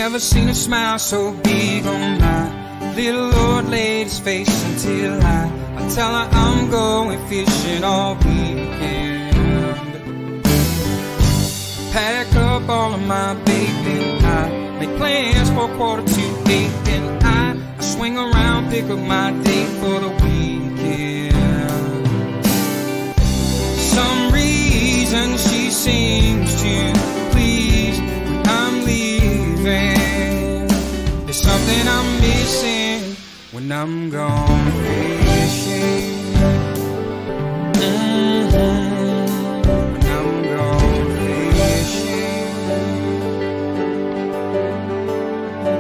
never seen a smile so big on my little Lord lady's face until I tell her I'm going fishing all weekend. Pack up all of my bait and I make plans for 7:45 and I swing around, pick up my date for the weekend. Some reason she seems to please when I'm leaving. There's something I'm missing when I'm gone fishing. When I'm gone fishing.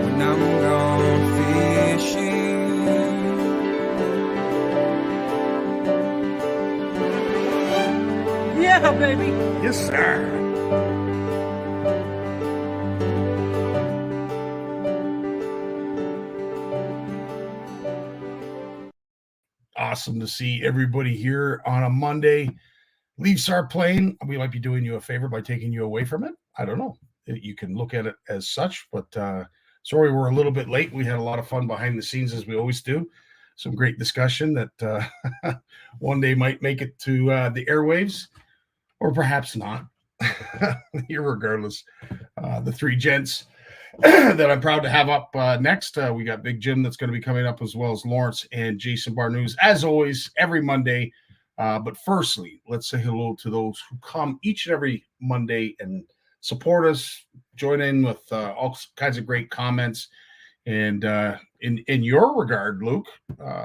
When I'm gone fishing. Yeah, baby. Yes, sir. Awesome to see everybody here on a Monday. Leafs are playing. We might be doing you a favor by taking you away from it. I don't know. You can look at it as such, but sorry we're a little bit late. We had a lot of fun behind the scenes as we always do. Some great discussion that one day might make it to the airwaves, or perhaps not. Irregardless, the three gents that I'm proud to have up next. We got Big Jim that's going to be coming up, as well as Lawrence and Jason Barnucz, as always, every Monday. But firstly, let's say hello to those who come each and every Monday and support us, join in with all kinds of great comments. And in your regard, Luke,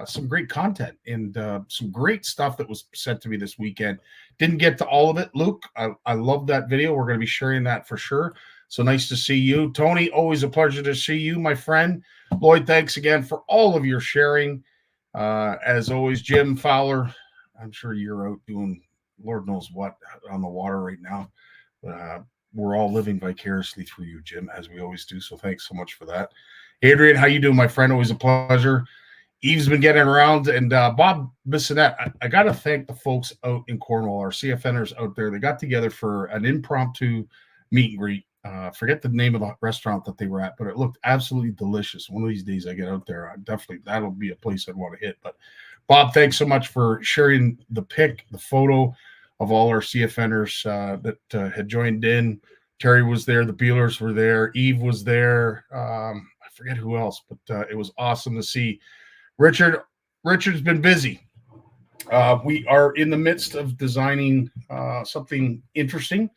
some great content and some great stuff that was sent to me this weekend. Didn't get to all of it, Luke. I love that video. We're going to be sharing that for sure. So nice to see you. Tony, always a pleasure to see you, my friend. Lloyd, thanks again for all of your sharing. As always, Jim Fowler, I'm sure you're out doing Lord knows what on the water right now. We're all living vicariously through you, Jim, as we always do. So thanks so much for that. Adrian, how you doing, my friend? Always a pleasure. Eve's been getting around. And Bob Bissonette, I got to thank the folks out in Cornwall, our CFNers out there. They got together for an impromptu meet and greet. Forget the name of the restaurant that they were at, but it looked absolutely delicious. One of these days I get out there, that'll be a place I'd want to hit. But Bob, thanks so much for sharing the photo of all our CFNers that had joined in. Terry was there, the Bealers were there, Eve was there. I forget who else, but it was awesome to see. Richard's been busy. We are in the midst of designing something interesting.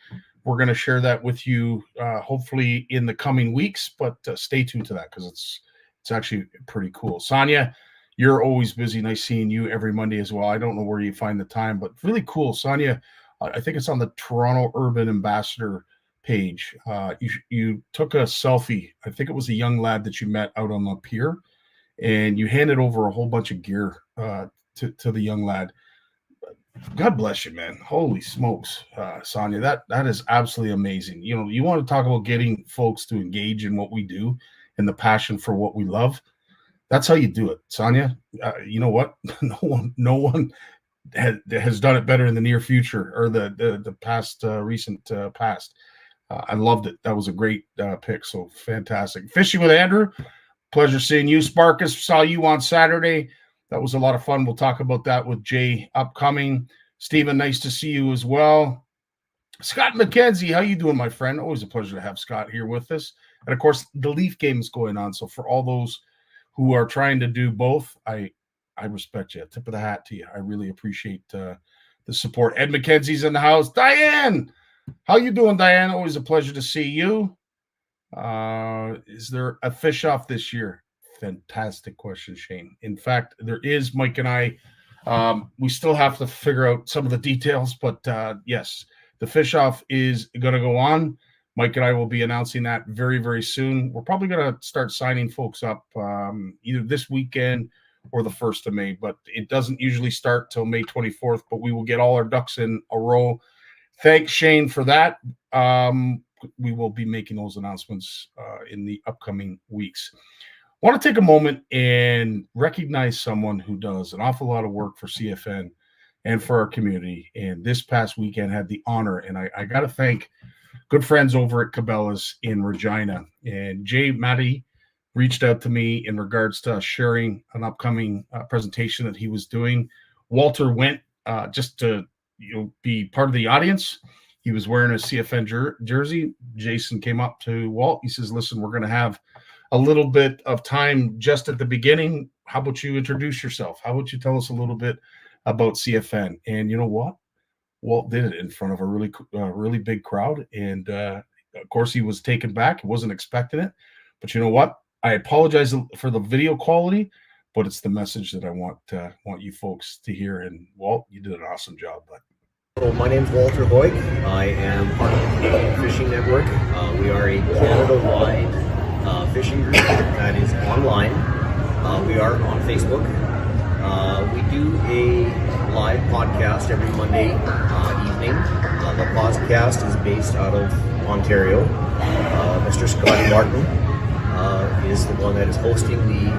We're going to share that with you hopefully in the coming weeks, but stay tuned to that because it's actually pretty cool. Sonia, you're always busy. Nice seeing you every Monday as well. I don't know where you find the time, but really cool. Sonia, I think it's on the Toronto Urban Ambassador page. You took a selfie. I think it was a young lad that you met out on the pier, and you handed over a whole bunch of gear to the young lad. God bless you, man. Holy smokes, Sonia. That is absolutely amazing. You know, you want to talk about getting folks to engage in what we do and the passion for what we love. That's how you do it, Sonia. You know what? No one has done it better in the near future or the past recent past. I loved it. That was a great pick. So fantastic. Fishing with Andrew. Pleasure seeing you. Sparkus, saw you on Saturday. That was a lot of fun. We'll talk about that with Jay upcoming. Stephen, nice to see you as well. Scott McKenzie, how you doing, my friend? Always a pleasure to have Scott here with us. And, of course, the Leaf game is going on. So for all those who are trying to do both, I respect you. Tip of the hat to you. I really appreciate the support. Ed McKenzie's in the house. Diane, how you doing, Diane? Always a pleasure to see you. Is there a fish off this year? Fantastic question, Shane. In fact, there is. Mike and I, we still have to figure out some of the details, but yes, the fish off is going to go on. Mike and I will be announcing that very, very soon. We're probably going to start signing folks up either this weekend or the 1st of May, but it doesn't usually start till May 24th, but we will get all our ducks in a row. Thanks, Shane, for that. We will be making those announcements in the upcoming weeks. I want to take a moment and recognize someone who does an awful lot of work for CFN and for our community. And this past weekend had the honor, and I got to thank good friends over at Cabela's in Regina. And Jay Matty reached out to me in regards to sharing an upcoming presentation that he was doing. Walter went just to be part of the audience. He was wearing a CFN jersey. Jason came up to Walt. He says, listen, we're going to have a little bit of time just at the beginning. How about you introduce yourself? How about you tell us a little bit about CFN? And you know what? Walt did it in front of a really big crowd. And of course, he was taken back. He wasn't expecting it. But you know what? I apologize for the video quality, but it's the message that I want you folks to hear. And Walt, you did an awesome job, bud. So my name's Walter Hoig. I am part of the Canadian Fishing Network. We are a Canada-wide fishing group that is online. We are on Facebook. We do a live podcast every Monday evening. The podcast is based out of Ontario. Mr. Scotty Martin is the one that is hosting the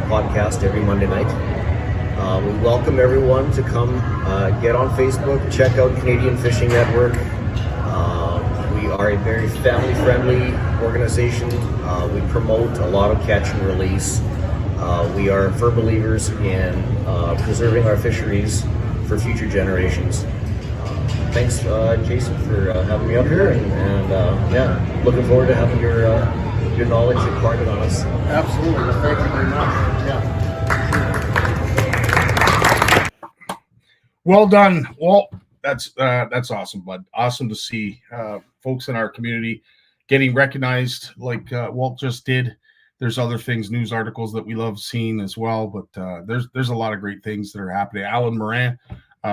podcast every Monday night. We welcome everyone to come get on Facebook, check out Canadian Fishing Network. We are a very family-friendly organization. We promote a lot of catch and release. We are firm believers in preserving our fisheries for future generations. Thanks, Jason, for having me up here, and yeah, looking forward to having your knowledge imparted on us. Absolutely. Thank you very much. Yeah. Well done, Walt. That's awesome, bud. Awesome to see folks in our community getting recognized like Walt just did. There's other things, news articles that we love seeing as well, but there's a lot of great things that are happening. Alan Moran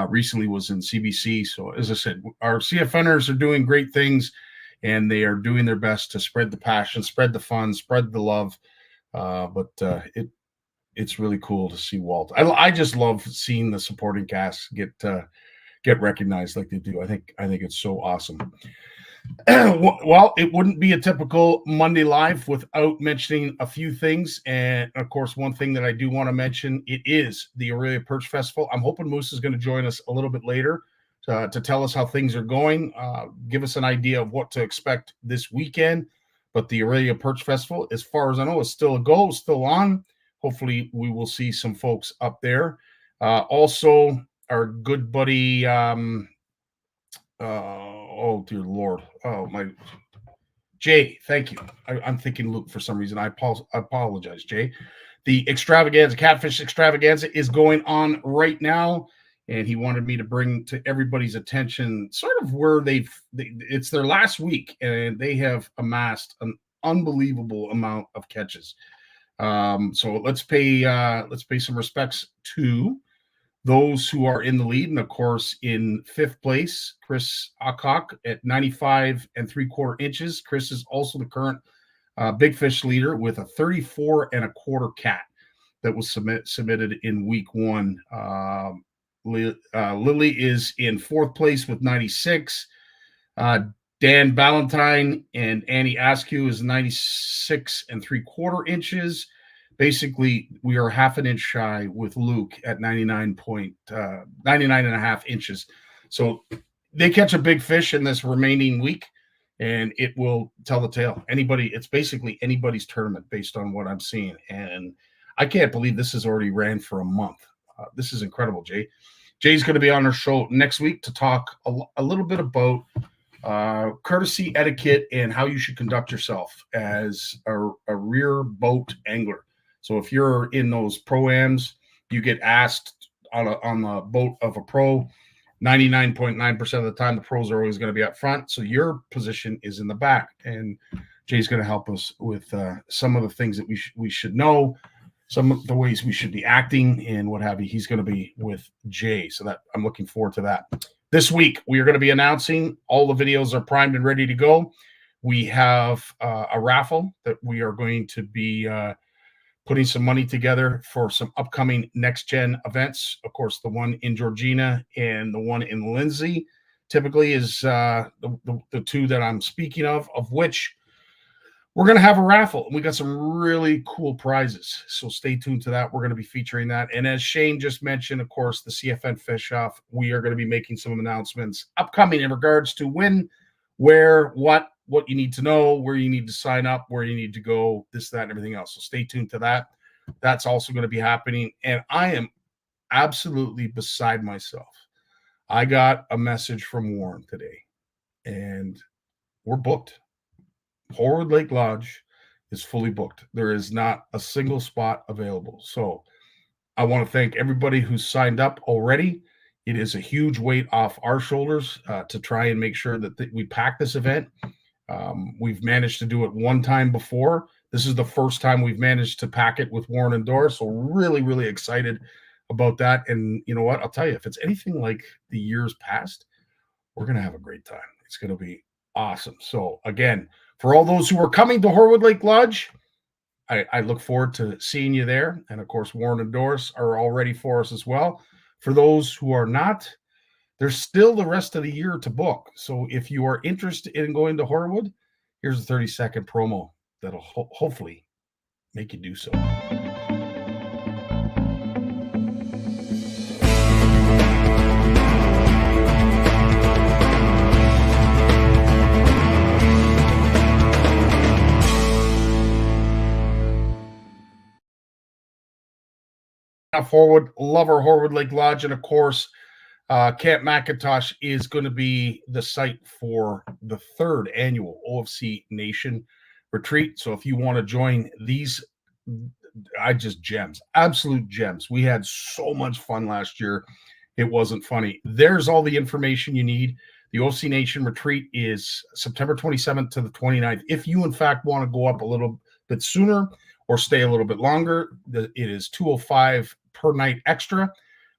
recently was in CBC. So as I said, our CFNers are doing great things, and they are doing their best to spread the passion, spread the fun, spread the love. It's really cool to see Walt. I just love seeing the supporting cast get recognized like they do. I think it's so awesome. Well, it wouldn't be a typical Monday Live without mentioning a few things. And of course, one thing that I do want to mention, it is the Aurelia Perch Festival. I'm hoping Moose is going to join us a little bit later to tell us how things are going, give us an idea of what to expect this weekend. But the Aurelia Perch Festival, as far as I know, is still a go, still on. Hopefully we will see some folks up there. Also, our good buddy, oh dear Lord, Jay, thank you. I'm thinking Luke for some reason. I apologize, Jay. The extravaganza, catfish extravaganza, is going on right now, and he wanted me to bring to everybody's attention sort of where it's their last week, and they have amassed an unbelievable amount of catches. So let's pay some respects to those who are in the lead. And of course, in fifth place, Chris Akok at 95 3/4 inches. Chris is also the current big fish leader with a 34 1/4 cat that was submitted in week one. Lily is in fourth place with 96. Dan Ballantyne and Annie Askew is 96 3/4 inches. Basically, we are half an inch shy with Luke at 99 and a half inches. So they catch a big fish in this remaining week, and it will tell the tale. It's basically anybody's tournament based on what I'm seeing. And I can't believe this has already ran for a month. This is incredible, Jay. Jay's going to be on our show next week to talk a little bit about courtesy etiquette and how you should conduct yourself as a rear boat angler. So if you're in those pro-ams, you get asked on the boat of a pro. 99.9% of the time, the pros are always going to be up front. So your position is in the back. And Jay's going to help us with some of the things that we should know, some of the ways we should be acting and what have you. He's going to be with Jay. So that I'm looking forward to that. This week, we are going to be announcing all the videos are primed and ready to go. We have a raffle that we are going to be putting some money together for some upcoming next-gen events. Of course, the one in Georgina and the one in Lindsay typically is the two that I'm speaking of which we're going to have a raffle. We got some really cool prizes, so stay tuned to that. We're going to be featuring that. And as Shane just mentioned, of course, the CFN Fish Off, we are going to be making some announcements upcoming in regards to when where, what you need to know, where you need to sign up, where you need to go, this, that, and everything else. So stay tuned to that. That's also going to be happening. And I am absolutely beside myself. I got a message from Warren today, and we're booked. Horwood Lake Lodge is fully booked. There is not a single spot available. So I want to thank everybody who's signed up already. It is a huge weight off our shoulders to try and make sure that we pack this event. We've managed to do it one time before. This is the first time we've managed to pack it with Warren and Doris. So really, really excited about that. And you know what? I'll tell you, if it's anything like the years past, we're going to have a great time. It's going to be awesome. So again, for all those who are coming to Horwood Lake Lodge, I look forward to seeing you there. And of course, Warren and Doris are all ready for us as well. For those who are not, there's still the rest of the year to book. So if you are interested in going to Horwood, here's a 30-second promo that'll hopefully make you do so. Forward, love our Horwood Lake Lodge, and of course, Camp McIntosh is going to be the site for the 3rd annual OFC Nation retreat. So if you want to join these, gems, absolute gems. We had so much fun last year. It wasn't funny. There's all the information you need. The OFC Nation retreat is September 27th to the 29th. If you, in fact, want to go up a little bit sooner or stay a little bit longer, it is $205 per night extra.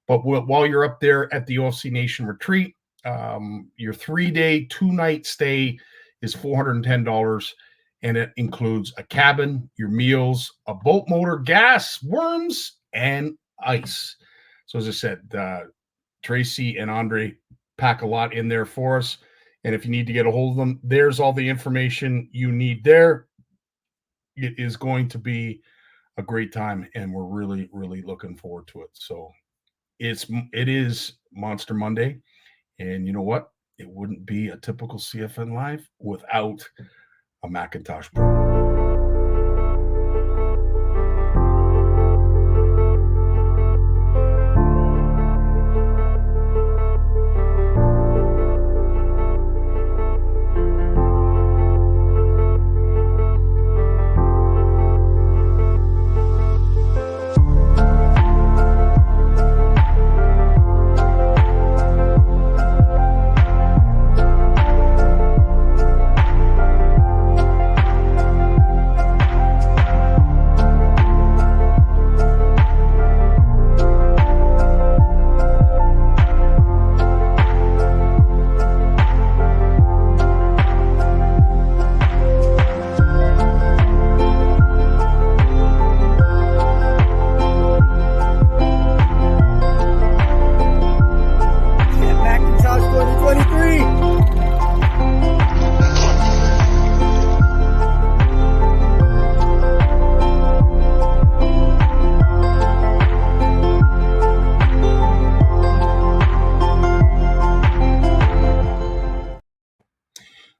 But while you're up there at the OFC Nation retreat, your 3-day, 2-night stay is $410, and it includes a cabin, your meals, a boat motor, gas, worms, and ice. So as I said, Tracy and Andre pack a lot in there for us. And if you need to get a hold of them, there's all the information you need there. It is going to be a great time, and we're really, really looking forward to it. So it is Monster Monday, and you know what? It wouldn't be a typical CFN Live without a Macintosh Pro.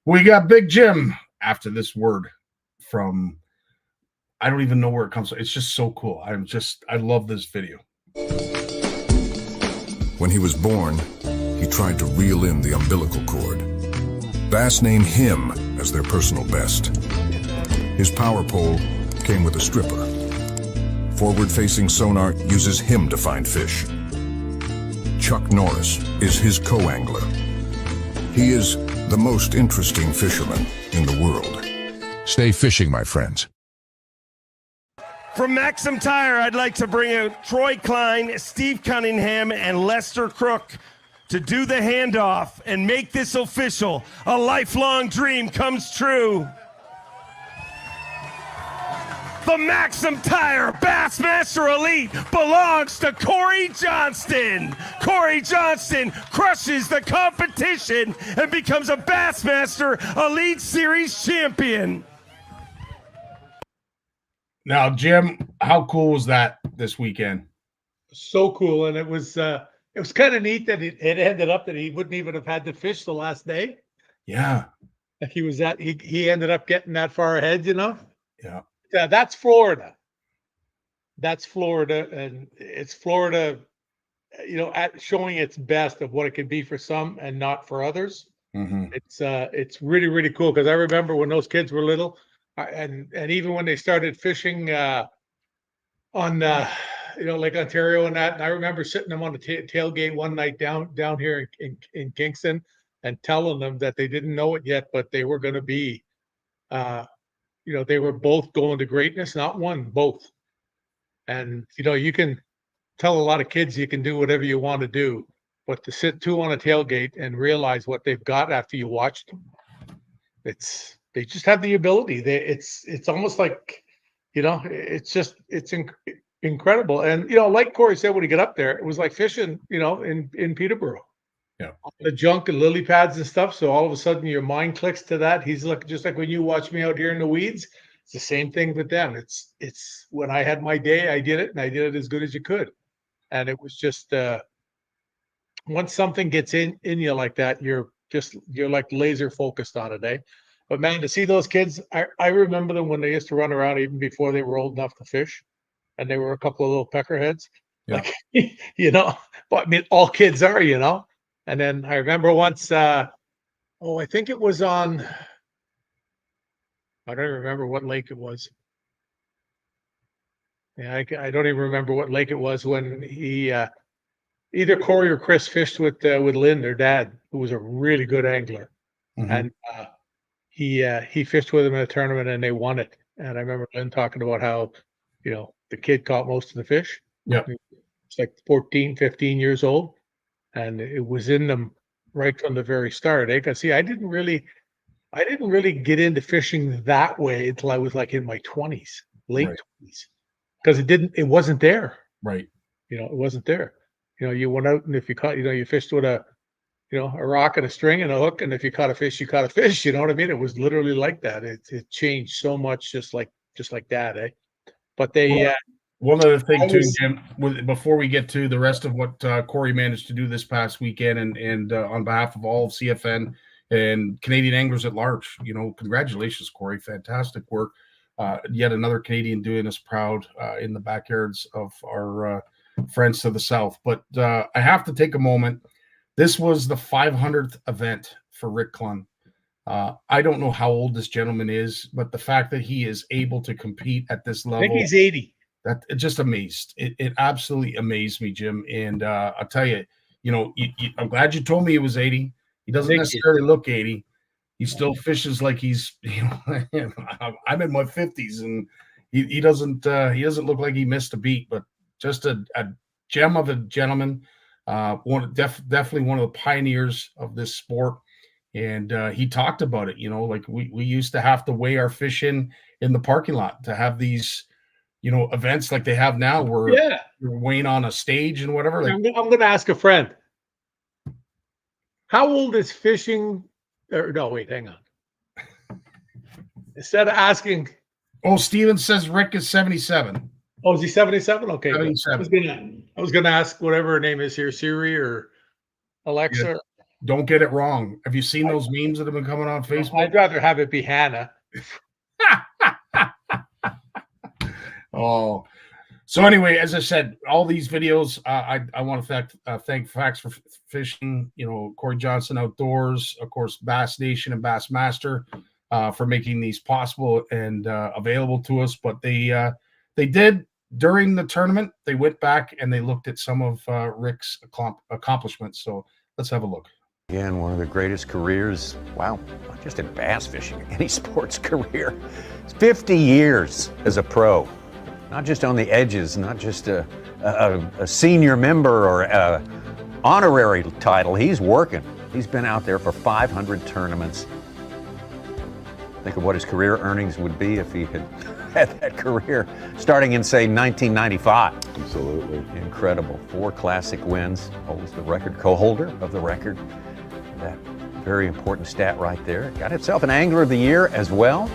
We got Big Jim after this word from, I don't even know where it comes from. It's just so cool. I love this video. When he was born, he tried to reel in the umbilical cord. Bass named him as their personal best. His power pole came with a stripper. Forward-facing sonar uses him to find fish. Chuck Norris is his co-angler. He is the most interesting fisherman in the world. Stay fishing, my friends. From Maxim Tire, I'd like to bring out Troy Klein, Steve Cunningham, and Lester Crook to do the handoff and make this official. A lifelong dream comes true. The Maxim Tire Bassmaster Elite belongs to Corey Johnston. Corey Johnston crushes the competition and becomes a Bassmaster Elite Series champion. Now, Jim, how cool was that this weekend? So cool, and it was kind of neat that it ended up that he wouldn't even have had to fish the last day. Yeah. he ended up getting that far ahead, you know? Yeah. That's Florida. That's Florida, and it's Florida, at showing its best of what it can be for some and not for others. Mm-hmm. It's really, really cool, because I remember when those kids were little, and even when they started fishing on Lake Ontario and that, and I remember sitting them on the tailgate one night down here in Kingston, and telling them that they didn't know it yet, but they were going to be, they were both going to greatness, not one, both. And you can tell a lot of kids you can do whatever you want to do, but to sit two on a tailgate and realize what they've got after you watched them, they just have the ability. It's almost like, it's incredible. And like Corey said, when he got up there, it was like fishing, in Peterborough. Yeah. The junk and lily pads and stuff. So all of a sudden your mind clicks to that. He's like, just like when you watch me out here in the weeds, it's the same thing with them. It's when I had my day, I did it, and I did it as good as you could. And it was just, once something gets in you like that, you're like laser focused on it, eh? But man, to see those kids, I remember them when they used to run around even before they were old enough to fish, and they were a couple of little peckerheads. Yeah. Like, but I mean, all kids are, And then I remember once, I think it was on, I don't even remember what lake it was. Yeah, I don't even remember what lake it was when he, either Corey or Chris fished with Lynn, their dad, who was a really good angler. Mm-hmm. And he fished with him in a tournament and they won it. And I remember Lynn talking about how, the kid caught most of the fish. Yeah. It's like 14, 15 years old. And it was in them right from the very start. Because see, I didn't really get into fishing that way until I was like in my 20s, late 20s. Because it wasn't there. Right. It wasn't there. You went out, and if you caught, you fished with a rock and a string and a hook, and if you caught a fish, you caught a fish. You know what I mean? It was literally like that. It changed so much, just like that, eh? But they. One other thing too, Jim, before we get to the rest of what Corey managed to do this past weekend, and on behalf of all of CFN and Canadian anglers at large, congratulations, Corey, fantastic work. Yet another Canadian doing us proud in the backyards of our friends to the south. But I have to take a moment. This was the 500th event for Rick Clunn. I don't know how old this gentleman is, but the fact that he is able to compete at this level, I think he's 80. That it just amazed. It absolutely amazed me, Jim. And I'll tell you, I'm glad you told me he was 80. He doesn't necessarily look 80. He still fishes like he's, I'm in my 50s, and he doesn't look like he missed a beat. But just a gem of a gentleman, definitely one of the pioneers of this sport. And he talked about it, like we used to have to weigh our fish in the parking lot to have these, events like they have now where you're weighing on a stage and whatever. Like, I'm going to ask a friend. How old is fishing? No, wait, hang on. Instead of asking. Oh, Steven says Rick is 77. Oh, is he 77? Okay. 77. I was gonna ask whatever her name is here, Siri or Alexa. Yeah. Don't get it wrong. Have you seen those memes that have been coming on Facebook? I'd rather have it be Hannah. Oh, so anyway, as I said, all these videos, I want to thank Facts for Fishing, Corey Johnson Outdoors, of course, Bass Nation and Bassmaster for making these possible and available to us. But they did during the tournament. They went back and they looked at some of Rick's accomplishments. So let's have a look. Again, one of the greatest careers, wow, not just in bass fishing, any sports career. It's 50 years as a pro. Not just on the edges, not just a senior member or a honorary title. He's working. He's been out there for 500 tournaments. Think of what his career earnings would be if he had had that career starting in, say, 1995. Absolutely. Incredible. 4 classic wins. Holds the record, co-holder of the record. That very important stat right there. Got himself an Angler of the Year as well.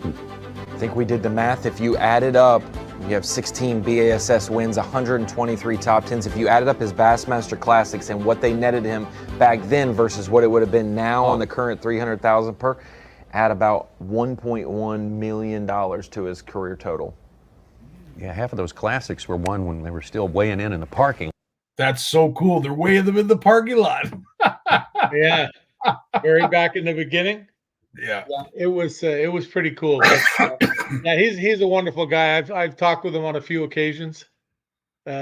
I think we did the math. If you added up You have 16 BASS wins, 123 top 10s. If you added up his Bassmaster Classics and what they netted him back then versus what it would have been now on the current 300,000 per, add about $1.1 million to his career total. Yeah, half of those classics were won when they were still weighing in the parking. That's so cool. They're weighing them in the parking lot. Yeah, very back in the beginning. Yeah. Yeah, it was pretty cool. But, yeah, he's a wonderful guy. I've talked with him on a few occasions.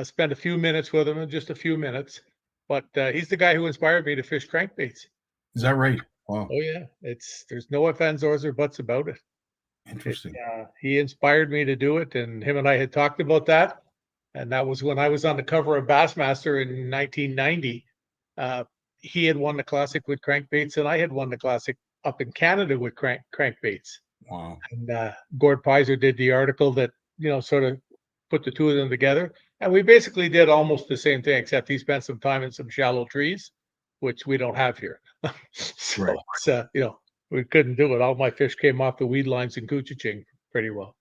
Spent a few minutes with him, just a few minutes. But he's the guy who inspired me to fish crankbaits. Is that right? Wow. Oh yeah, there's no ifs, ands, ors, or buts about it. Interesting. He inspired me to do it, and him and I had talked about that. And that was when I was on the cover of Bassmaster in 1990. He had won the classic with crankbaits, and I had won the classic up in Canada with crankbaits. Wow. And Gord Pizer did the article that, sort of put the two of them together. And we basically did almost the same thing, except he spent some time in some shallow trees, which we don't have here. So Right. it's, we couldn't do it. All my fish came off the weed lines in Couchiching pretty well.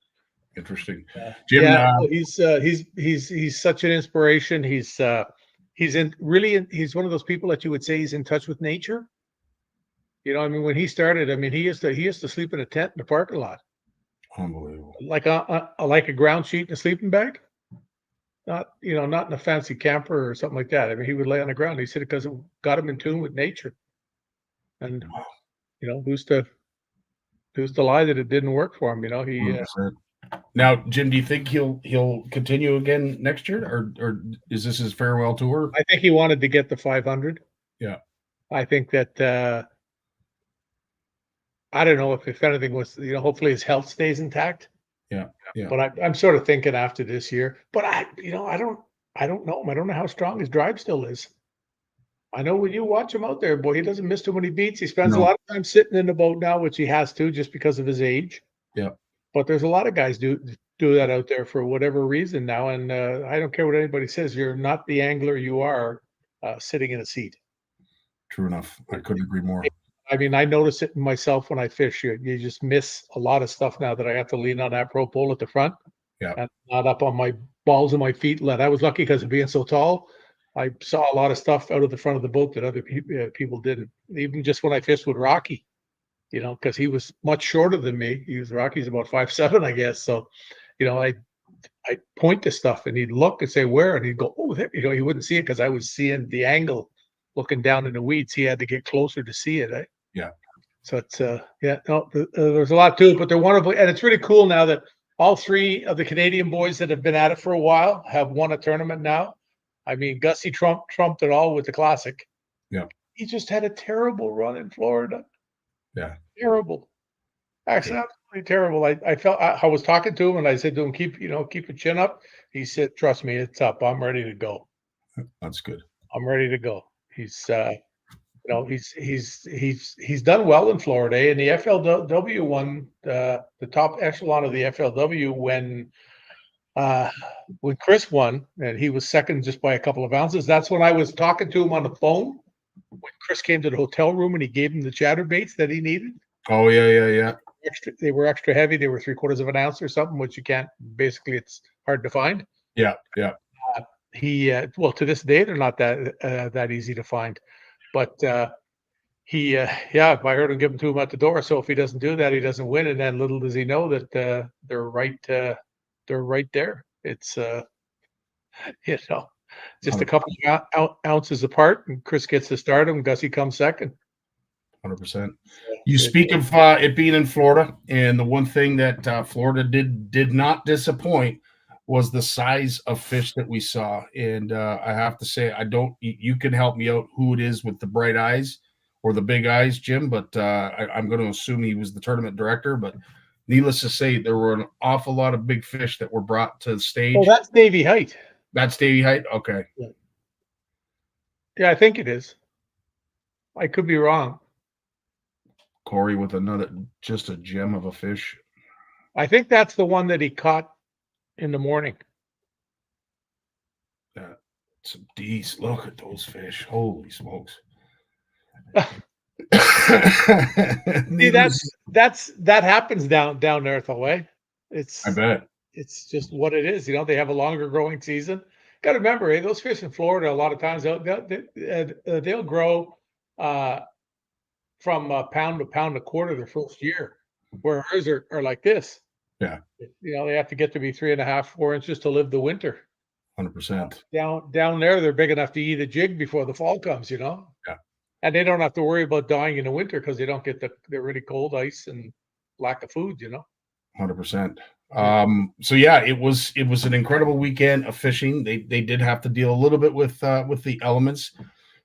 Interesting. Jim, Yeah, he's such an inspiration. He's one of those people that you would say he's in touch with nature. When he started, he used to sleep in a tent in the parking lot, unbelievable. like a ground sheet and a sleeping bag. Not in a fancy camper or something like that. He would lay on the ground. He said because it got him in tune with nature. And who's to lie that it didn't work for him? He. Now, Jim, do you think he'll continue again next year, or is this his farewell tour? I think he wanted to get the 500. Yeah. I think that I don't know if anything was, hopefully his health stays intact. Yeah. But I'm sort of thinking after this year. But I don't know him. I don't know how strong his drive still is. I know when you watch him out there, boy, he doesn't miss too many beats. He spends a lot of time sitting in the boat now, which he has to just because of his age. Yeah. But there's a lot of guys do that out there for whatever reason now. And I don't care what anybody says. You're not the angler you are sitting in a seat. True enough. I couldn't agree more. I notice it in myself when I fish. You just miss a lot of stuff now that I have to lean on that pro pole at the front. Yeah. And not up on my balls of my feet. I was lucky because of being so tall. I saw a lot of stuff out of the front of the boat that other people didn't. Even just when I fished with Rocky, because he was much shorter than me. Rocky's about 5'7", I guess. So, I point to stuff and he'd look and say where, and he'd go, oh, there. He wouldn't see it because I was seeing the angle, looking down in the weeds. He had to get closer to see it. Yeah. So it's there's a lot to it, but they're wonderful, and it's really cool now that all three of the Canadian boys that have been at it for a while have won a tournament now. Gussie trumped it all with the Classic. Yeah. He just had a terrible run in Florida. Yeah. Terrible. Actually, absolutely terrible. I was talking to him and I said to him, keep your chin up. He said, trust me, it's up. I'm ready to go. That's good. I'm ready to go. He's he's done well in Florida, and the FLW won the top echelon of the FLW when Chris won, and he was second just by a couple of ounces. That's when I was talking to him on the phone when Chris came to the hotel room and he gave him the chatterbaits that he needed. Oh yeah. They were extra heavy. They were 3/4 of an ounce or something, which you can't. Basically, it's hard to find. Yeah. Well, to this day, they're not that easy to find. But I heard him give them to him at the door. So if he doesn't do that, he doesn't win. And then little does he know that they're right there. It's just a couple of ounces apart, and Chris gets to start him. Gussie comes second. 100%. You speak of it being in Florida, and the one thing that Florida did not disappoint was the size of fish that we saw. And I have to say, you can help me out who it is with the bright eyes or the big eyes, Jim, but I'm going to assume he was the tournament director. But needless to say, there were an awful lot of big fish that were brought to the stage. Oh, that's Davey Height. That's Davey Height? Okay. Yeah, I think it is. I could be wrong. Corey with just a gem of a fish. I think that's the one that he caught in the morning. Some D's. Look at those fish. Holy smokes. See, that happens down there, though, eh? I bet. it's just what it is. They have a longer growing season. Got to remember, those fish in Florida, a lot of times they'll grow from a pound to pound a quarter their first year, where ours are like this. Yeah. They have to get to be 3.5, 4 inches to live the winter. 100%. Down there, they're big enough to eat a jig before the fall comes. Yeah. And they don't have to worry about dying in the winter because they don't get the really cold ice and lack of food. 100%. So yeah, it was an incredible weekend of fishing. They did have to deal a little bit with the elements,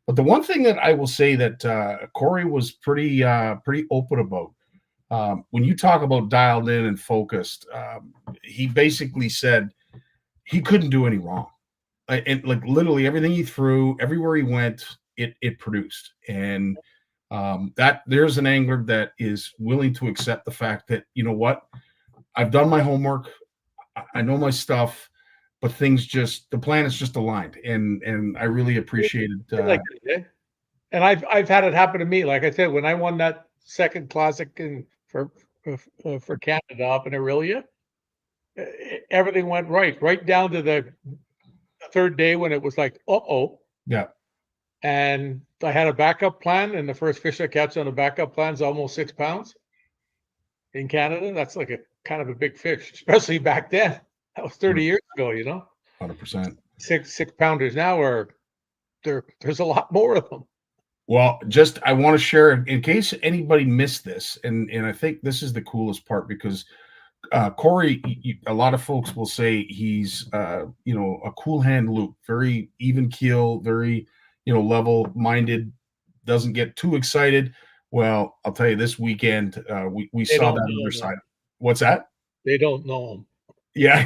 but the one thing that I will say that Corey was pretty open about, when you talk about dialed in and focused, he basically said he couldn't do any wrong, and like literally everything he threw, everywhere he went, it produced. And that there's an angler that is willing to accept the fact that, you know what, I've done my homework, I know my stuff, but the plan is just aligned, and I really appreciated. And I've had it happen to me. Like I said, when I won that second classic for Canada up in Aurelia, everything went right down to the third day when it was like, Yeah. And I had a backup plan, and the first fish I catch on the backup plan is almost 6 pounds. In Canada, that's like a kind of a big fish, especially back then. That was 30 years ago, 100%. 6 pounders now there's a lot more of them. Well, I want to share in case anybody missed this, and I think this is the coolest part, because Corey, a lot of folks will say he's a cool hand loop, very even keel, very level-minded, doesn't get too excited. Well, I'll tell you, this weekend we saw that other side. What's that? They don't know him. Yeah.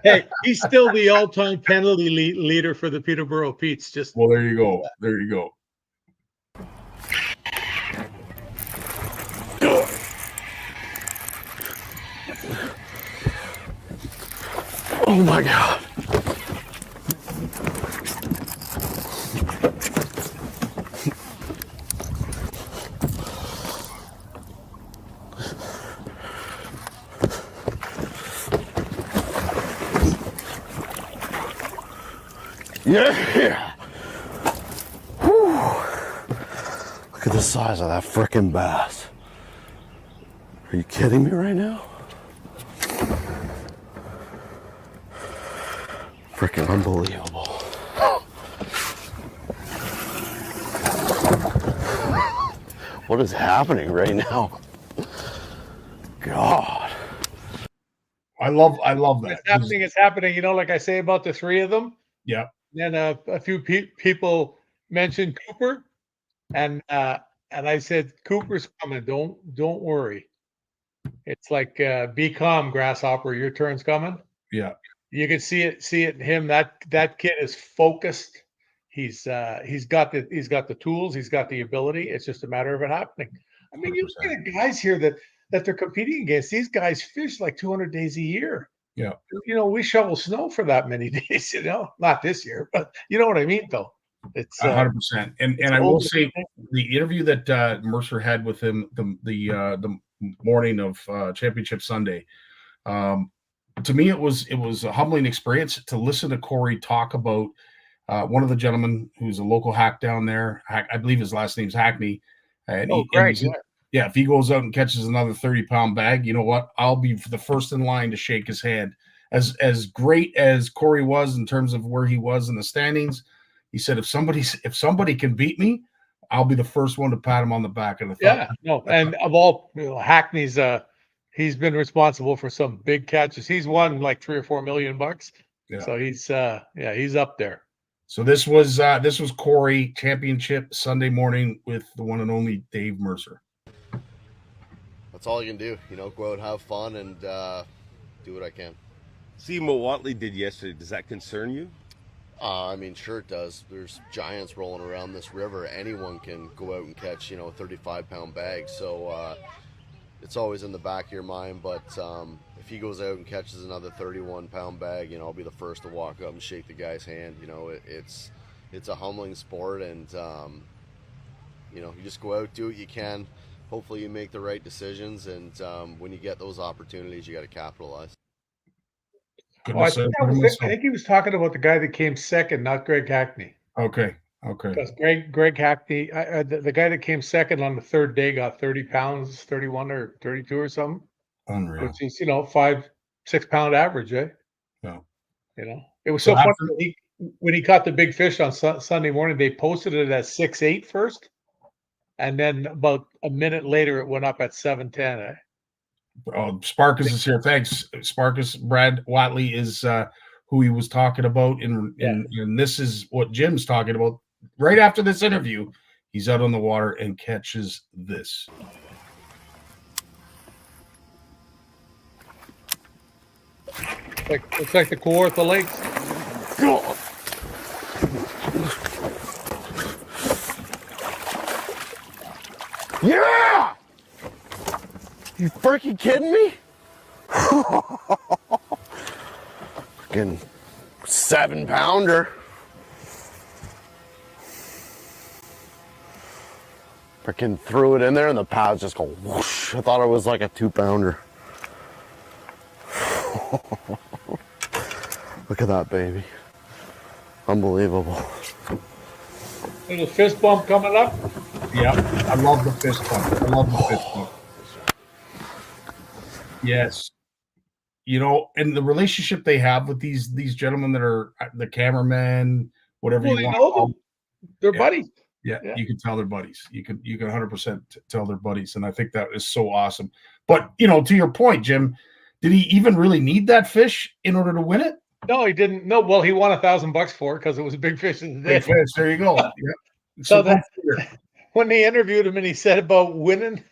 Hey, he's still the all-time penalty leader for the Peterborough Petes. Well, there you go. There you go. Oh my God. Yeah. Whew. Look at the size of that frickin' bass. Are you kidding me right now? Frickin' unbelievable. What is happening right now? God. I love that. It's happening. Like I say about the three of them. Yeah. Then a few people mentioned Cooper, and I said, Cooper's coming. Don't worry. It's like be calm, grasshopper. Your turn's coming. Yeah. You can see it in him. That kid is focused. He's got the tools. He's got the ability. It's just a matter of it happening. I mean, you look at guys here that they're competing against. These guys fish like 200 days a year. Yeah. We shovel snow for that many days, not this year, but you know what I mean, though. It's 100%. And I will say the interview that Mercer had with him the morning of Championship Sunday, to me, it was a humbling experience to listen to Corey talk about one of the gentlemen who's a local hack down there. I believe his last name's Hackney. Greg. Yeah, if he goes out and catches another 30-pound bag, you know what? I'll be the first in line to shake his hand. As great as Corey was in terms of where he was in the standings, he said, if somebody can beat me, I'll be the first one to pat him on the back. And and of all, Hackney's he's been responsible for some big catches. He's won like $3 or $4 million. Yeah. So he's up there. So this was Corey, Championship Sunday morning with the one and only Dave Mercer. That's all you can do, go out, have fun, and do what I can. See what Watley did yesterday. Does that concern you? I mean, sure it does. There's giants rolling around this river. Anyone can go out and catch, a 35-pound bag. So it's always in the back of your mind. But if he goes out and catches another 31-pound bag, I'll be the first to walk up and shake the guy's hand. It's a humbling sport, and you just go out, do what you can. Hopefully you make the right decisions, and when you get those opportunities, you got to capitalize. Oh, I Goodness, think, I put him I myself. think he was talking about the guy that came second, not Greg Hackney. Okay. Because Greg Hackney, the guy that came second on the third day got 30 pounds, 31 or 32 or something, Unreal. which is 5-6 pound average, eh? Yeah. It was So so funny after- when he caught the big fish on Sunday morning. They posted it at 6'8" first, and then about a minute later it went up at 7'10". Eh? Sparkus is here. Thanks, Sparkus. Brad Watley is who he was talking about, and this is what Jim's talking about. Right after this interview, he's out on the water and catches this. Looks like the Kawartha Lakes. Yeah! You freaking kidding me? Freaking 7-pounder. Freaking threw it in there and the pads just go whoosh. I thought it was like a 2-pounder. Look at that baby. Unbelievable. Little fist bump coming up. Yeah, I love the fist bump. Yes. And the relationship they have with these gentlemen that are the cameramen, whatever Well, you they want know to call them. They're buddies. Yeah, you can tell they're buddies. You can 100% tell they're buddies, and I think that is so awesome. But to your point, Jim, did he even really need that fish in order to win it? No, he didn't. No, well, he won $1,000 for it because it was a big fish in the day. Big fish. There you go. Yeah. So that when they interviewed him and he said about winning,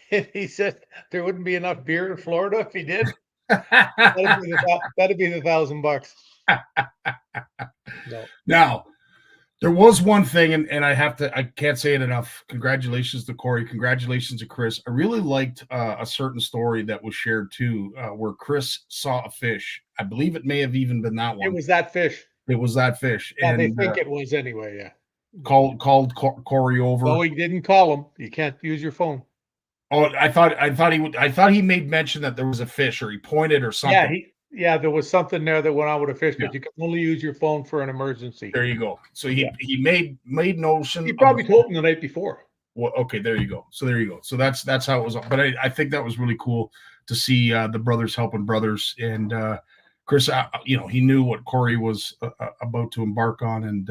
he said there wouldn't be enough beer in Florida if he did. That'd be the $1,000. No. Now, there was one thing, and I can't say it enough. Congratulations to Corey. Congratulations to Chris. I really liked a certain story that was shared too, where Chris saw a fish. I believe it may have even been that one. It was that fish. It was that fish. Yeah, and they think it was anyway. Yeah. Called Corey over. No, he didn't call him. You can't use your phone. Oh, I thought he made mention that there was a fish, or he pointed or something. Yeah, there was something there that went on with a fish, but you can only use your phone for an emergency. There you go. So he made notion. He probably told him the night before. Well, okay, there you go. So that's how it was. But I think that was really cool to see the brothers helping brothers, and Chris, he knew what Corey was about to embark on, and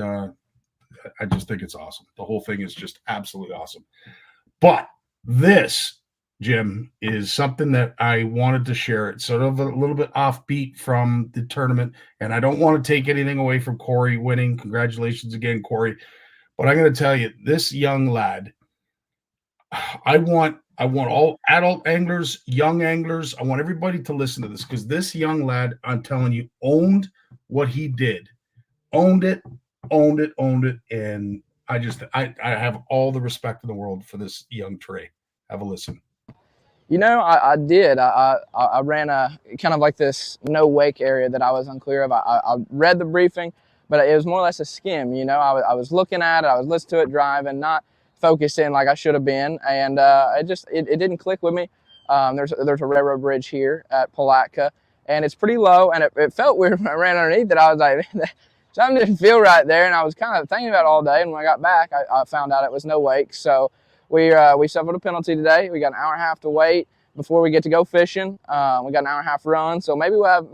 I just think it's awesome. The whole thing is just absolutely awesome. But this, Jim, is something that I wanted to share. It's sort of a little bit offbeat from the tournament, and I don't want to take anything away from Corey winning. Congratulations again, Corey. But I'm going to tell you, this young lad, I want all adult anglers, young anglers, I want everybody to listen to this, because this young lad, I'm telling you, owned what he did. Owned it, and I have all the respect in the world for this young Trey. Have a listen. I did. I ran a kind of like this no wake area that I was unclear of. I read the briefing, but it was more or less a skim. I was looking at it, I was listening to it driving, not focusing like I should have been, and it didn't click with me. There's a railroad bridge here at Palatka, and it's pretty low, and it felt weird when I ran underneath it. I was like, something didn't feel right there, and I was kind of thinking about it all day, and when I got back, I found out it was no wake. So we suffered a penalty today. We got an hour and a half to wait before we get to go fishing. We got an hour and a half run, so maybe we'll have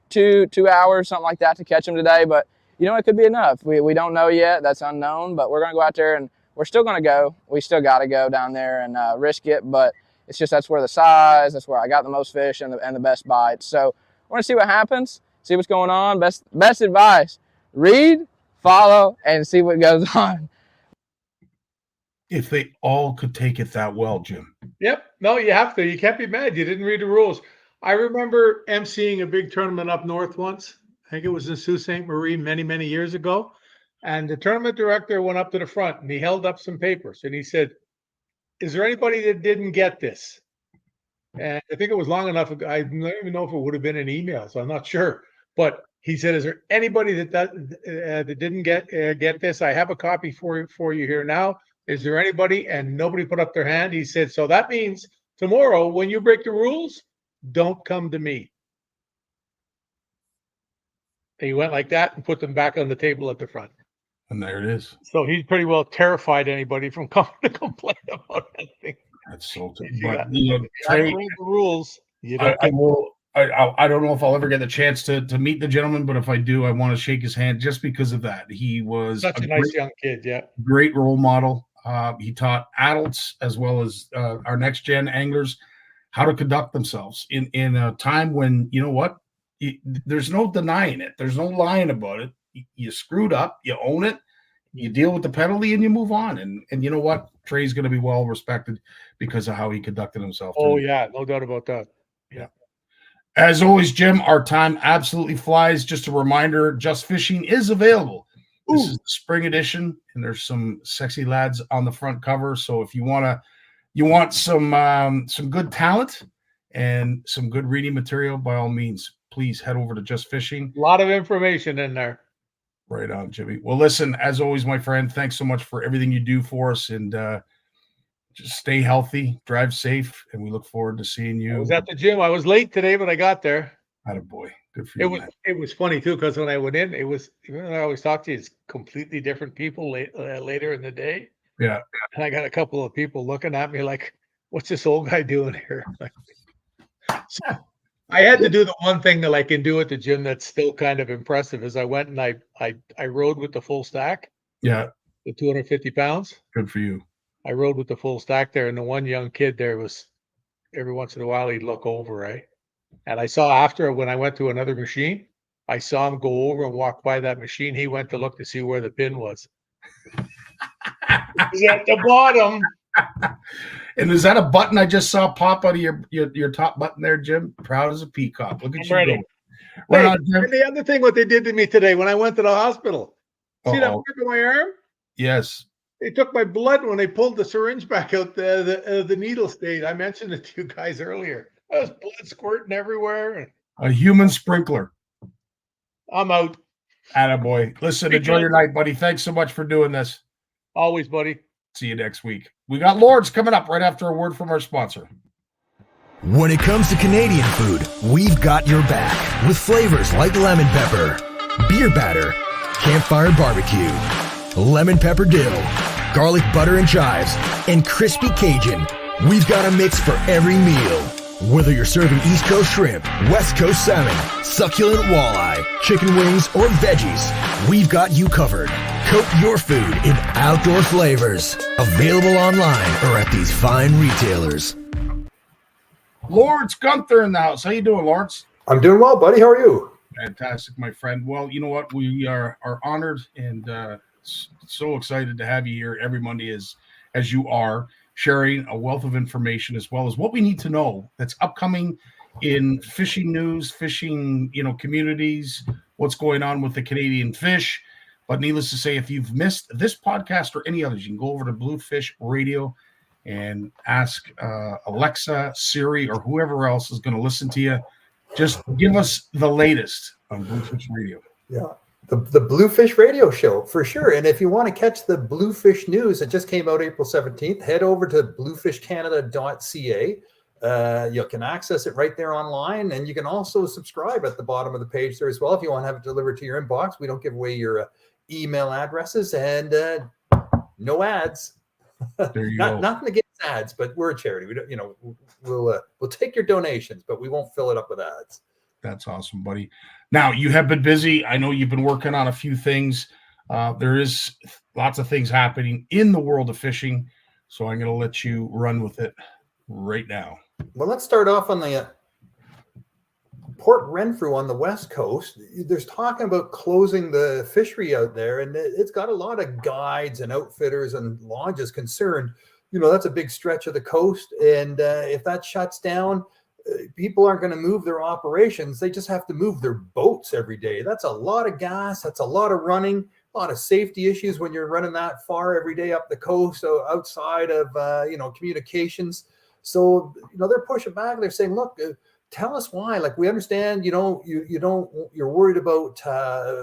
two hours, something like that, to catch them today. But it could be enough. We don't know yet. That's unknown. But we're gonna go out there, and we're still gonna go. We still got to go down there and risk it. But it's just that's where the size, that's where I got the most fish and the best bites. So we're gonna see what happens, see what's going on. Best advice: read, follow, and see what goes on. If they all could take it that well, Jim. Yep. No, you have to. You can't be mad. You didn't read the rules. I remember emceeing a big tournament up north once. I think it was in Sault Ste. Marie many, many years ago. And the tournament director went up to the front and he held up some papers and he said, "Is there anybody that didn't get this?" And I think it was long enough. I don't even know if it would have been an email, so I'm not sure. But he said, "Is there anybody that didn't get this? I have a copy for you here now. Is there anybody?" And nobody put up their hand. He said, "So that means tomorrow when you break the rules, don't come to me." He went like that and put them back on the table at the front. And there it is. So he's pretty well terrified anybody from coming to complain about that thing. That's so. But Trey, the rules. You I will. I don't know if I'll ever get the chance to meet the gentleman, but if I do, I want to shake his hand just because of that. He was such a nice young kid. Yeah, great role model. He taught adults as well as our next gen anglers how to conduct themselves in a time when, you know what, there's no denying it. There's no lying about it. You screwed up, you own it, you deal with the penalty, and you move on. And you know what? Trey's going to be well respected because of how he conducted himself. Oh, yeah, no doubt about that. Yeah. As always, Jim, our time absolutely flies. Just a reminder, Just Fishing is available. This is the spring edition, and there's some sexy lads on the front cover. So if you want some good talent and some good reading material, by all means, please head over to Just Fishing. A lot of information in there. Right on, Jimmy. Well, listen, as always, my friend, thanks so much for everything you do for us, and just stay healthy, drive safe, and we look forward to seeing you. I was at the gym. I was late today, but I got there. Attaboy. Good for you. It was funny too, because when I went in, it was, even though I always talk to you, it's completely different people later in the day. Yeah. And I got a couple of people looking at me like, "What's this old guy doing here?" So I had to do the one thing that I can do at the gym that's still kind of impressive. Is I went and I rode with the full stack. Yeah. The 250 pounds. Good for you. I rode with the full stack there, and the one young kid there was, every once in a while he'd look over, right? And I saw after, when I went to another machine, I saw him go over and walk by that machine. He went to look to see where the pin was. He's at the bottom. And is that a button I just saw pop out of your top button there, Jim? Proud as a peacock. Look at you. Ready. Right on, Jim. And the other thing, what they did to me today when I went to the hospital. See that mark on my arm? Yes. They took my blood when they pulled the syringe back out. The needle stayed. I mentioned it to you guys earlier. There was blood squirting everywhere. A human sprinkler. I'm out. Attaboy. Listen, enjoy your night, buddy. Thanks so much for doing this. Always, buddy. See you next week. We got Lords coming up right after a word from our sponsor. When it comes to Canadian food, we've got your back with flavors like lemon pepper, beer batter, campfire barbecue, lemon pepper dill, garlic butter and chives, and crispy Cajun. We've got a mix for every meal. Whether you're serving East Coast shrimp, West Coast salmon, succulent walleye, chicken wings, or veggies, we've got you covered. Coat your food in outdoor flavors. Available online or at these fine retailers. Lawrence Gunther in the house. How you doing, Lawrence? I'm doing well, buddy. How are you? Fantastic, my friend. Well, you know what? We are honored and so excited to have you here every Monday as you are, sharing a wealth of information as well as what we need to know that's upcoming in fishing news, fishing, communities, what's going on with the Canadian fish. But needless to say, if you've missed this podcast or any others, you can go over to Bluefish Radio and ask Alexa, Siri, or whoever else is going to listen to you. Just give us the latest on Bluefish Radio. Yeah, the Bluefish Radio Show, for sure. And if you want to catch the Bluefish news, it just came out April 17th, head over to bluefishcanada.ca. You can access it right there online, and you can also subscribe at the bottom of the page there as well if you want to have it delivered to your inbox. We don't give away your email addresses, and no ads. There you go. Nothing against ads, but we're a charity. We don't, we'll take your donations, but we won't fill it up with ads. That's awesome, buddy. Now, you have been busy. I know you've been working on a few things. There is lots of things happening in the world of fishing, so I'm going to let you run with it right now. Well, let's start off on the Port Renfrew on the West Coast. There's talking about closing the fishery out there, and it's got a lot of guides and outfitters and lodges concerned. That's a big stretch of the coast, and if that shuts down, people aren't going to move their operations. They just have to move their boats every day. That's a lot of gas. That's a lot of running, a lot of safety issues when you're running that far every day up the coast, so outside of, communications. So, they're pushing back. They're saying, look, tell us why. Like, we understand, you're worried about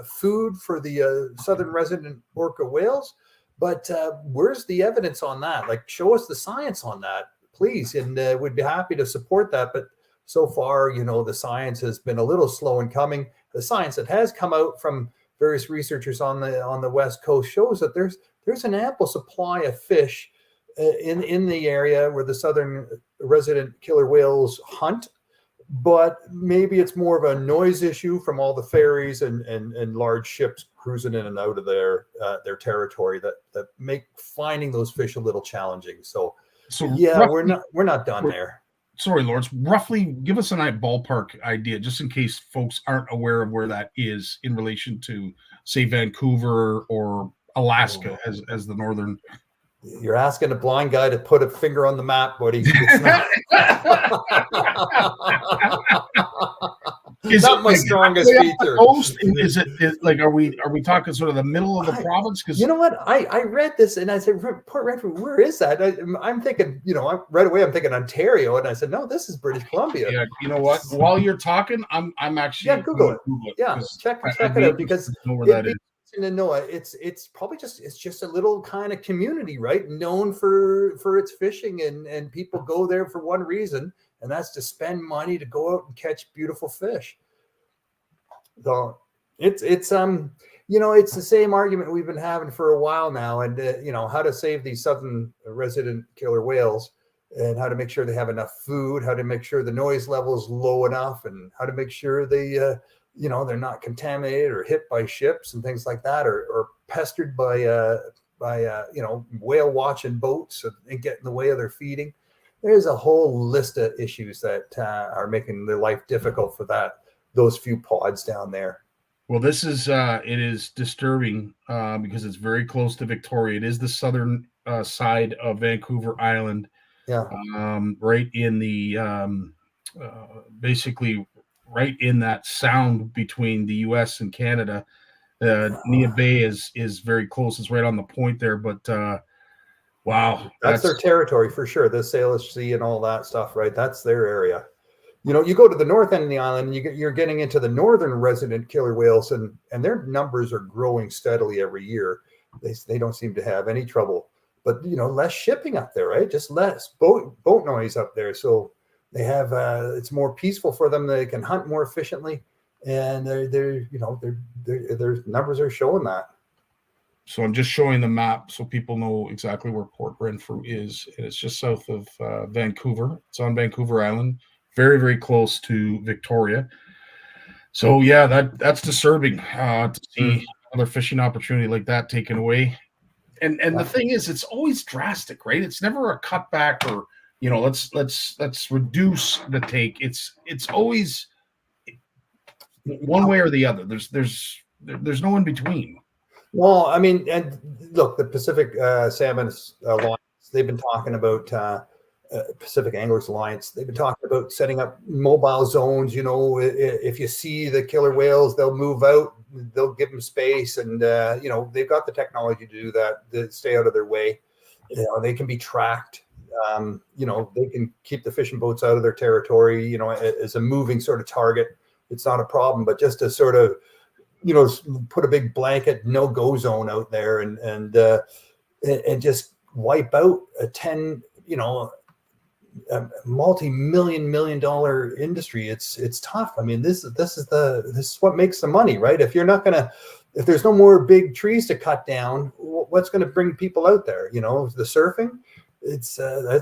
food for the southern resident orca whales, but where's the evidence on that? Like, show us the science on that, please. And we'd be happy to support that. But so far, the science has been a little slow in coming. The science that has come out from various researchers on the West Coast shows that there's an ample supply of fish in the area where the southern resident killer whales hunt. But maybe it's more of a noise issue from all the ferries and large ships cruising in and out of their territory that make finding those fish a little challenging. So yeah, roughly, we're not done there. Sorry, Lawrence. Roughly, give us a ballpark idea, just in case folks aren't aware of where that is in relation to, say, Vancouver or Alaska as the northern. You're asking a blind guy to put a finger on the map, buddy. It's not, Is not my strongest feature. Is it like, are we talking sort of the middle of the province? Because you know what, I read this and I said, Port Renfrew, where is that? I'm thinking, right away I'm thinking Ontario, and I said, no, this is British Columbia. Yeah, you know what? While you're talking, I'm actually Google it. Yeah, check it out, because know where that is. To know it's probably just a little kind of community, right? Known for its fishing, and people go there for one reason, and that's to spend money to go out and catch beautiful fish. So it's it's the same argument we've been having for a while now, and how to save these southern resident killer whales, and how to make sure they have enough food, how to make sure the noise level is low enough, and how to make sure they they're not contaminated or hit by ships and things like that, or pestered by whale watching boats and get in the way of their feeding. There's a whole list of issues that are making their life difficult for those few pods down there. Well, this is it is disturbing because it's very close to Victoria. It is the southern side of Vancouver Island. Yeah. Right in the basically right in that sound between the U.S. and Canada. Nia Bay is very close. It's right on the point there, but wow. That's their territory for sure. The Salish Sea and all that stuff, right? That's their area. You go to the north end of the island, and you're getting into the northern resident killer whales, and their numbers are growing steadily every year. They don't seem to have any trouble, but less shipping up there, right? Just less boat noise up there. So they have it's more peaceful for them. They can hunt more efficiently, and their numbers are showing that. So I'm just showing the map so people know exactly where Port Renfrew is. It's just south of Vancouver. It's on Vancouver Island, very, very close to Victoria. So yeah, that's disturbing to see another fishing opportunity like that taken away. And the thing is, it's always drastic, right? It's never a cutback or let's reduce the take. It's always one way or the other. There's no in between. Well, I mean, and look, the Pacific Salmon Alliance, they've been talking about Pacific Anglers Alliance. They've been talking about setting up mobile zones. If you see the killer whales, they'll move out. They'll give them space, and they've got the technology to do that. To stay out of their way. They can be tracked. They can keep the fishing boats out of their territory, as a moving sort of target. It's not a problem, but just to sort of, put a big blanket no-go zone out there and just wipe out a multi-million dollar industry. It's tough. I mean, this is what makes the money, right? If there's no more big trees to cut down, what's going to bring people out there? The surfing. It's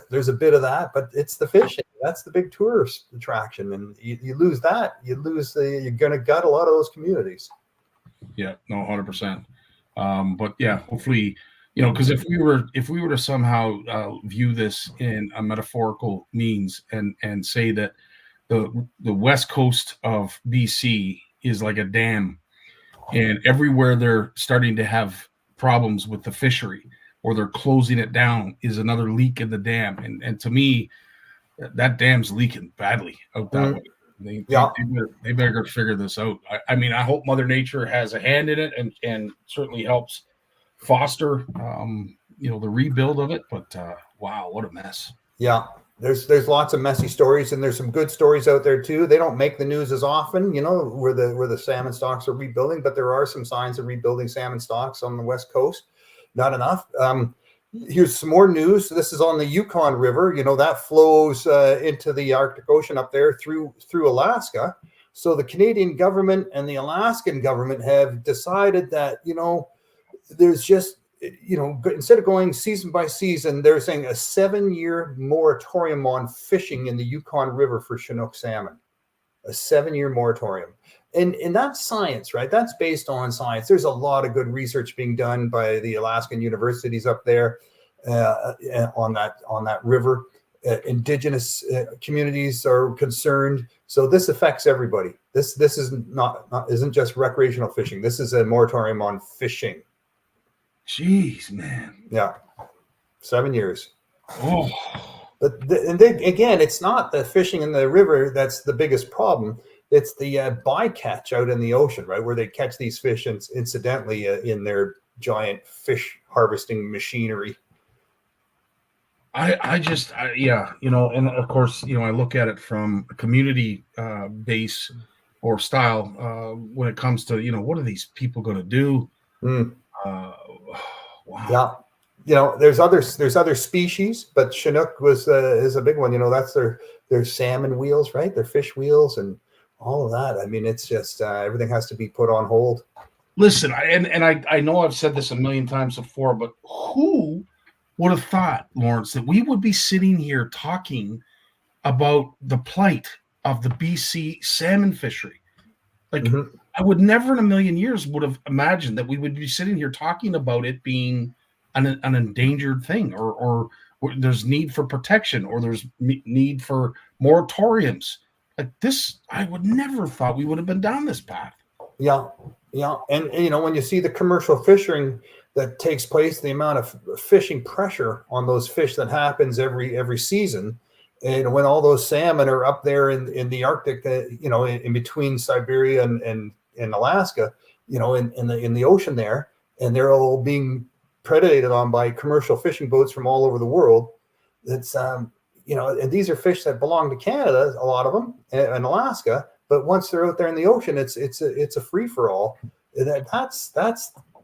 there's a bit of that, but it's the fishing. That's the big tourist attraction, and you lose that, you're going to gut a lot of those communities. Yeah, no, 100%. But yeah, hopefully, because if we were to somehow view this in a metaphorical means and say that the west coast of BC is like a dam, and everywhere they're starting to have problems with the fishery, or they're closing it down, is another leak in the dam. And to me, that dam's leaking badly out that way. They better figure this out. I mean, I hope Mother Nature has a hand in it and certainly helps foster, the rebuild of it. But wow, what a mess. Yeah, there's lots of messy stories, and there's some good stories out there too. They don't make the news as often, where the salmon stocks are rebuilding, but there are some signs of rebuilding salmon stocks on the West Coast. Not enough. Here's some more news. This is on the Yukon River. You know, that flows into the Arctic Ocean up there through Alaska. So the Canadian government and the Alaskan government have decided that, you know, there's just, you know, instead of going season by season, they're saying a 7-year moratorium on fishing in the Yukon River for Chinook salmon. A 7-year moratorium. And that's science, right? That's based on science. There's a lot of good research being done by the Alaskan universities up there on that river. Indigenous communities are concerned. So this affects everybody. This isn't just recreational fishing. This is a moratorium on fishing. Jeez, man. Yeah. 7 years. Oh. But again, it's not the fishing in the river that's the biggest problem. It's the bycatch out in the ocean, right, where they catch these fish incidentally in their giant fish harvesting machinery. Yeah, you know, and of course, you know, I look at it from a community base or style when it comes to, you know, what are these people going to do? Wow. Yeah. You know, there's other species, but Chinook is a big one. You know, that's their salmon wheels, right? Their fish wheels and all of that. I mean, it's just everything has to be put on hold. Listen, I know I've said this a million times before, but who would have thought, Lawrence, that we would be sitting here talking about the plight of the BC salmon fishery? Like, I would never in a million years would have imagined that we would be sitting here talking about it being an endangered thing, or there's need for protection, or there's need for moratoriums. Like this, I would never thought we would have been down this path. Yeah. And you know, when you see the commercial fishing that takes place, the amount of fishing pressure on those fish that happens every season, and when all those salmon are up there in the Arctic, you know, in between Siberia and Alaska, you know, in the ocean there, and they're all being predated on by commercial fishing boats from all over the world. It's you know, and these are fish that belong to Canada, a lot of them, and Alaska. But once they're out there in the ocean, it's a free for all. That's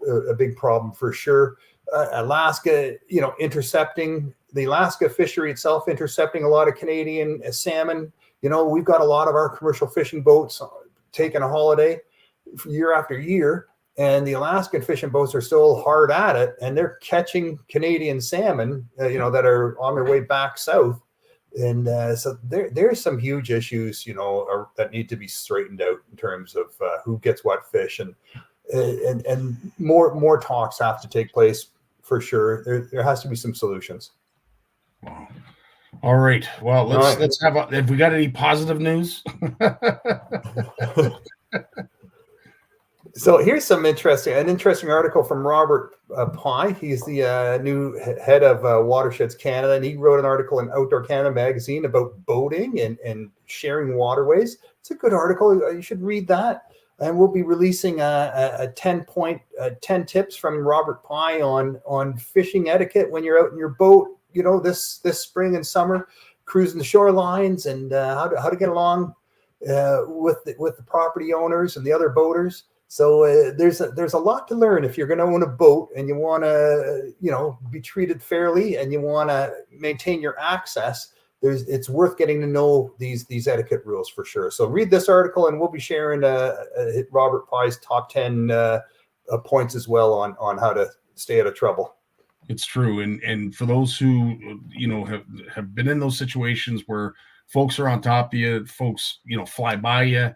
a big problem for sure. Alaska, you know, intercepting the Alaska fishery itself, intercepting a lot of Canadian salmon. You know, we've got a lot of our commercial fishing boats taking a holiday year after year, and the Alaskan fishing boats are still hard at it, and they're catching Canadian salmon, you know, that are on their way back south. And so there's some huge issues, you know, that need to be straightened out in terms of who gets what fish, and more talks have to take place for sure. There has to be some solutions. Wow. All right. Well, let's have we got any positive news? So here's an interesting article from Robert Pye. He's the new head of Watersheds Canada, and he wrote an article in Outdoor Canada magazine about boating and sharing waterways. It's a good article. You should read that. And we'll be releasing a 10 tips from Robert Pye on fishing etiquette when you're out in your boat, you know, this spring and summer, cruising the shorelines, and how to get along with the property owners and the other boaters. So there's a lot to learn if you're going to own a boat and you want to, you know, be treated fairly and you want to maintain your access. It's worth getting to know these etiquette rules for sure. So read this article, and we'll be sharing Robert Pye's top 10 points as well on how to stay out of trouble. It's true, and for those who, you know, have been in those situations where folks are on top of you, folks, you know, fly by you,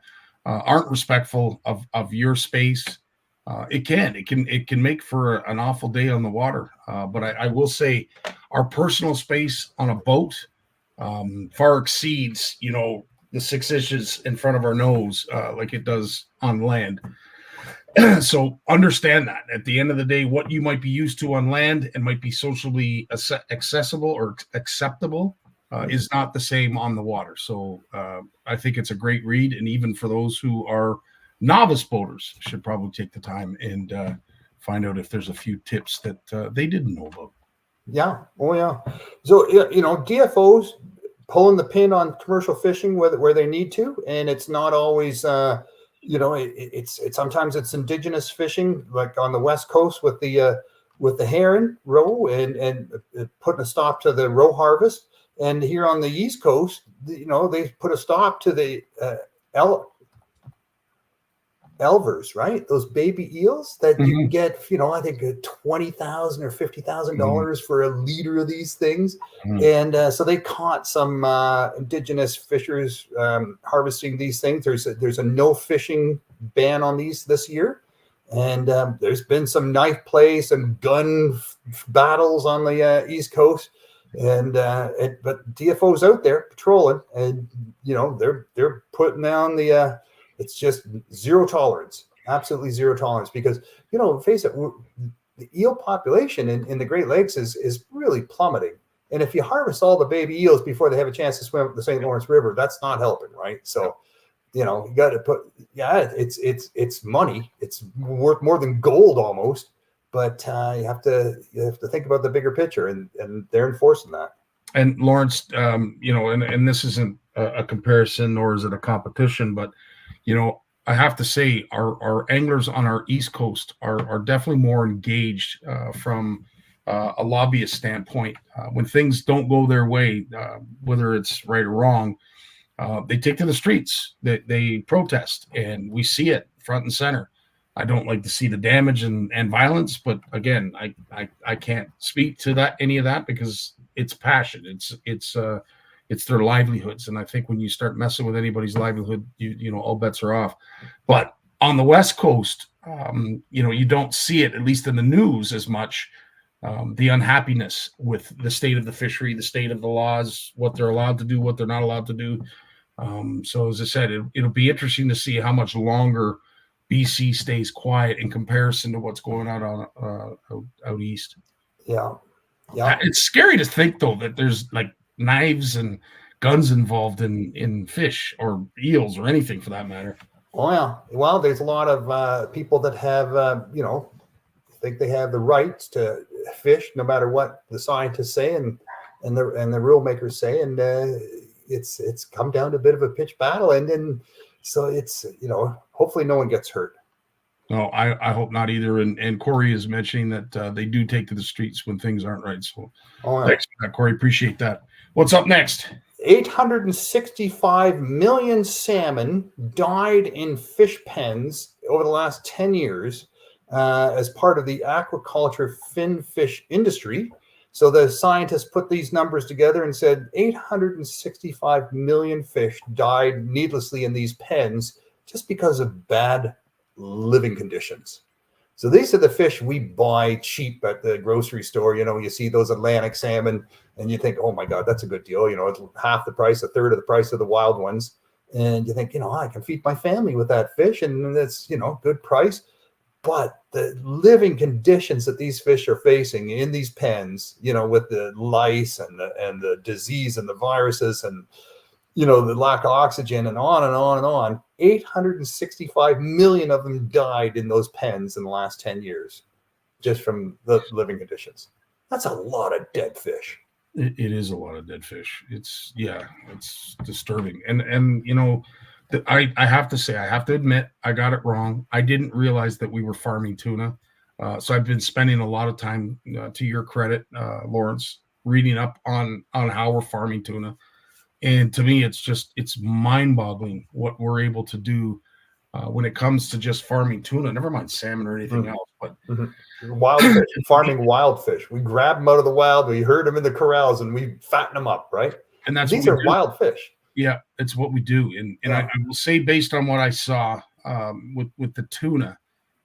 aren't respectful of your space, it can make for an awful day on the water. But I will say, our personal space on a boat far exceeds, you know, the 6 inches in front of our nose like it does on land. So understand that at the end of the day, what you might be used to on land and might be socially accessible or acceptable is not the same on the water. So I think it's a great read. And even for those who are novice boaters, should probably take the time and find out if there's a few tips that they didn't know about. Yeah. Oh, yeah. So, you know, DFOs pulling the pin on commercial fishing where they need to. And it's not always, you know, it's sometimes it's indigenous fishing, like on the West Coast with the with the herring roe and putting a stop to the roe harvest. And here on the East Coast, you know, they put a stop to the elvers, right? Those baby eels that you can get, you know, I think $20,000 or $50,000 for a liter of these things. And so they caught some indigenous fishers harvesting these things. There's a no fishing ban on these this year. And there's been some knife play, some gun battles on the East Coast. And but DFO's out there patrolling, and you know they're putting down the it's just zero tolerance, absolutely zero tolerance, because you know, face it, the eel population in the Great Lakes is really plummeting, and if you harvest all the baby eels before they have a chance to swim up the St. Lawrence River, that's not helping, right? So you know, you got to put, it's money, it's worth more than gold almost. But you have to think about the bigger picture, and they're enforcing that. And Lawrence, you know, and this isn't a comparison nor is it a competition, but you know, I have to say our anglers on our East Coast are definitely more engaged from a lobbyist standpoint. When things don't go their way, whether it's right or wrong, they take to the streets. They protest, and we see it front and center. I don't like to see the damage and violence, but again, I can't speak to that, any of that, because it's passion. It's their livelihoods. And I think when you start messing with anybody's livelihood, you know, all bets are off. But on the West Coast, you know, you don't see it, at least in the news, as much, the unhappiness with the state of the fishery, the state of the laws, what they're allowed to do, what they're not allowed to do. So as I said, it'll be interesting to see how much longer BC stays quiet in comparison to what's going on out east. Yeah. It's scary to think, though, that there's like knives and guns involved in fish or eels or anything for that matter. Oh yeah. Well, there's a lot of people that have, you know, think they have the rights to fish no matter what the scientists say and the rule makers say, and it's come down to a bit of a pitched battle, and then so it's, you know, hopefully no one gets hurt. No, I hope not either. And Corey is mentioning that they do take to the streets when things aren't right. So thanks for that, Corey. Appreciate that. What's up next? 865 million salmon died in fish pens over the last 10 years as part of the aquaculture fin fish industry. So the scientists put these numbers together and said 865 million fish died needlessly in these pens just because of bad living conditions. So these are the fish we buy cheap at the grocery store. You know, you see those Atlantic salmon and you think, oh my God, that's a good deal. You know, it's half the price, a third of the price of the wild ones. And you think, you know, I can feed my family with that fish, and that's, you know, good price. But the living conditions that these fish are facing in these pens, you know, with the lice and the disease and the viruses and, you know, the lack of oxygen and on and on and on, 865 million of them died in those pens in the last 10 years, just from the living conditions. That's a lot of dead fish. It is a lot of dead fish. It's disturbing. And you know, I have to say, I have to admit, I got it wrong. I didn't realize that we were farming tuna. So I've been spending a lot of time, to your credit, Lawrence, reading up on how we're farming tuna. And to me, it's mind-boggling what we're able to do when it comes to just farming tuna, never mind salmon or anything else. But wild fish, farming wild fish. We grab them out of the wild, we herd them in the corrals, and we fatten them up, right? And these are wild fish. Yeah, it's what we do. And I will say, based on what I saw with the tuna,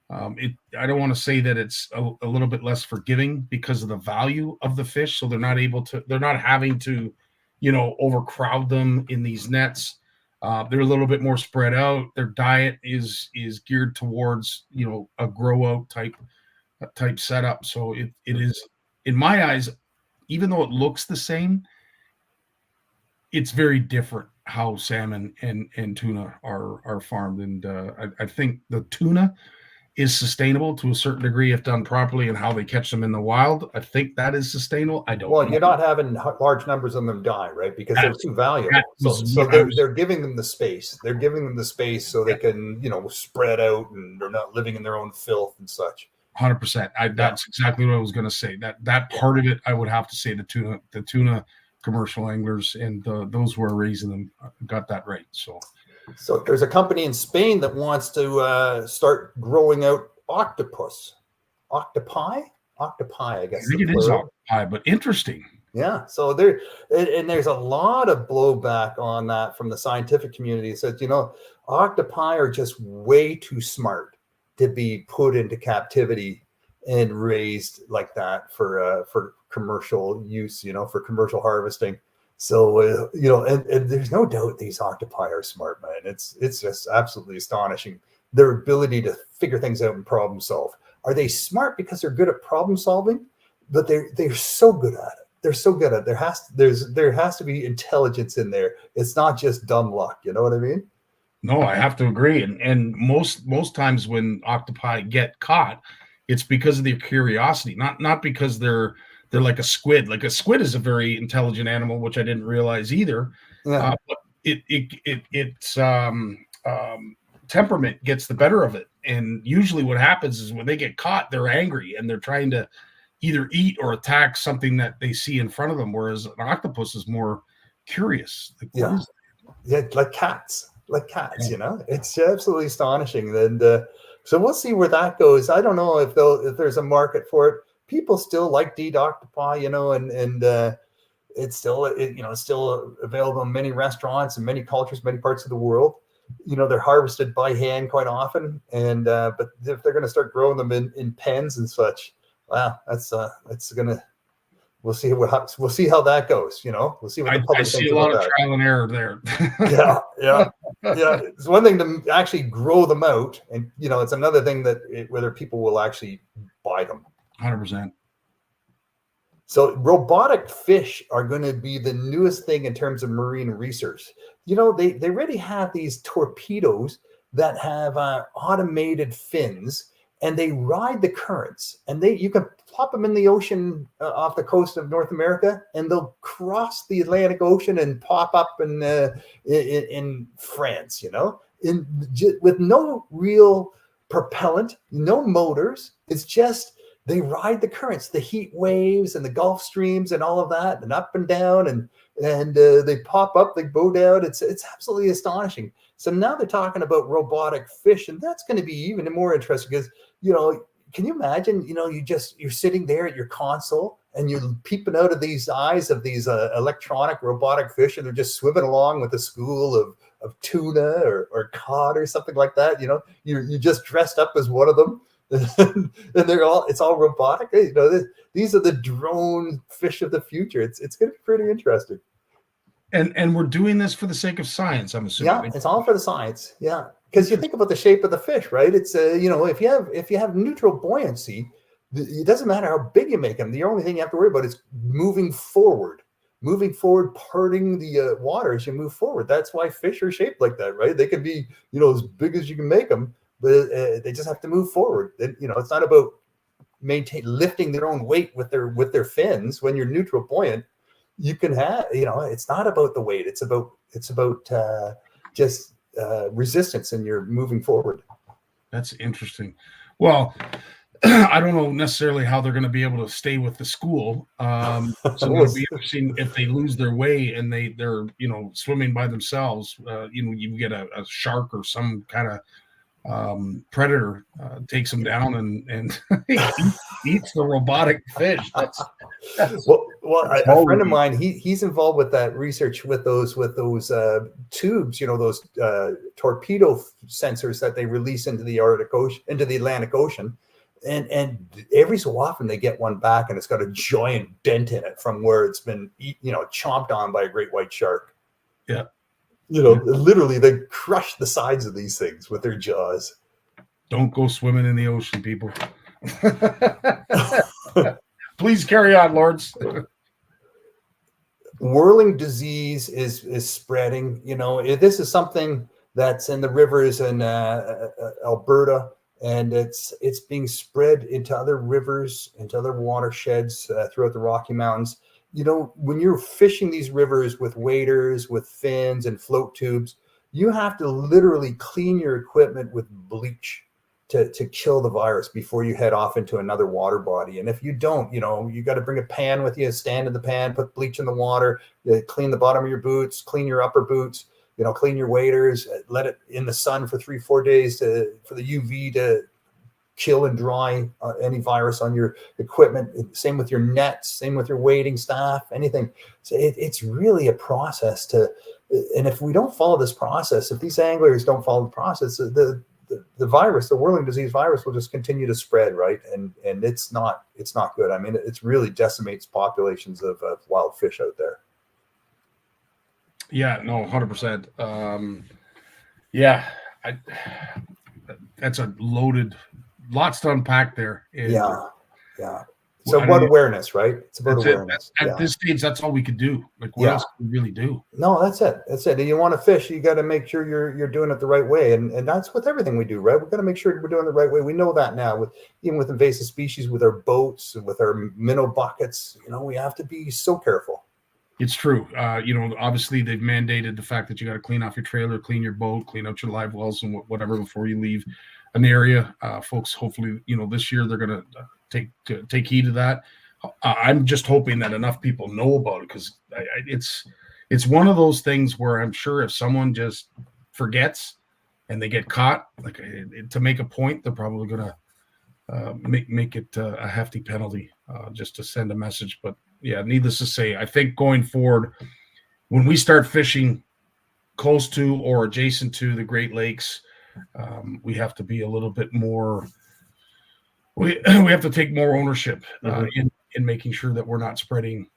I don't want to say that it's a little bit less forgiving because of the value of the fish. So they're not having to, you know, overcrowd them in these nets. They're a little bit more spread out. Their diet is geared towards, you know, a grow out type setup. So it is, in my eyes, even though it looks the same, it's very different how salmon and tuna are farmed. And I think the tuna is sustainable to a certain degree if done properly, and how they catch them in the wild. I think that is sustainable. I don't know. You're not having large numbers of them die, right? Because they're too valuable. So they're giving them the space. They're giving them the space so they can, you know, spread out, and they're not living in their own filth and such. 100%. That's exactly what I was going to say. That part of it, I would have to say the tuna commercial anglers and those who are raising them got that right. So there's a company in Spain that wants to start growing out octopi, I guess. I think it is octopi, but interesting. Yeah. So there's a lot of blowback on that from the scientific community. It says, octopi are just way too smart to be put into captivity and raised like that for commercial use, for commercial harvesting. So, and there's no doubt these octopi are smart, man. It's just absolutely astonishing. Their ability to figure things out and problem solve. Are they smart because they're good at problem solving? But they're so good at it. They're so good at it. There has to be intelligence in there. It's not just dumb luck. You know what I mean? No, I have to agree. And most times when octopi get caught, it's because of their curiosity, not because they're like a squid. Like a squid is a very intelligent animal, which I didn't realize either. Yeah. But its temperament gets the better of it. And usually what happens is when they get caught, they're angry and they're trying to either eat or attack something that they see in front of them. Whereas an octopus is more curious. Yeah, like cats, it's absolutely astonishing. And so we'll see where that goes. I don't know if there's a market for it. People still like dead octopi, and it's still available in many restaurants and many cultures, many parts of the world. They're harvested by hand quite often, and but if they're going to start growing them in pens and such, wow, we'll see we'll see how that goes. We'll see what the public I see thinks a lot about of that. trial and error there. Yeah. It's one thing to actually grow them out, and it's another thing whether people will actually buy them. 100%. So robotic fish are going to be the newest thing in terms of marine research. They already have these torpedoes that have automated fins, and they ride the currents, and you can plop them in the ocean off the coast of North America, and they'll cross the Atlantic Ocean and pop up in France, with no real propellant, no motors. It's just they ride the currents, the heat waves and the Gulf streams and all of that, and up and down, and they pop up, they go down. It's absolutely astonishing. So now they're talking about robotic fish, and that's going to be even more interesting because, can you imagine, you're sitting there at your console and you're peeping out of these eyes of these electronic robotic fish, and they're just swimming along with a school of tuna or cod or something like that. You're just dressed up as one of them. And it's all robotic. These are the drone fish of the future. It's going to be pretty interesting. And we're doing this for the sake of science, I'm assuming. Yeah, it's all for the science. Yeah, because you think about the shape of the fish, right? It's if you have neutral buoyancy, it doesn't matter how big you make them. The only thing you have to worry about is moving forward, parting the water as you move forward. That's why fish are shaped like that, right? They can be as big as you can make them, but they just have to move forward. It's not about lifting their own weight with their fins. When you're neutral buoyant, you can have, it's not about the weight. It's about just resistance, and you're moving forward. That's interesting. Well, I don't know necessarily how they're going to be able to stay with the school. So it'll be interesting if they lose their way and they're swimming by themselves. You get a shark or some kind of predator takes them down and eats the robotic fish. A friend of mine, he's involved with that research with those tubes, those torpedo sensors that they release into the Atlantic Ocean, and every so often they get one back, and it's got a giant dent in it from where it's been chomped on by a great white shark. Yeah. Literally, they crush the sides of these things with their jaws. Don't go swimming in the ocean, people. Please carry on, lords. Whirling disease is spreading. This is something that's in the rivers in Alberta, and it's being spread into other rivers, into other watersheds throughout the Rocky Mountains. When you're fishing these rivers with waders, with fins and float tubes, you have to literally clean your equipment with bleach to kill the virus before you head off into another water body. And if you don't, you got to bring a pan with you, stand in the pan, put bleach in the water, clean the bottom of your boots, clean your upper boots, clean your waders, let it in the sun for 3-4 days for the UV to kill and dry any virus on your equipment. Same with your nets, same with your wading staff, anything. So it's really a process and if we don't follow this process, if these anglers don't follow the process, the virus, the whirling disease virus, will just continue to spread, right? And it's not good. I mean, it's really decimates populations of wild fish out there. Yeah, no, 100%. That's a loaded, lots to unpack there. Yeah. So awareness, right? It's about awareness. At this stage, that's all we could do. Like, what else can we really do? No, that's it. And you want to fish, you got to make sure you're doing it the right way. And that's with everything we do, right? We've got to make sure we're doing it the right way. We know that now, even with invasive species, with our boats, with our minnow buckets, we have to be so careful. It's true. Obviously they've mandated the fact that you got to clean off your trailer, clean your boat, clean out your live wells and whatever before you leave an area. Folks, hopefully, this year they're going to take heed of that. I'm just hoping that enough people know about it, because it's one of those things where I'm sure if someone just forgets and they get caught, like to make a point, they're probably going to make it a hefty penalty just to send a message. But yeah, needless to say, I think going forward, when we start fishing close to or adjacent to the Great Lakes, we have to be a little bit more. We have to take more ownership in making sure that we're not spreading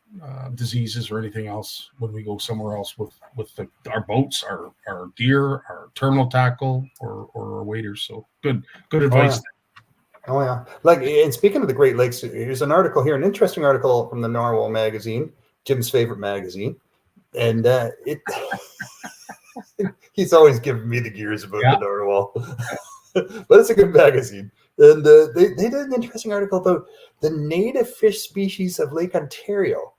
diseases or anything else when we go somewhere else with our boats, our gear, our terminal tackle, or our waders. So good advice. Oh yeah. And speaking of the Great Lakes, here's an article here, an interesting article from the Narwhal magazine, Jim's favorite magazine. And he's always giving me the gears about the Narwhal, but it's a good magazine. And they did an interesting article about the native fish species of Lake Ontario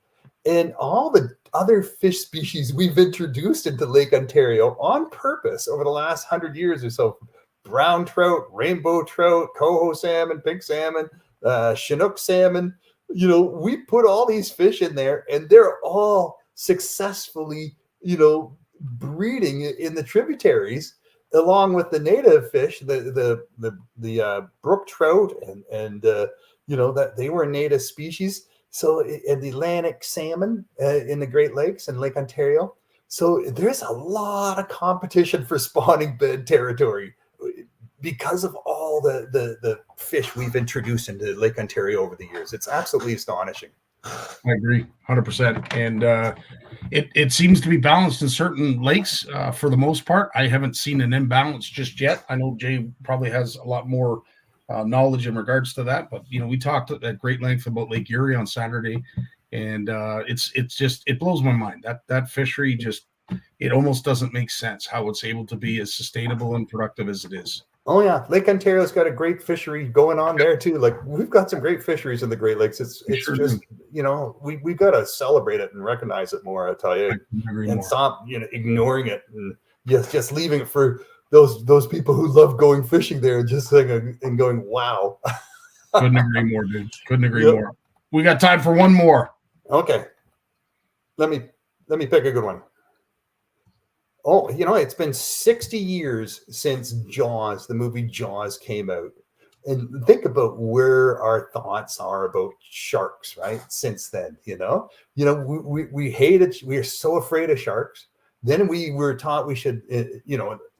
and all the other fish species we've introduced into Lake Ontario on purpose over the last 100 years or so. Brown trout, rainbow trout, coho salmon, pink salmon, Chinook salmon. We put all these fish in there, and they're all successfully, breeding in the tributaries, along with the native fish, the brook trout, and that they were native species. So, and the Atlantic salmon in the Great Lakes and Lake Ontario. So there's a lot of competition for spawning bed territory, because of all the fish we've introduced into Lake Ontario over the years. It's absolutely astonishing. I agree 100%. And it seems to be balanced in certain lakes for the most part. I haven't seen an imbalance just yet. I know Jay probably has a lot more knowledge in regards to that, but we talked at great length about Lake Erie on Saturday, and it blows my mind that fishery it almost doesn't make sense how it's able to be as sustainable and productive as it is. Oh yeah, Lake Ontario's got a great fishery going on there too. Like, we've got some great fisheries in the Great Lakes. It's sure just we've got to celebrate it and recognize it more. I tell you, and stop ignoring it and just leaving it for those people who love going fishing there and just saying and going, wow. Couldn't agree more, dude. Couldn't agree more. We got time for one more. Okay, let me pick a good one. Oh, it's been 60 years since Jaws, the movie Jaws, came out. And think about where our thoughts are about sharks, right? Since then, we hate it. We are so afraid of sharks. Then we were taught we should,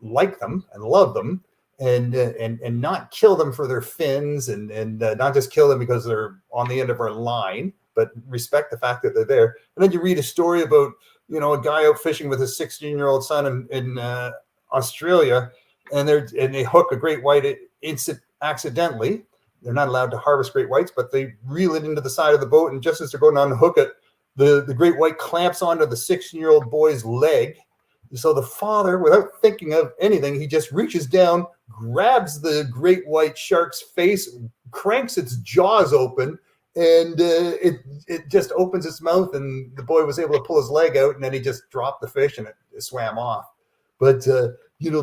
like them and love them and not kill them for their fins and not just kill them because they're on the end of our line, but respect the fact that they're there. And then you read a story about, a guy out fishing with his 16-year-old son in Australia, and they hook a great white accidentally. They're not allowed to harvest great whites, but they reel it into the side of the boat, and just as they're going on to hook it, the great white clamps onto the 16-year-old boy's leg. So the father, without thinking of anything, he just reaches down, grabs the great white shark's face, cranks its jaws open, and it just opens its mouth, and the boy was able to pull his leg out, and then he just dropped the fish and it swam off. But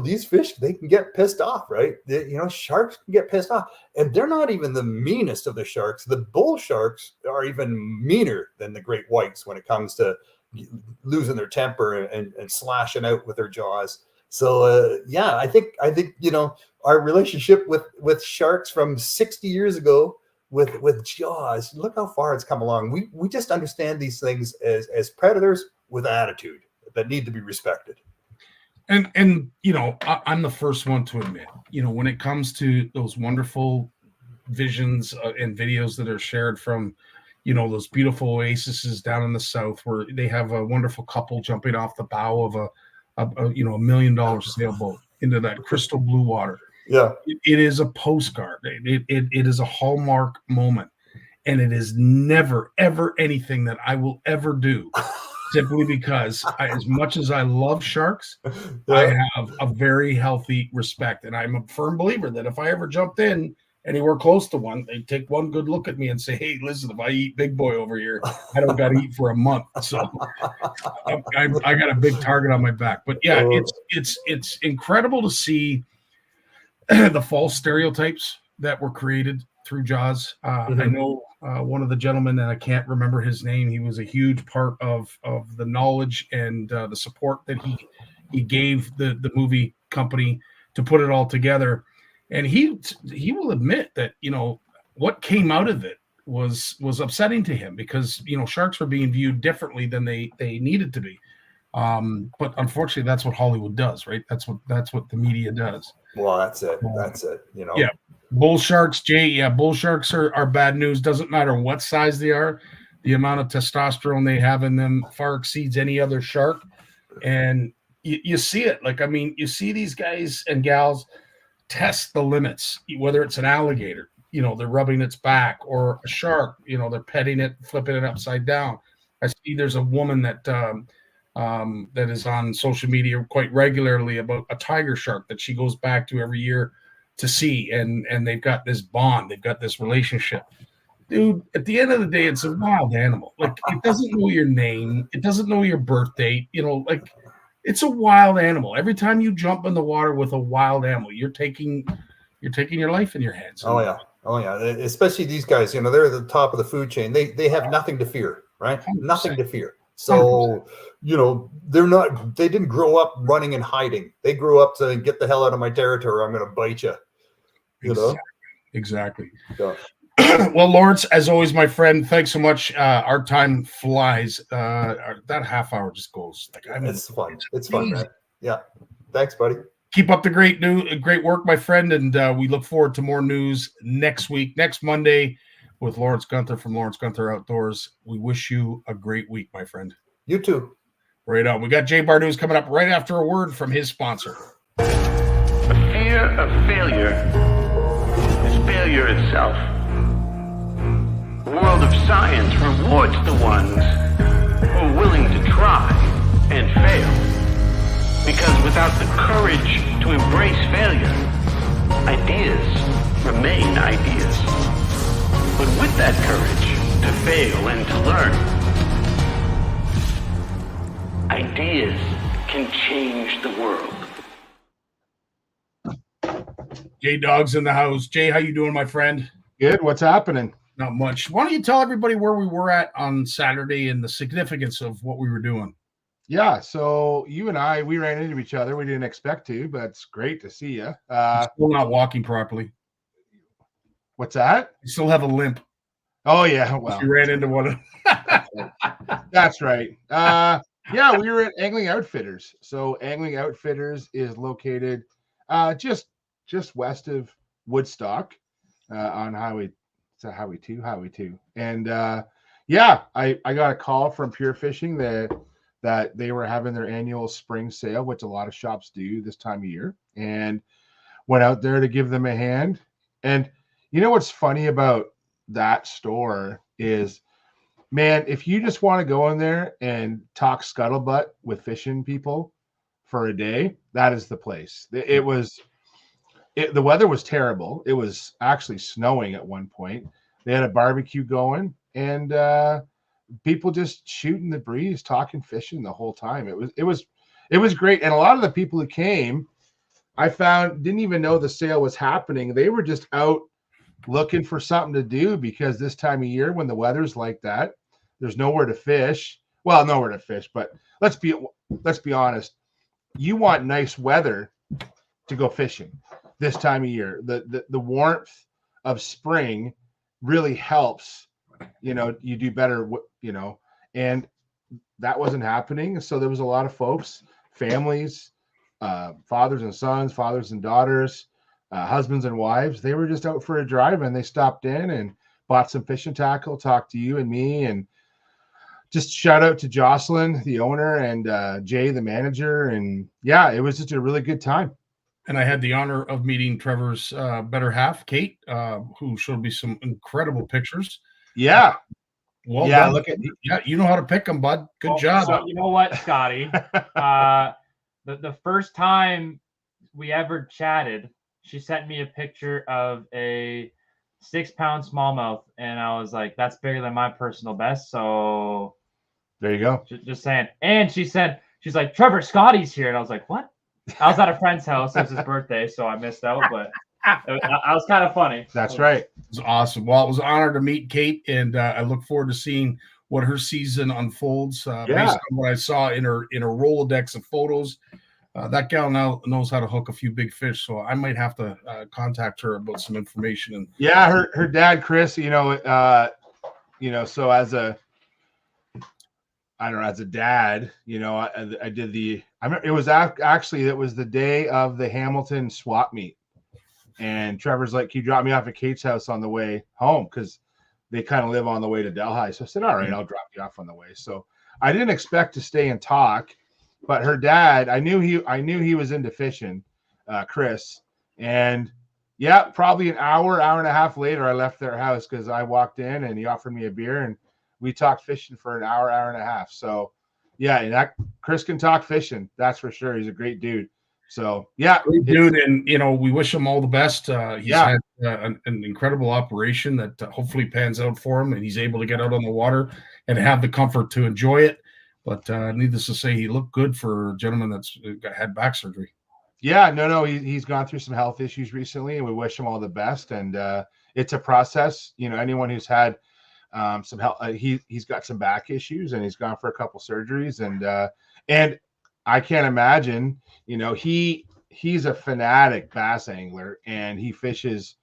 these fish, they can get pissed off, right? Sharks can get pissed off, and they're not even the meanest of the sharks. The bull sharks are even meaner than the great whites when it comes to losing their temper and slashing out with their jaws. So I think our relationship with sharks from 60 years ago with jaws, look how far it's come along. We just understand these things as predators with attitude that need to be respected. And I'm the first one to admit, when it comes to those wonderful visions and videos that are shared from, those beautiful oases down in the south where they have a wonderful couple jumping off the bow of a $1 million sailboat into that crystal blue water. Yeah, it is a postcard. It is a hallmark moment, and it is never ever anything that I will ever do. Simply because as much as I love sharks, I have a very healthy respect. And I'm a firm believer that if I ever jumped in anywhere close to one, they'd take one good look at me and say, hey, listen, if I eat big boy over here, I don't got to eat for a month. So I got a big target on my back. But yeah, it's incredible to see the false stereotypes that were created through Jaws. I know one of the gentlemen, and I can't remember his name, he was a huge part of the knowledge and the support that he gave the movie company to put it all together. And he will admit that, what came out of it was upsetting to him because, sharks were being viewed differently than they needed to be. But unfortunately, that's what Hollywood does, right? That's what the media does. Well, that's it. Yeah. Bull sharks, Jay. Yeah, bull sharks are bad news. Doesn't matter what size they are. The amount of testosterone they have in them far exceeds any other shark. And you see it. You see these guys and gals test the limits, whether it's an alligator, they're rubbing its back, or a shark, they're petting it, flipping it upside down. I see there's a woman that that is on social media quite regularly about a tiger shark that she goes back to every year to see, and they've got this bond, they've got this relationship. Dude, at the end of the day, it's a wild animal. It doesn't know your name, it doesn't know your birth date, it's a wild animal. Every time you jump in the water with a wild animal, you're taking your life in your hands. Oh yeah. Especially these guys, they're at the top of the food chain. They have nothing to fear, right? 100%. Nothing to fear. So, 100%. They didn't grow up running and hiding. They grew up saying, get the hell out of my territory, I'm going to bite you. Exactly. Yeah. Well, Lawrence, as always, my friend, thanks so much. Our time flies. That half hour just goes it's fun. It's fun, man. Yeah. Thanks, buddy. Keep up the great work, my friend, and we look forward to more news next Monday, with Lawrence Gunther from Lawrence Gunther Outdoors. We wish you a great week, my friend. You too. Right on. We got Jay Barnucz coming up right after a word from his sponsor. The fear of failure is failure itself. The world of science rewards the ones who are willing to try and fail. Because without the courage to embrace failure, ideas remain ideas. But with that courage to fail and to learn, ideas can change the world. Jay Dog's in the house. Jay, how you doing, my friend? Good. What's happening? Not much. Why don't you tell everybody where we were at on Saturday and the significance of what we were doing? Yeah, so you and I, we ran into each other. We didn't expect to, but it's great to see you. Still not walking properly. What's that? You still have a limp. Oh, yeah. Well, you ran into one of That's right. Yeah, we were at Angling Outfitters. So Angling Outfitters is located just west of Woodstock on Highway 2. And yeah, I got a call from Pure Fishing that they were having their annual spring sale, which a lot of shops do this time of year, and went out there to give them a hand. And you know what's funny about that store is, man, if you just want to go in there and talk scuttlebutt with fishing people for a day, that is the place. The weather was terrible. It was actually snowing at one point. They had a barbecue going, and people just shooting the breeze, talking fishing the whole time. It It was great. And a lot of the people who came, I found, didn't even know the sale was happening. They were just out looking for something to do, because this time of year when the weather's like that, there's nowhere to fish. Well, nowhere to fish, but let's be honest. You want nice weather to go fishing this time of year. The warmth of spring really helps. You do better, and that wasn't happening. So there was a lot of folks, families, fathers and sons, fathers and daughters, husbands and wives. They were just out for a drive, and they stopped in and bought some fishing tackle, talked to you and me, and just shout out to Jocelyn, the owner, and Jay, the manager. And yeah, it was just a really good time. And I had the honor of meeting Trevor's better half, Kate, who showed me some incredible pictures. Yeah. Well yeah, done. look at yeah, you know how to pick them, bud. Good job. So you know what, Scotty? The first time we ever chatted, she sent me a picture of a 6-pound smallmouth, and I was like, "That's bigger than my personal best." So there you go. Just saying. And she's like, "Trevor, Scotty's here," and I was like, "What?" I was at a friend's house. It was his birthday, so I missed out, but I was kind of funny. That's right. It was awesome. Well, it was an honor to meet Kate, and I look forward to seeing what her season unfolds based on what I saw in her Rolodex of photos. That gal now knows how to hook a few big fish, so I might have to contact her about some information. And yeah, her dad, Chris, so as a dad, I did I remember it was actually the day of the Hamilton swap meet, and Trevor's like, "Can you drop me off at Kate's house on the way home?" Because they kind of live on the way to Delhi. So I said, "All right, I'll drop you off on the way." So I didn't expect to stay and talk, but her dad, I knew he was into fishing, Chris, and yeah, probably an hour and a half later, I left their house because I walked in and he offered me a beer, and we talked fishing for an hour and a half. So yeah, and Chris can talk fishing, that's for sure. He's a great dude. So yeah, great dude, and we wish him all the best. He's had an incredible operation that hopefully pans out for him, and he's able to get out on the water and have the comfort to enjoy it. But needless to say, he looked good for a gentleman that's had back surgery. Yeah, no, he's gone through some health issues recently, and we wish him all the best. And it's a process. Anyone who's had some health, he's got some back issues, and he's gone for a couple surgeries. And I can't imagine, he's a fanatic bass angler, and he fishes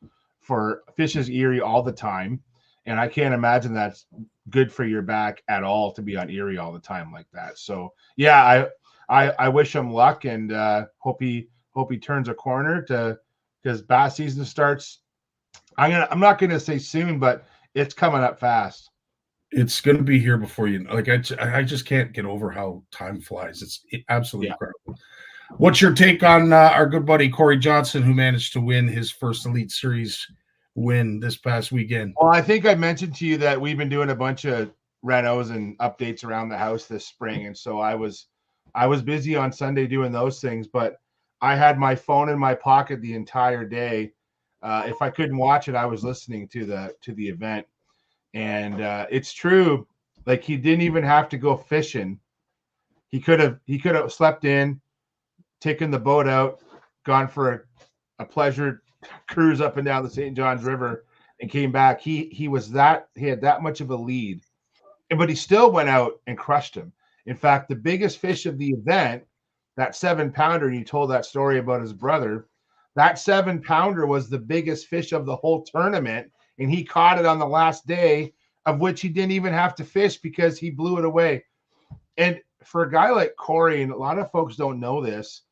Erie all the time. And I can't imagine that's good for your back at all to be on Erie all the time like that. So yeah, I wish him luck, and hope he turns a corner because bass season starts. I'm not gonna say soon, but it's coming up fast. It's going to be here before you know. Like I just can't get over how time flies. It's absolutely incredible. What's your take on our good buddy Corey Johnson, who managed to win his first Elite Series win this past weekend? Well, I think I mentioned to you that we've been doing a bunch of renos and updates around the house this spring, and so I was busy on Sunday doing those things, but I had my phone in my pocket the entire day. If I couldn't watch it, I was listening to the event. And it's true, like, he didn't even have to go fishing. He could have slept in, taken the boat out, gone for a pleasure cruise up and down the St. Johns River, and came back. He had that much of a lead, but he still went out and crushed him. In fact, the biggest fish of the event, that 7-pounder, and you told that story about his brother, that 7-pounder was the biggest fish of the whole tournament, and he caught it on the last day, of which he didn't even have to fish because he blew it away. And for a guy like Corey, and a lot of folks don't know this,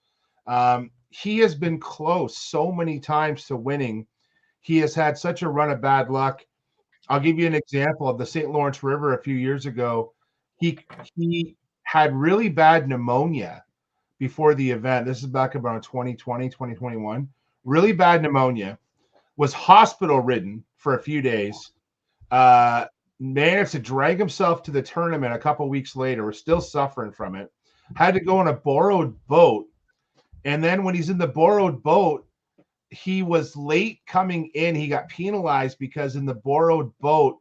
he has been close so many times to winning. He has had such a run of bad luck. I'll give you an example of the St. Lawrence River a few years ago. He had really bad pneumonia before the event. This is back around 2020, 2021. Really bad pneumonia. Was hospital ridden for a few days. Managed to drag himself to the tournament a couple weeks later. Was still suffering from it. Had to go on a borrowed boat. And then when he's in the borrowed boat, he was late coming in. He got penalized because in the borrowed boat,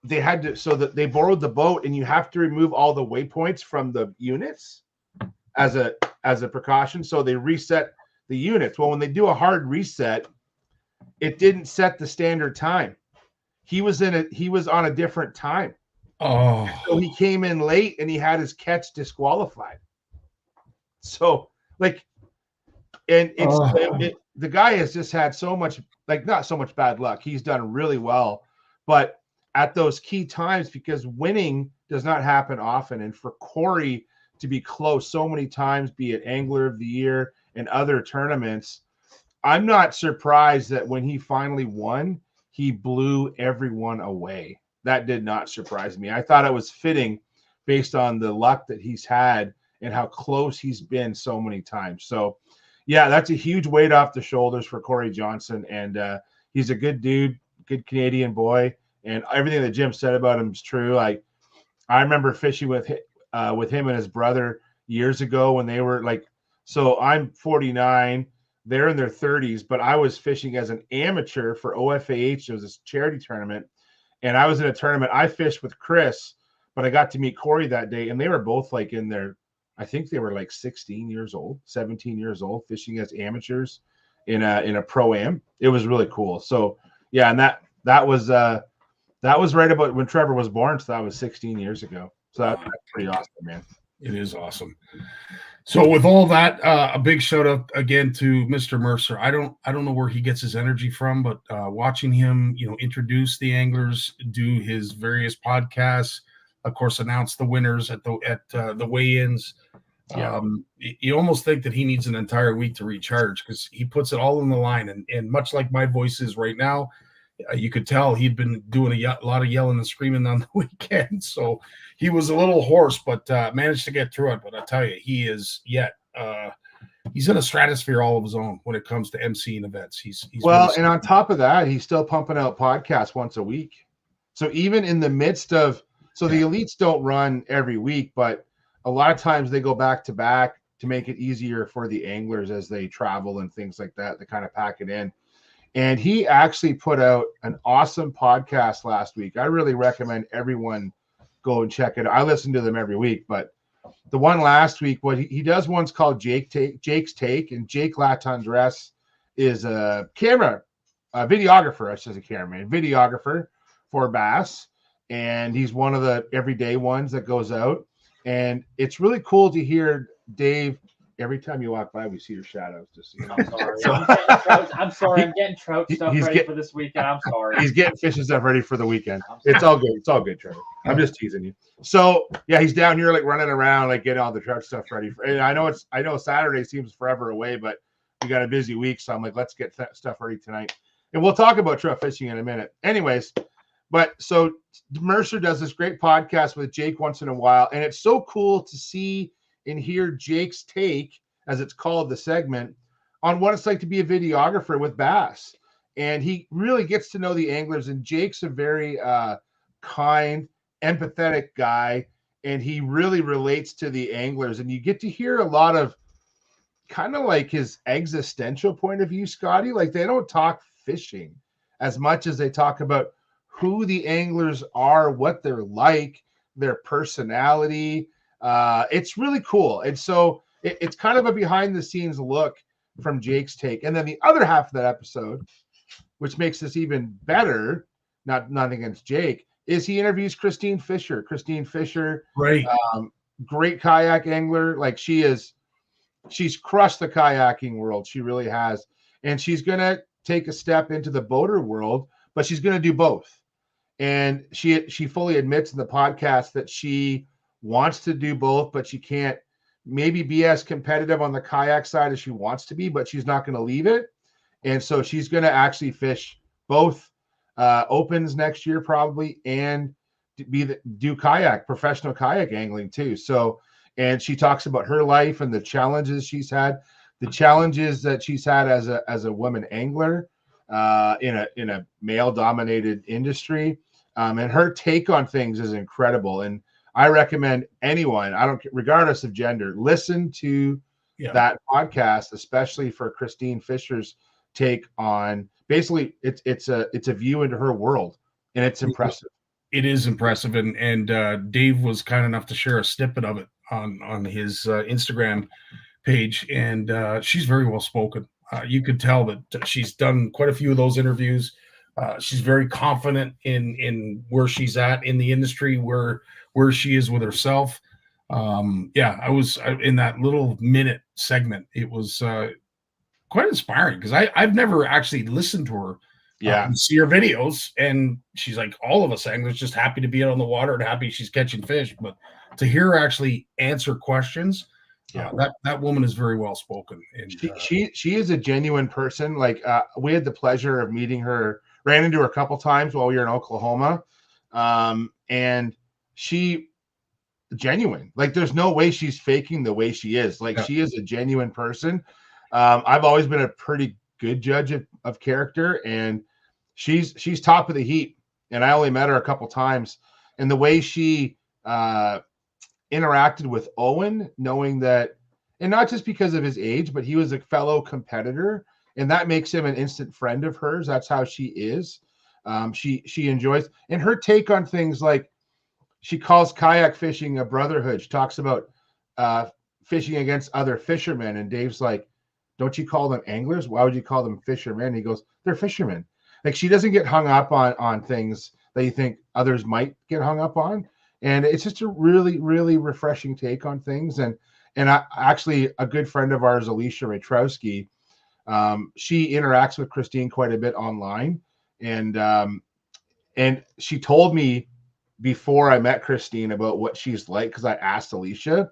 they had to, so that they borrowed the boat and you have to remove all the waypoints from the units. as a precaution. So they reset the units. Well, when they do a hard reset, it didn't set the standard time. He was on a different time. Oh, so he came in late and he had his catch disqualified. So like, and the guy has just had so much, like, not so much bad luck. He's done really well, but at those key times, because winning does not happen often. And for Corey to be close so many times, be it Angler of the Year and other tournaments, I'm not surprised that when he finally won, he blew everyone away. That did not surprise me. I thought it was fitting based on the luck that he's had and how close he's been so many times. So, yeah, that's a huge weight off the shoulders for Corey Johnson. And he's a good dude, good Canadian boy. And everything that Jim said about him is true. I remember fishing with him and his brother years ago when they were like, so I'm 49, they're in their 30s, but I was fishing as an amateur for OFAH. It was this charity tournament. And I was in a tournament. I fished with Chris, but I got to meet Corey that day. And they were both like in their, I think they were like 16 years old, 17 years old, fishing as amateurs in a pro-am. It was really cool. So yeah, and that was right about when Trevor was born. So that was 16 years ago. So that's pretty awesome, man. It is awesome. So with all that, a big shout out again to Mr. Mercer. I don't know where he gets his energy from, but watching him, introduce the anglers, do his various podcasts, of course, announce the winners at the weigh-ins. Yeah. You almost think that he needs an entire week to recharge because he puts it all on the line. And much like my voice is right now, you could tell he'd been doing a lot of yelling and screaming on the weekend. So he was a little hoarse, but managed to get through it. But I tell you, he is he's in a stratosphere all of his own when it comes to emceeing events. He's well, really and on top of that, he's still pumping out podcasts once a week. So even in the midst of, the elites don't run every week, but a lot of times they go back to back to make it easier for the anglers as they travel and things like that. They kind of pack it in. And he actually put out an awesome podcast last week. I really recommend everyone go and check it out. I listen to them every week, but the one last week, what he does one's called Jake's Take, and Jake Latendresse is a videographer. I should say cameraman, videographer for bass, and he's one of the everyday ones that goes out. And it's really cool to hear Dave. Every time you walk by, we see your shadows. Just so you know. I'm sorry. I'm getting trout stuff ready for this weekend. I'm sorry. He's getting fishing stuff ready for the weekend. It's all good. It's all good, Trevor. I'm just teasing you. So yeah, he's down here like running around, like getting all the trout stuff ready. And I know Saturday seems forever away, but we got a busy week, so I'm like, let's get stuff ready tonight. And we'll talk about trout fishing in a minute. Anyways, but so Mercer does this great podcast with Jake once in a while, and it's so cool to see and hear Jake's take, as it's called, the segment, on what it's like to be a videographer with bass. And he really gets to know the anglers, and Jake's a very kind, empathetic guy, and he really relates to the anglers. And you get to hear a lot of kind of like his existential point of view, Scotty. Like, they don't talk fishing as much as they talk about who the anglers are, what they're like, their personality. It's really cool. And so it's kind of a behind the scenes look from Jake's Take. And then the other half of that episode, which makes this even better, not against Jake, is he interviews Christine Fisher. Christine Fisher, right. Great kayak angler. Like, she's crushed the kayaking world. She really has. And she's going to take a step into the boater world, but she's going to do both. And she fully admits in the podcast that she wants to do both, but she can't maybe be as competitive on the kayak side as she wants to be, but she's not going to leave it. And so she's going to actually fish both opens next year probably, and do professional kayak angling too. So, and she talks about her life and the challenges she's had, the challenges that she's had as a woman angler in a male dominated industry. And her take on things is incredible. And I recommend anyone, regardless of gender, listen to that podcast, especially for Christine Fisher's take on basically it's a view into her world, and it's impressive. It is impressive, and Dave was kind enough to share a snippet of it on his Instagram page, and she's very well spoken. You could tell that she's done quite a few of those interviews. She's very confident in where she's at in the industry, where she is with herself. I was in that little minute segment. It was quite inspiring because I've never actually listened to her. See her videos, and she's like all of us anglers just happy to be out on the water and happy she's catching fish. But to hear her actually answer questions, that woman is very well spoken. And she is a genuine person. Like we had the pleasure of meeting her, ran into her a couple times while we were in Oklahoma, and she genuine. Like there's no way she's faking the way she is. Like she is a genuine person. I've always been a pretty good judge of character, and she's top of the heap. And I only met her a couple times, and the way she interacted with Owen, knowing that, and not just because of his age, but he was a fellow competitor, and that makes him an instant friend of hers. That's how she is. She enjoys, and her take on things, like she calls kayak fishing a brotherhood. She talks about fishing against other fishermen, and Dave's like, don't you call them anglers? Why would you call them fishermen? He goes, they're fishermen. Like she doesn't get hung up on things that you think others might get hung up on. And it's just a really, really refreshing take on things. And actually a good friend of ours, Alicia Retrowski, she interacts with Christine quite a bit online. And she told me before I met Christine about what she's like, because I asked Alicia.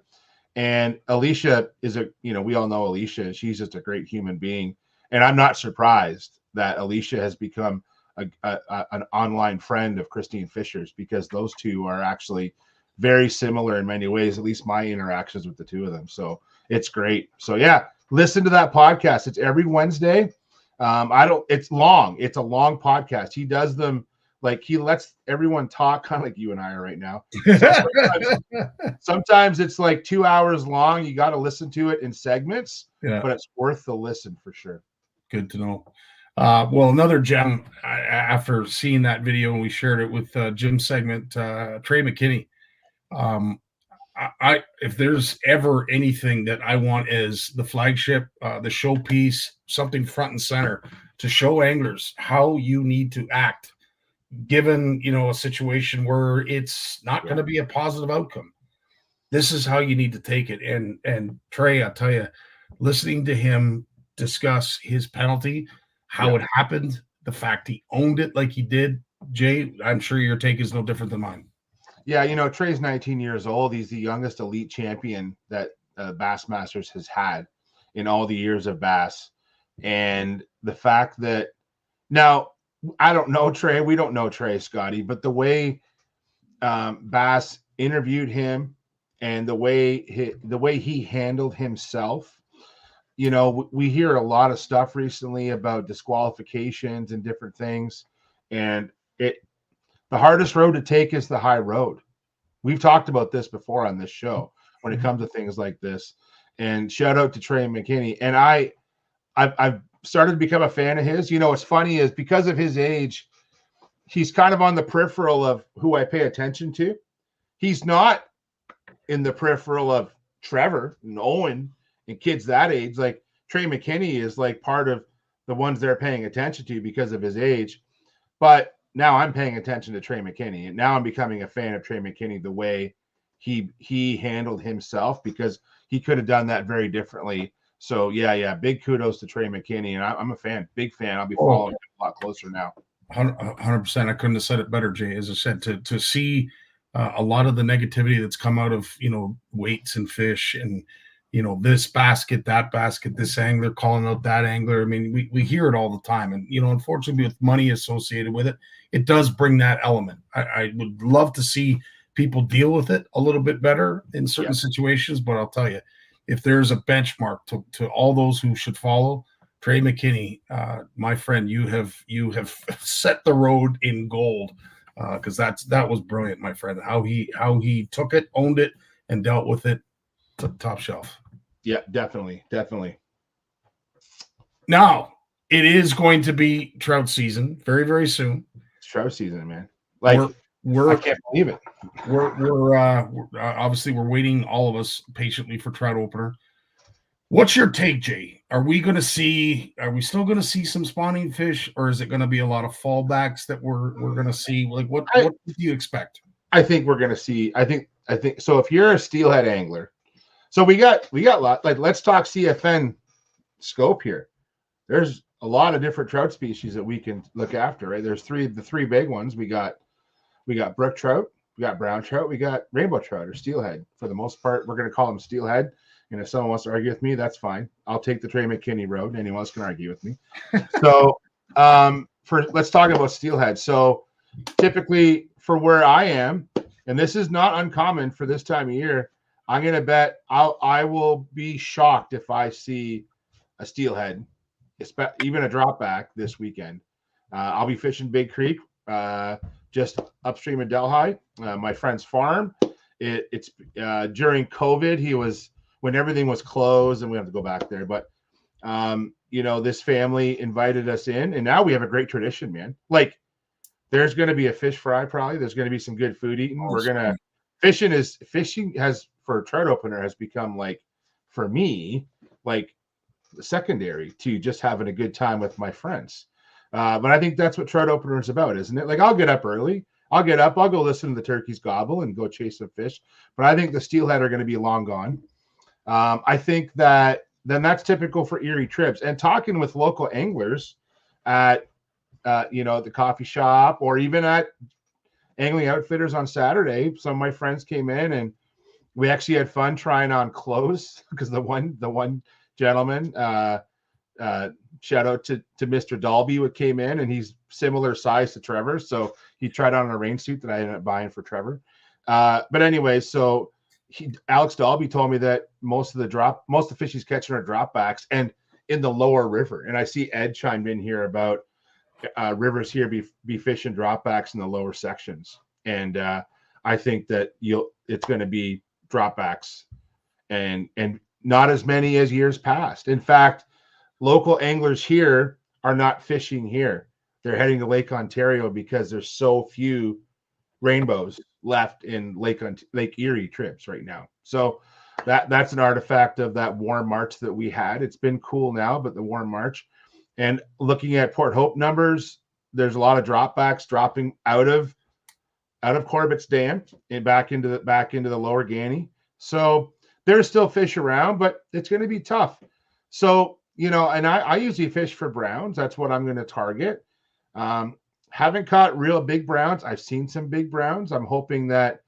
And Alicia is we all know Alicia, and she's just a great human being. And I'm not surprised that Alicia has become an online friend of Christine Fisher's, because those two are actually very similar in many ways, at least my interactions with the two of them. So it's great. So yeah, listen to that podcast. It's every Wednesday. It's long. It's a long podcast. He does them like he lets everyone talk, kind of like you and I are right now. Sometimes it's like 2 hours long. You got to listen to it in segments, but it's worth the listen for sure. Good to know. Well, another gem after seeing that video, and we shared it with Jim's segment, Trey McKinney. If there's ever anything that I want as the flagship, the showpiece, something front and center to show anglers how you need to act, given a situation where it's not going to be a positive outcome. This is how you need to take it. And Trey, I'll tell you, listening to him discuss his penalty, how it happened, the fact he owned it like he did, Jay, I'm sure your take is no different than mine. Yeah, Trey's 19 years old. He's the youngest elite champion that Bassmasters has had in all the years of bass. And the fact that now, I don't know Trey. We don't know Trey, Scotty, but the way Bass interviewed him and the way he handled himself, we hear a lot of stuff recently about disqualifications and different things, and the hardest road to take is the high road. We've talked about this before on this show when it comes to things like this. And shout out to Trey McKinney. And I've started to become a fan of his. What's funny is because of his age, he's kind of on the peripheral of who I pay attention to. He's not in the peripheral of Trevor and Owen and kids that age. Like Trey McKinney is like part of the ones they're paying attention to because of his age. But now I'm paying attention to Trey McKinney, and now I'm becoming a fan of Trey McKinney, the way he handled himself, because he could have done that very differently. So yeah, big kudos to Trey McKinney, and I'm a fan, big fan. I'll be following him a lot closer now. 100%. I couldn't have said it better, Jay. As I said, to see a lot of the negativity that's come out of weights and fish, and this basket, that basket, this angler calling out that angler. I mean, we hear it all the time, and unfortunately, with money associated with it, it does bring that element. I would love to see people deal with it a little bit better in certain situations, but I'll tell you, if there's a benchmark to all those who should follow, Trey McKinney, my friend, you have set the road in gold, because that was brilliant, my friend. How he took it, owned it, and dealt with it to the top shelf. Yeah, definitely. Now it is going to be trout season very, very soon. It's trout season, man. I can't believe it. We're obviously we're waiting, all of us, patiently for trout opener. What's your take, Jay? Are we still going to see some spawning fish, or is it going to be a lot of fallbacks that we're going to see? Like, what do you expect? I think we're going to see. I think so. If you're a steelhead angler, so we got lot. Like, let's talk CFN scope here. There's a lot of different trout species that we can look after, right? There's the three big ones. We got brook trout, we got brown trout, we got rainbow trout or steelhead. For the most part, we're going to call them steelhead. And if someone wants to argue with me, that's fine. I'll take the Trey McKinney road. Anyone else can argue with me. So let's talk about steelhead. So typically for where I am, and this is not uncommon for this time of year, I'm going to bet I will be shocked if I see a steelhead, even a drop back this weekend. I'll be fishing Big Creek, just upstream of Delhi, my friend's farm. It's during COVID, when everything was closed, and we have to go back there. But this family invited us in, and now we have a great tradition, man. Like, there's going to be a fish fry, probably. There's going to be some good food eaten. We're gonna fishing has for a trout opener has become, like, for me, like, secondary to just having a good time with my friends. But I think that's what trout opener is about, isn't it? Like, I'll get up early. I'll go listen to the turkeys gobble and go chase some fish. But I think the steelhead are going to be long gone. I think that then that's typical for Erie trips. And talking with local anglers at the coffee shop, or even at Angling Outfitters on Saturday, some of my friends came in and we actually had fun trying on clothes, because the one gentleman, shout out to Mr. Dalby, who came in, and he's similar size to Trevor, so he tried on a rain suit that I ended up buying for Trevor. But anyway, so Alex Dalby told me that most of the fish he's catching are dropbacks and in the lower river. And I see Ed chimed in here about rivers here be fishing dropbacks in the lower sections. And I think that it's going to be dropbacks and not as many as years past. In fact, local anglers here are not fishing here. They're heading to Lake Ontario because there's so few rainbows left in Lake Erie trips right now. So that's an artifact of that warm March that we had. It's been cool now, but the warm March. And looking at Port Hope numbers, there's a lot of dropbacks dropping out of Corbett's Dam and back into the lower Ganney. So there's still fish around, but it's going to be tough. So, and I usually fish for browns. That's what I'm going to target. Haven't caught real big browns. I've seen some big browns. I'm hoping that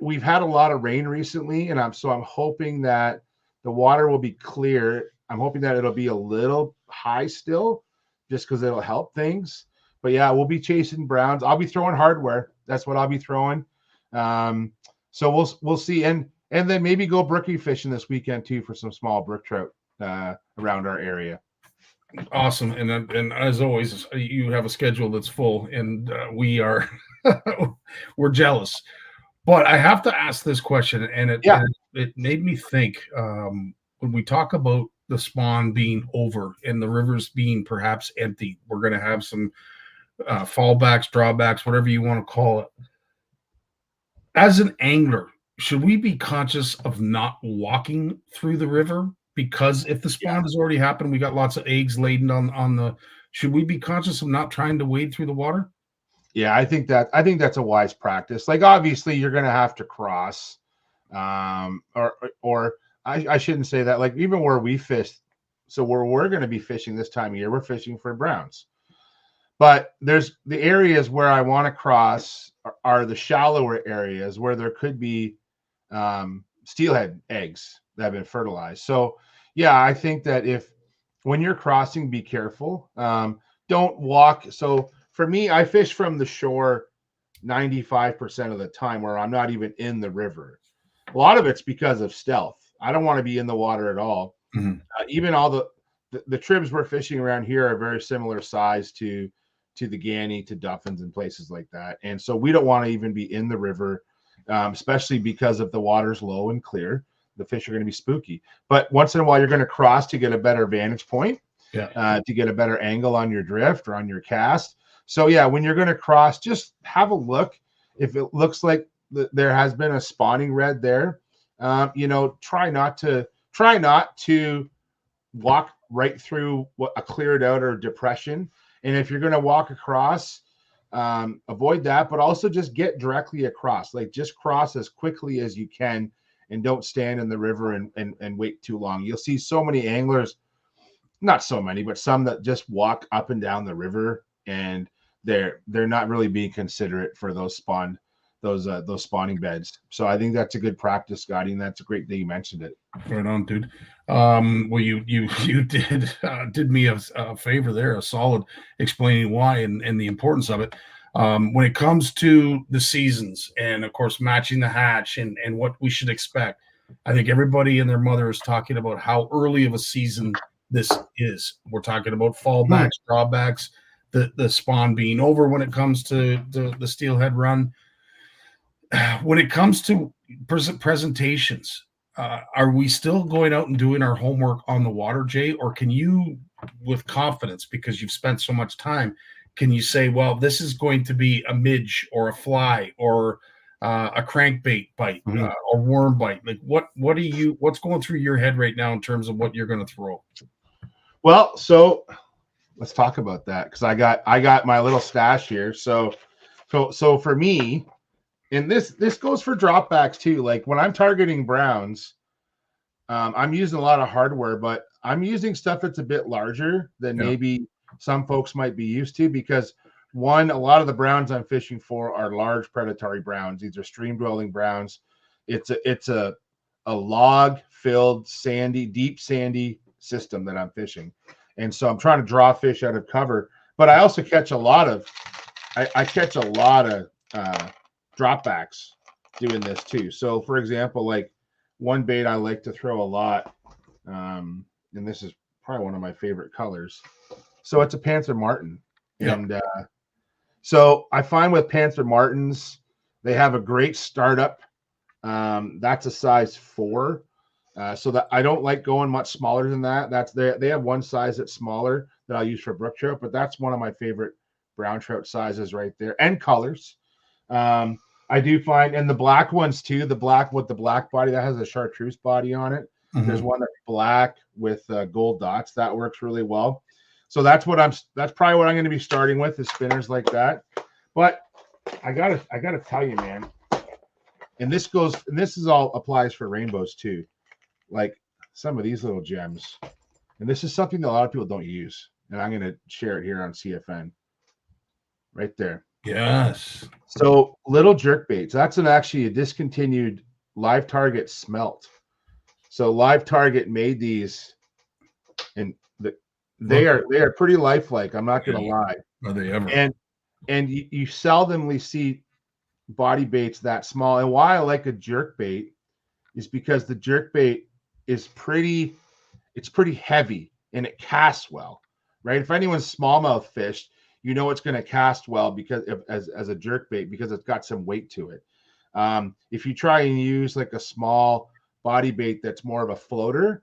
we've had a lot of rain recently, and I'm hoping that the water will be clear. I'm hoping that it'll be a little high still, just because it'll help things. But yeah, we'll be chasing browns. I'll be throwing hardware. That's what I'll be throwing. So we'll see, and then maybe go brookie fishing this weekend too for some small brook trout around our area. Awesome. And as always, you have a schedule that's full, and we're jealous. But I have to ask this question, and it made me think, when we talk about the spawn being over and the rivers being perhaps empty, we're going to have some fallbacks, drawbacks, whatever you want to call it. As an angler, should we be conscious of not walking through the river? Because if the spawn has already happened, we got lots of eggs laden on the. Should we be conscious of not trying to wade through the water? Yeah, I think that's a wise practice. Like, obviously, you're going to have to cross, or I shouldn't say that. Like, even where we fish, so where we're going to be fishing this time of year, we're fishing for browns. But there's the areas where I want to cross are the shallower areas where there could be steelhead eggs that have been fertilized. So yeah, I think that when you're crossing, be careful. Don't walk. So for me, I fish from the shore 95% of the time, where I'm not even in the river. A lot of it's because of stealth. I don't want to be in the water at all. Mm-hmm. Even all the tribs we're fishing around here are very similar size to the Ganney, to Duffins and places like that. And so we don't want to even be in the river, especially because if the water's low and clear, the fish are going to be spooky. But once in a while, you're going to cross to get a better vantage point, to get a better angle on your drift or on your cast. So yeah, when you're going to cross, just have a look. if it looks like there has been a spawning red there, try not to walk right through a cleared out or depression. And if you're going to walk across, avoid that, but also just get directly across. Like just cross as quickly as you can and don't stand in the river and wait too long. You'll see so many anglers, not so many, but some that just walk up and down the river, and they're not really being considerate for those spawning beds. So I think that's a good practice, Scotty, and that's a great that you mentioned it. Right on, dude. Well, you did me a favor there, a solid explaining why and the importance of it. When it comes to the seasons and of course matching the hatch and what we should expect, I think everybody and their mother is talking about how early of a season this is. We're talking about fallbacks, drawbacks, the spawn being over when it comes to the steelhead run. When it comes to presentations, are we still going out and doing our homework on the water, Jay? Or can you, with confidence, because you've spent so much time, can you say, well, this is going to be a midge or a fly or a crankbait bite or worm bite? Like what's going through your head right now in terms of what you're going to throw? Well, so let's talk about that, because I got my little stash here. So for me, and this goes for dropbacks too. Like when I'm targeting browns, I'm using a lot of hardware, but I'm using stuff that's a bit larger than maybe some folks might be used to, because one, a lot of the browns I'm fishing for are large predatory browns. These are stream dwelling browns. It's a log filled deep sandy system that I'm fishing. And so I'm trying to draw fish out of cover, but I also catch a lot of dropbacks doing this too. So for example, like one bait I like to throw a lot, and this is probably one of my favorite colors. So it's a Panther Martin. And so I find with Panther Martins, they have a great startup. That's a size 4. So that I don't like going much smaller than that. They have one size that's smaller that I'll use for brook trout, but that's one of my favorite brown trout sizes right there, and colors. I do find, and the black ones too, the black with the black body that has a chartreuse body on it. There's one that's black with gold dots that works really well. So that's probably what I'm going to be starting with, is spinners like that. But I gotta tell you, man, and this is all applies for rainbows too. Like some of these little gems, and this is something that a lot of people don't use, and I'm going to share it here on CFN right there. Yes. So little jerk baits, that's actually a discontinued Live Target smelt. So Live Target made these, and they are pretty lifelike, I'm not going to lie. Are they ever? And you seldomly see body baits that small. And why I like a jerk bait is because the jerk bait is pretty heavy and it casts well, right? If anyone's smallmouth fished, you know it's going to cast well because as a jerk bait, because it's got some weight to it. If you try and use like a small body bait that's more of a floater,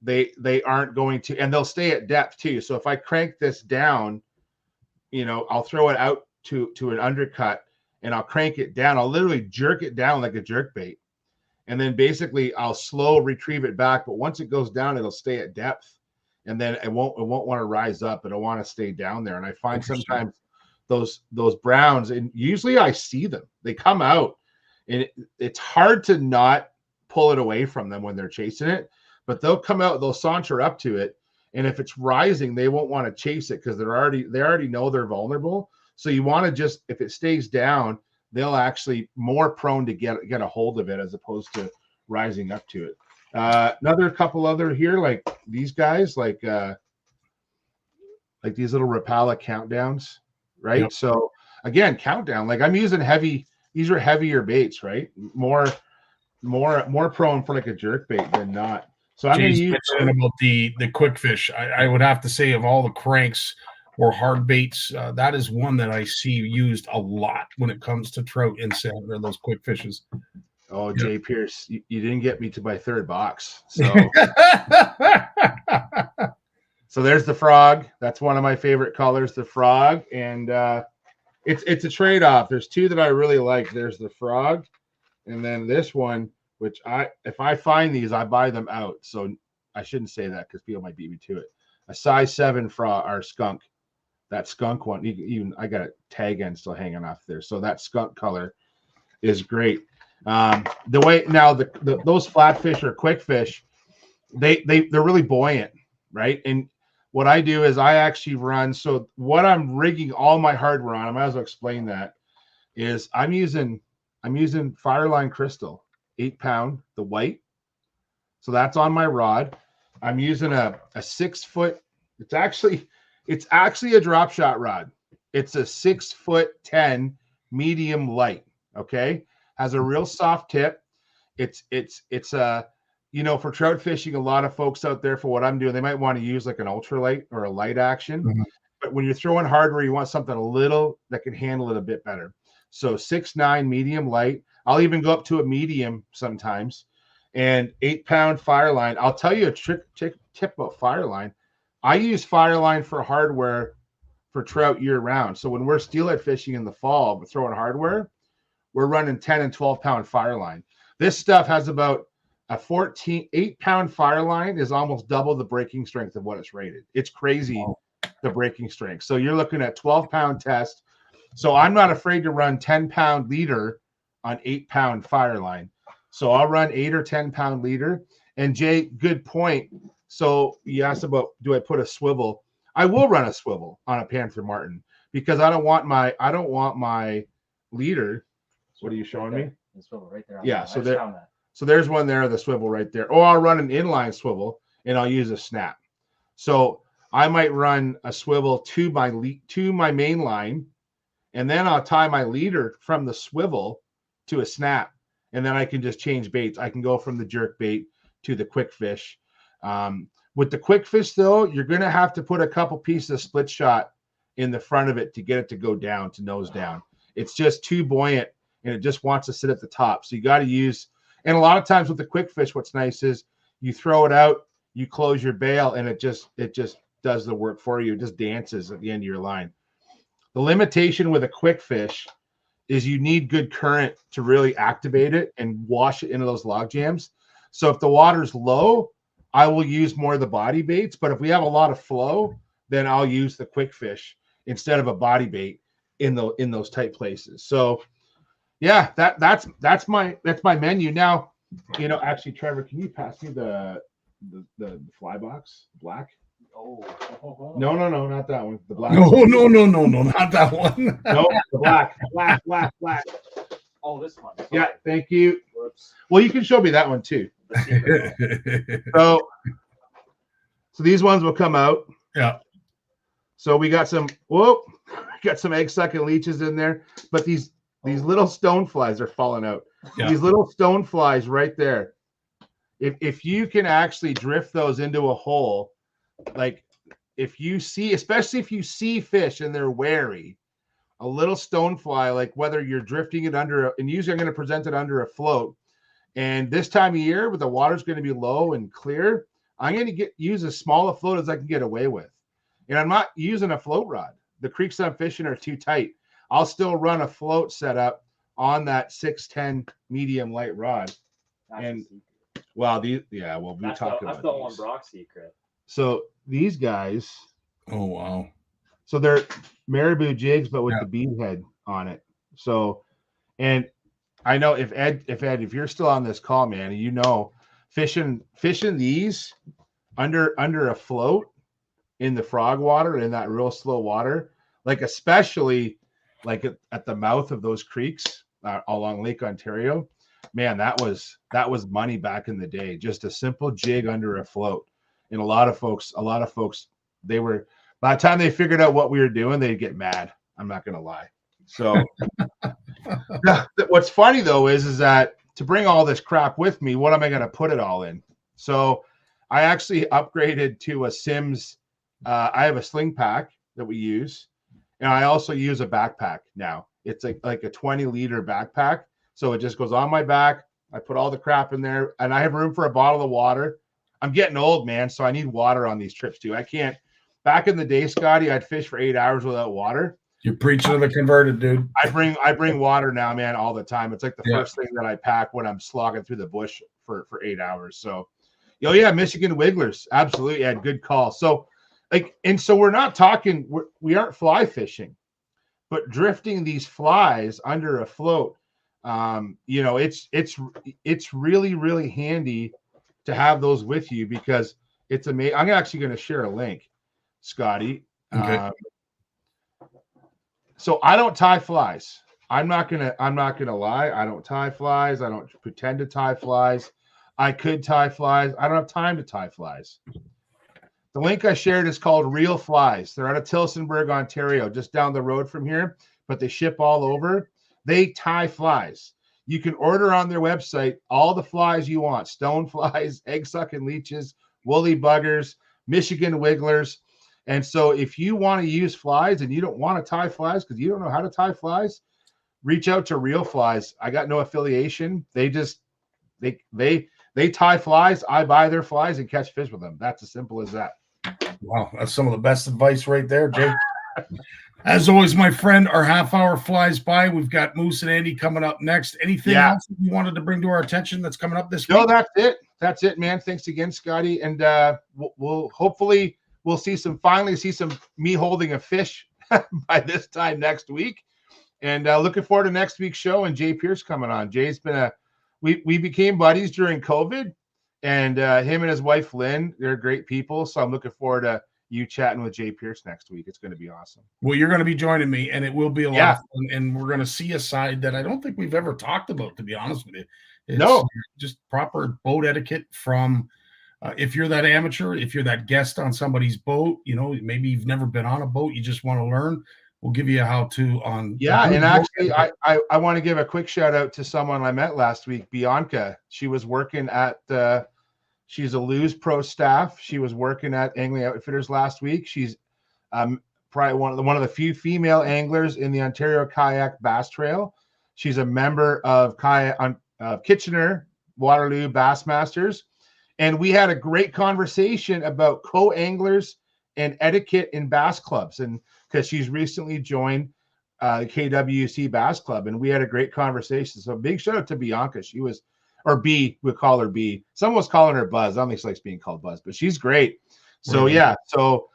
they aren't going to, and they'll stay at depth too. So if I crank this down, I'll throw it out to an undercut and I'll crank it down. I'll literally jerk it down like a jerk bait. And then basically I'll slow retrieve it back. But once it goes down, it'll stay at depth. And then it won't want to rise up. It'll want to stay down there. And I find sometimes those browns, and usually I see them, they come out, and it's hard to not pull it away from them when they're chasing it, but they'll come out, they'll saunter up to it. And if it's rising, they won't want to chase it because they already know they're vulnerable. So you want to just, if it stays down, they'll actually more prone to get a hold of it as opposed to rising up to it. Another couple other here, like these guys, like these little Rapala countdowns, right? Yep. So again, countdown, like I'm using these are heavier baits, right? More prone for like a jerk bait than not. So I'm going to use about the quick fish. I would have to say, of all the cranks or hard baits, that is one that I see used a lot when it comes to trout and salmon, or those quick fishes. Oh, Jay Pierce, you didn't get me to my third box. So, so there's the frog. That's one of my favorite colors, the frog. And it's a trade-off. There's two that I really like. There's the frog, and then this one, which if I find these, I buy them out. So I shouldn't say that because people might beat me to it. A size 7 frog or skunk. That skunk one, even I got a tag end still hanging off there. So that skunk color is great. The way now those flatfish or quick fish, they're really buoyant, right? And what I do is I actually run. So what I'm rigging all my hardware on, I might as well explain that, is I'm using Fireline Crystal, 8-pound, the white. So that's on my rod. I'm using a 6-foot. It's actually a drop shot rod. It's a 6'10" medium light. Okay, has a real soft tip. It's a for trout fishing, a lot of folks out there, for what I'm doing, they might want to use like an ultralight or a light action. Mm-hmm. But when you're throwing hardware, you want something a little that can handle it a bit better. So 6'9" medium light. I'll even go up to a medium sometimes. And 8-pound Fireline. I'll tell you a tip about Fireline. I use Fireline for hardware for trout year round. So when we're steelhead fishing in the fall, we're throwing hardware, we're running 10 and 12-pound Fireline. This stuff has about a 8-pound Fireline is almost double the breaking strength of what it's rated. It's crazy, the breaking strength. So you're looking at 12-pound test. So I'm not afraid to run 10-pound leader on 8-pound Fireline. So I'll run 8 or 10-pound leader. And Jay, good point. So you asked about, do I put a swivel? I will run a swivel on a Panther Martin because I don't want my leader. What are you showing me? The swivel right there. Yeah. So there's one there, the swivel right there. Or I'll run an inline swivel and I'll use a snap. So I might run a swivel to my main line, and then I'll tie my leader from the swivel to a snap, and then I can just change baits. I can go from the jerk bait to the quick fish. With the quick fish, though, you're going to have to put a couple pieces of split shot in the front of it to get it to go down, to nose down. It's just too buoyant, and it just wants to sit at the top. So you got to use, and a lot of times with the quick fish, what's nice is you throw it out, you close your bail, and it just does the work for you. It just dances at the end of your line. The limitation with a quick fish is you need good current to really activate it and wash it into those log jams. So if the water's low, I will use more of the body baits. But if we have a lot of flow, then I'll use the quick fish instead of a body bait in those tight places. So yeah, that's my menu. Now, actually, Trevor, can you pass me the fly box black? Oh. No, not that one. The black. No, not that one. No, the black. Oh, this one. Sorry. Yeah, thank you. Whoops. Well, you can show me that one too. So these ones will come out. Yeah. So we got some egg sucking leeches in there, but these little stone flies are falling out. Yeah. These little stone flies right there. If you can actually drift those into a hole, like especially if you see fish and they're wary, a little stone fly, like whether you're drifting it under, and usually I'm going to present it under a float. And this time of year, with the water's going to be low and clear, I'm going to use as small a float as I can get away with. And I'm not using a float rod. The creeks I'm fishing are too tight. I'll still run a float setup on that 6'10" medium light rod. That's we talked about that's the one Brock secret. So these guys. Oh wow. So they're marabou jigs, but with the bead head on it. So, and I know if you're still on this call, man, fishing these under a float in the frog water, in that real slow water, like especially like at the mouth of those creeks along Lake Ontario, man, that was money back in the day. Just a simple jig under a float. And a lot of folks, they were, by the time they figured out what we were doing, they'd get mad. I'm not going to lie. So what's funny though is that to bring all this crap with me, what am I going to put it all in? So I actually upgraded to a Sims. I have a sling pack that we use, and I also use a backpack now. It's like a 20-liter backpack. So it just goes on my back. I put all the crap in there, and I have room for a bottle of water. I'm getting old, man, so I need water on these trips too. I can't. Back in the day, Scotty, I'd fish for 8 hours without water. You're preaching to the converted, dude. I bring water now, man, all the time. It's like the first thing that I pack when I'm slogging through the bush for 8 hours. So, yeah, Michigan Wigglers, absolutely, yeah, good call. So, so we're not talking, we aren't fly fishing, but drifting these flies under a float. It's really, really handy to have those with you because it's amazing. I'm actually going to share a link, Scotty. Okay. So I don't tie flies. I'm not gonna lie. I don't tie flies. I don't pretend to tie flies. I could tie flies. I don't have time to tie flies. The link I shared is called Real Flies. They're out of Tillsonburg, Ontario, just down the road from here, but they ship all over. They tie flies. You can order on their website all the flies you want: stone flies, egg-sucking leeches, woolly buggers, Michigan wigglers. And so if you want to use flies and you don't want to tie flies because you don't know how to tie flies, reach out to Real Flies. I got no affiliation. They tie flies. I buy their flies and catch fish with them. That's as simple as that. Wow, that's some of the best advice right there, Jay. As always, my friend, our half hour flies by. We've got Moose and Andy coming up next. Anything else that you wanted to bring to our attention that's coming up this week? No, that's it. That's it, man. Thanks again, Scotty. And we'll hopefully finally see some me holding a fish by this time next week. And looking forward to next week's show and Jay Pierce coming on. Jay's been we became buddies during COVID, and him and his wife Lynn, they're great people. So I'm looking forward to you chatting with Jay Pierce next week. It's going to be awesome. Well, you're going to be joining me, and it will be a lot of fun. And we're going to see a side that I don't think we've ever talked about, to be honest with you. It's just proper boat etiquette from if you're that amateur, if you're that guest on somebody's boat, maybe you've never been on a boat, you just want to learn. We'll give you a how-to on. Yeah, and actually, I want to give a quick shout out to someone I met last week, Bianca. She was working at she's a Lew's Pro staff. She was working at Angling Outfitters last week. She's probably one of the few female anglers in the Ontario Kayak Bass Trail. She's a member of Kitchener Waterloo Bassmasters. And we had a great conversation about co-anglers and etiquette in bass clubs. And because she's recently joined the KWC Bass Club. And we had a great conversation. So big shout out to Bianca. She was, or B, we'll call her B. Someone was calling her Buzz. I don't think she likes being called Buzz, but she's great. So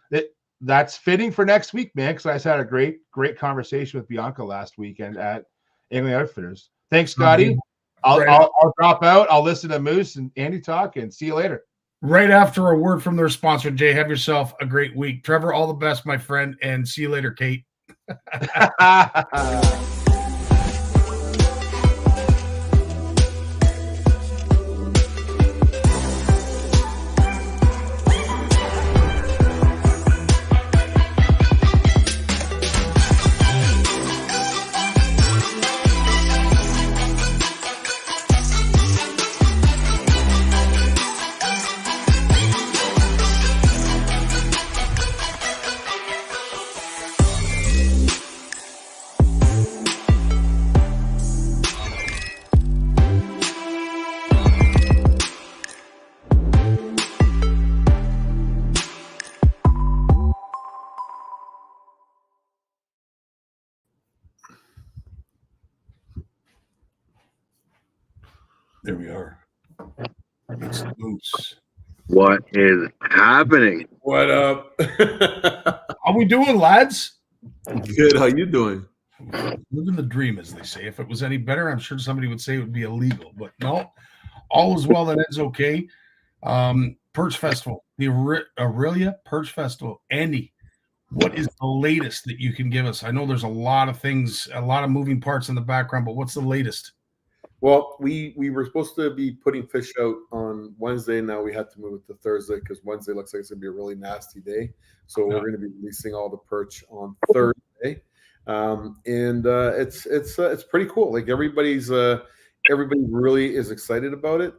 that's fitting for next week, man, because I just had a great conversation with Bianca last weekend at Angling Outfitters. Thanks, Scotty. I'll drop out. I'll listen to Moose and Andy talk, and see you later. Right after a word from their sponsor, Jay, have yourself a great week. Trevor, all the best, my friend, and see you later, Kate. There we are. It's Moose. What is happening? What up? How we doing, lads? Good. How you doing? Living the dream, as they say. If it was any better, I'm sure somebody would say it would be illegal. But no, all is well that ends okay. Perch Festival, the Aurelia Perch Festival. Andy, what is the latest that you can give us? I know there's a lot of things, a lot of moving parts in the background, but what's the latest? Well, we were supposed to be putting fish out on Wednesday. Now we had to move it to Thursday because Wednesday looks like it's going to be a really nasty day. So we're going to be releasing all the perch on Thursday. It's pretty cool. Like everybody really is excited about it.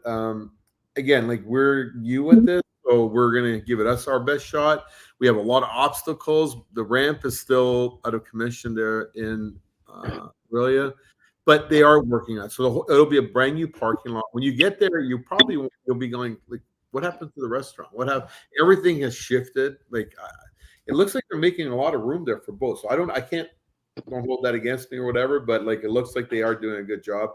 Again, like we're new at this, so we're going to give it us our best shot. We have a lot of obstacles. The ramp is still out of commission there in Aurelia. But they are working on it. So it'll be a brand new parking lot. When you get there, you'll be going like, what happened to the restaurant? Everything has shifted. Like it looks like they're making a lot of room there for both. So I can't don't hold that against me or whatever, but like it looks like they are doing a good job.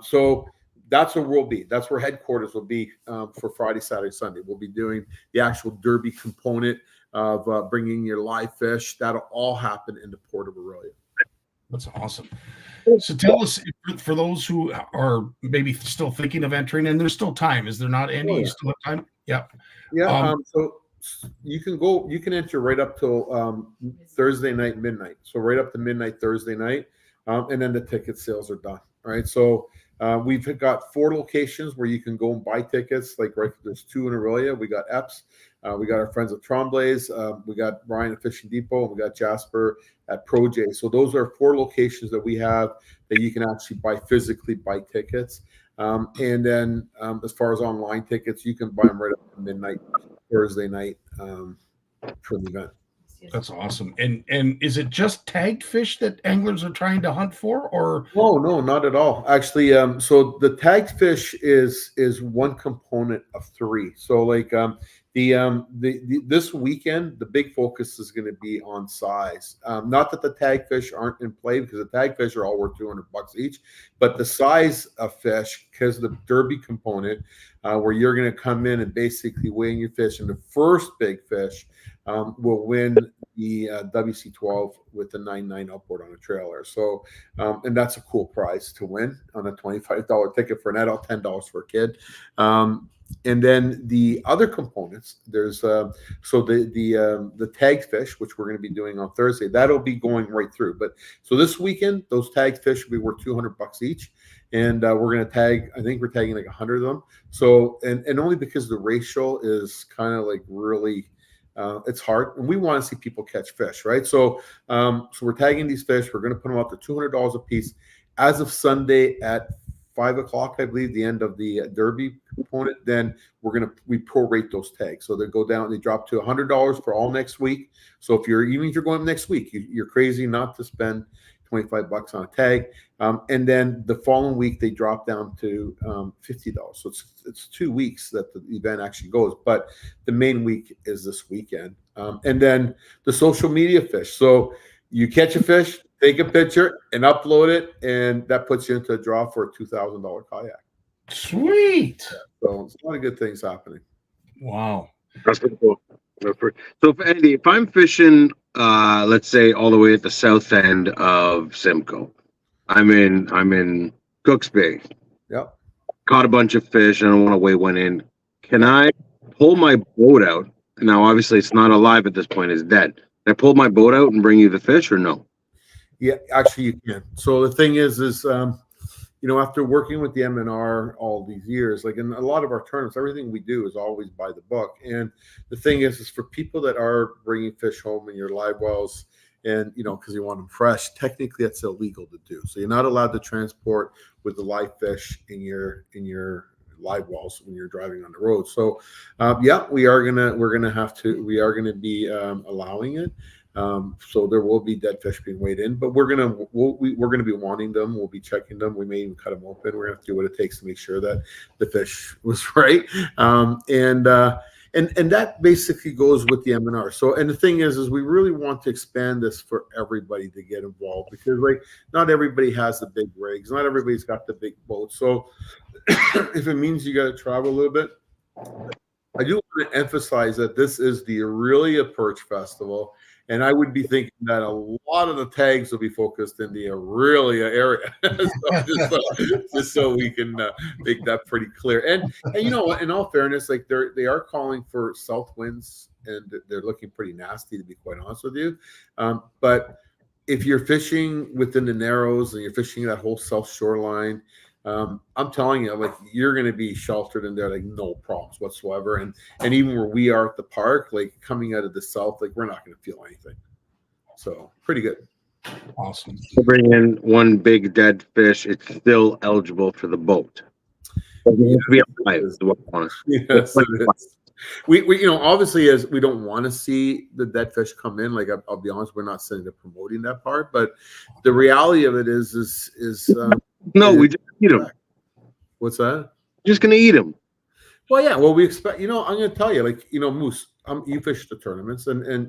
So that's where we'll be. That's where headquarters will be for Friday, Saturday, Sunday. We'll be doing the actual derby component of bringing your live fish. That'll all happen in the Port of Aurelia. That's awesome. So tell us, for those who are maybe still thinking of entering, and there's still time, is there not, Andy? Oh, yeah. You still have time? Yeah. Yeah. So you can enter right up till Thursday night, midnight. So right up to midnight Thursday night. And then the ticket sales are done. All right. So we've got 4 locations where you can go and buy tickets. Like there's 2 in Aurelia. We got Epps. We got our friends at Tremblay's. We got Brian at Fishing Depot. And we got Jasper at Pro J. So those are 4 locations that we have that you can actually physically buy tickets. And then as far as online tickets, you can buy them right up to midnight Thursday night for the event. That's awesome. And is it just tagged fish that anglers are trying to hunt for, or? No, not at all. Actually, so the tagged fish is one component of 3. So like this weekend, the big focus is going to be on size. Not that the tag fish aren't in play, because the tag fish are all worth $200 each, but the size of fish, because the derby component, where you're going to come in and basically weigh in your fish, and the first big fish will win the WC12 with the 9.9 outboard on a trailer. So, and that's a cool prize to win on a $25 ticket for an adult, $10 for a kid. And then the other components, there's so the tagged fish, which we're going to be doing on Thursday, that'll be going right through. But so this weekend, those tagged fish will be worth $200 each, and we're going to tag. I think we're tagging like 100 of them. So and only because the ratio is kind of like really. It's hard, and we want to see people catch fish, right? So, so we're tagging these fish. We're going to put them out to $200 a piece. As of Sunday at 5 o'clock, I believe, the end of the derby component. Then we prorate those tags, so they go down. They drop to $100 for all next week. So if you're going next week, you're crazy not to spend $25 on a tag. And then the following week they drop down to $50. So it's 2 weeks that the event actually goes, but the main week is this weekend. And then the social media fish. So you catch a fish, take a picture and upload it, and that puts you into a draw for a $2,000 kayak. Sweet. Yeah, so it's a lot of good things happening. Wow. That's pretty cool. So Andy, if I'm fishing, let's say all the way at the south end of Simcoe, I'm in Cooks Bay. Yep. Caught a bunch of fish, and I don't want to weigh one in. Can I pull my boat out? Now, obviously, it's not alive at this point; it's dead. Can I pull my boat out and bring you the fish, or no? Yeah, actually, you can. So the thing is after working with the MNR all these years, like in a lot of our tournaments, everything we do is always by the book. And the thing is for people that are bringing fish home in your live wells, and because you want them fresh, technically that's illegal to do. So you're not allowed to transport with the live fish in your live wells when you're driving on the road. So we are gonna be allowing it. So there will be dead fish being weighed in, but we're gonna be wanting them. We'll be checking them. We may even cut them open. We're gonna have to do what it takes to make sure that the fish was right. And that basically goes with the MNR. So, and the thing is we really want to expand this for everybody to get involved, because like not everybody has the big rigs, not everybody's got the big boats. So if it means you got to travel a little bit, I do want to emphasize that this is the Aurelia Perch Festival. And I would be thinking that a lot of the tags will be focused in the Aurelia area, just so we can make that pretty clear. And you know what? In all fairness, like they are calling for south winds, and they're looking pretty nasty, to be quite honest with you. But if you're fishing within the Narrows and you're fishing that whole south shoreline, I'm telling you, like you're going to be sheltered in there, like no problems whatsoever. And even where we are at the park, like coming out of the south, like we're not going to feel anything. So pretty good. Awesome. To bring in one big dead fish, it's still eligible for the boat. It needs to be alive, is what I want to say. Yes, it is. We obviously, as we don't want to see the dead fish come in, like I'll be honest, we're not sitting there promoting that part, but the reality of it is no, we just eat them. What's that? Just gonna eat them. Well, yeah. Well, we expect. I'm going to tell you, like Moose. You fish the tournaments, and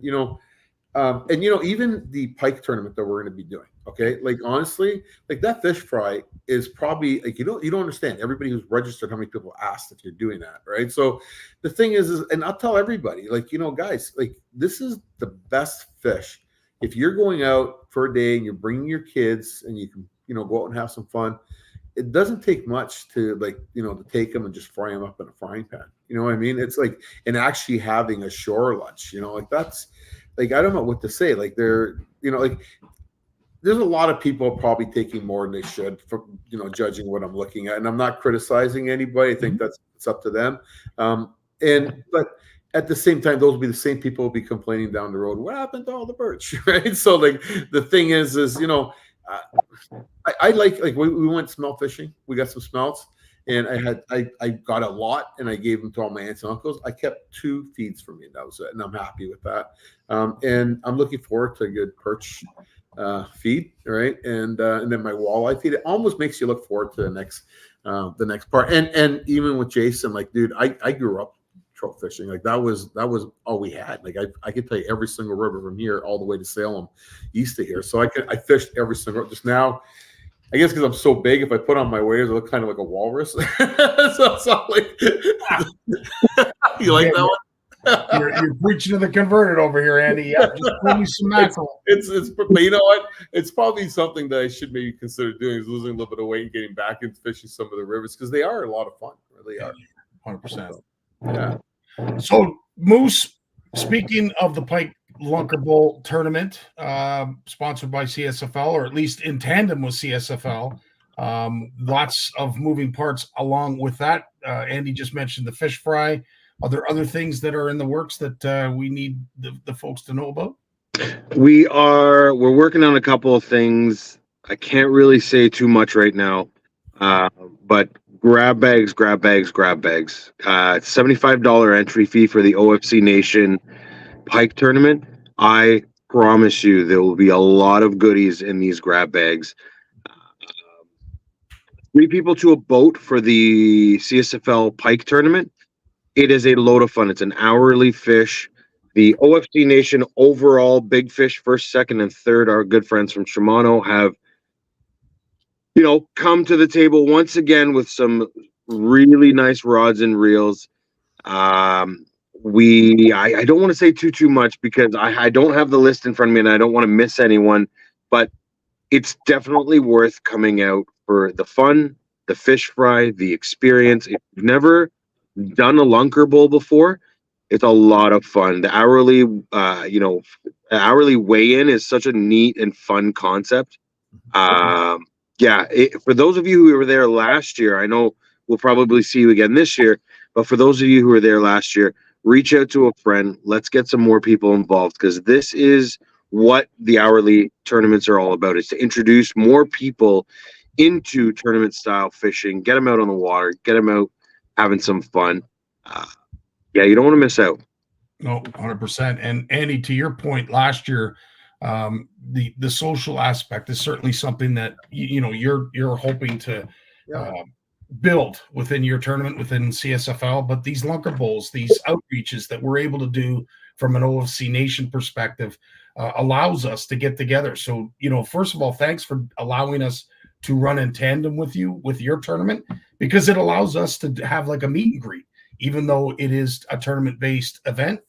And even the pike tournament that we're going to be doing, okay, like honestly, like that fish fry is probably like you don't understand. Everybody who's registered, how many people asked if you're doing that, right? So the thing is and I'll tell everybody, like guys, like this is the best fish. If you're going out for a day and you're bringing your kids and you can go out and have some fun, it doesn't take much to to take them and just fry them up in a frying pan. You know what I mean? It's like, and actually having a shore lunch, like that's. Like, I don't know what to say. Like, there's a lot of people probably taking more than they should for, judging what I'm looking at. And I'm not criticizing anybody. I think it's up to them. But at the same time, those will be the same people who will be complaining down the road. What happened to all the birch, right? So, like, the thing is I like we went smelt fishing. We got some smelts. And I got a lot, and I gave them to all my aunts and uncles. I kept 2 feeds for me, and that was it. And I'm happy with that. And I'm looking forward to a good perch feed, right? And then my walleye feed. It almost makes you look forward to the next part. And even with Jason, like, dude, I grew up trout fishing. Like that was all we had. Like I could tell you every single river from here all the way to Salem, east of here. So I fished every single. Just now. I guess because I'm so big, if I put on my waders, I look kind of like a walrus. So it's not like you like that one. You're preaching to the converted over here, Andy. Yeah, just bring me some mackerel. It's but you know what? It's probably something that I should maybe consider doing is losing a little bit of weight and getting back into fishing some of the rivers because they are a lot of fun. Really are. 100%. Yeah. So Moose, speaking of the Pike Lunker Bowl tournament, sponsored by CSFL, or at least in tandem with CSFL. Lots of moving parts along with that. Andy just mentioned the fish fry. Are there other things that are in the works that we need the folks to know about? We're working on a couple of things. I can't really say too much right now, but grab bags. $75 entry fee for the OFC Nation Pike tournament. I promise you there will be a lot of goodies in these grab bags. 3 people to a boat for the CSFL Pike tournament. It is a load of fun. It's an hourly fish. The OFC Nation overall big fish, first, second, and third, our good friends from Shimano have, come to the table once again with some really nice rods and reels. I don't want to say too much because I don't have the list in front of me and I don't want to miss anyone, but it's definitely worth coming out for the fun, the fish fry, the experience. If you've never done a lunker bowl before, it's a lot of fun. The hourly weigh-in is such a neat and fun concept. For those of you who were there last year, I know we'll probably see you again this year, but for those of you who were there last year, reach out to a friend. Let's get some more people involved because this is what the hourly tournaments are all about, is to introduce more people into tournament style fishing, get them out on the water, get them out having some fun. You don't want to miss out. No, 100%. And Andy, to your point, last year, the social aspect is certainly something that you're hoping to build within your tournament within CSFL. But these lunker bowls, these outreaches that we're able to do from an OFC Nation perspective, allows us to get together. So first of all, thanks for allowing us to run in tandem with you with your tournament, because it allows us to have like a meet and greet. Even though it is a tournament-based event,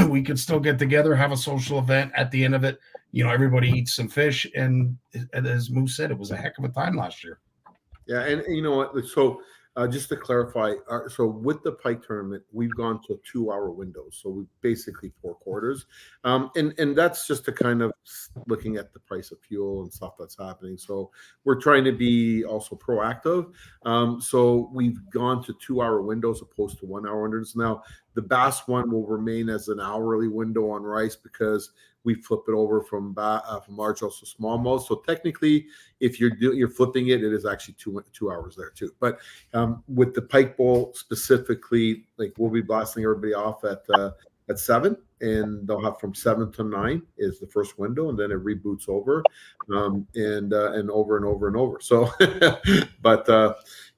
we could still get together, have a social event at the end of it. Everybody eats some fish, and as Moose said, it was a heck of a time last year. Yeah, and you know what? So just to clarify, so with the Pike tournament, we've gone to 2-hour windows. So we basically 4 quarters, and that's just to kind of looking at the price of fuel and stuff that's happening. So we're trying to be also proactive. So we've gone to 2-hour windows opposed to 1-hour windows. Now the bass one will remain as an hourly window on rice because we flip it over from large also smallmouth. So technically, if you're flipping it, it is actually 2 hours there too. But with the Pike Bowl specifically, like we'll be blasting everybody off at 7, and they'll have from 7 to 9 is the first window, and then it reboots over, and over and over and over. So, but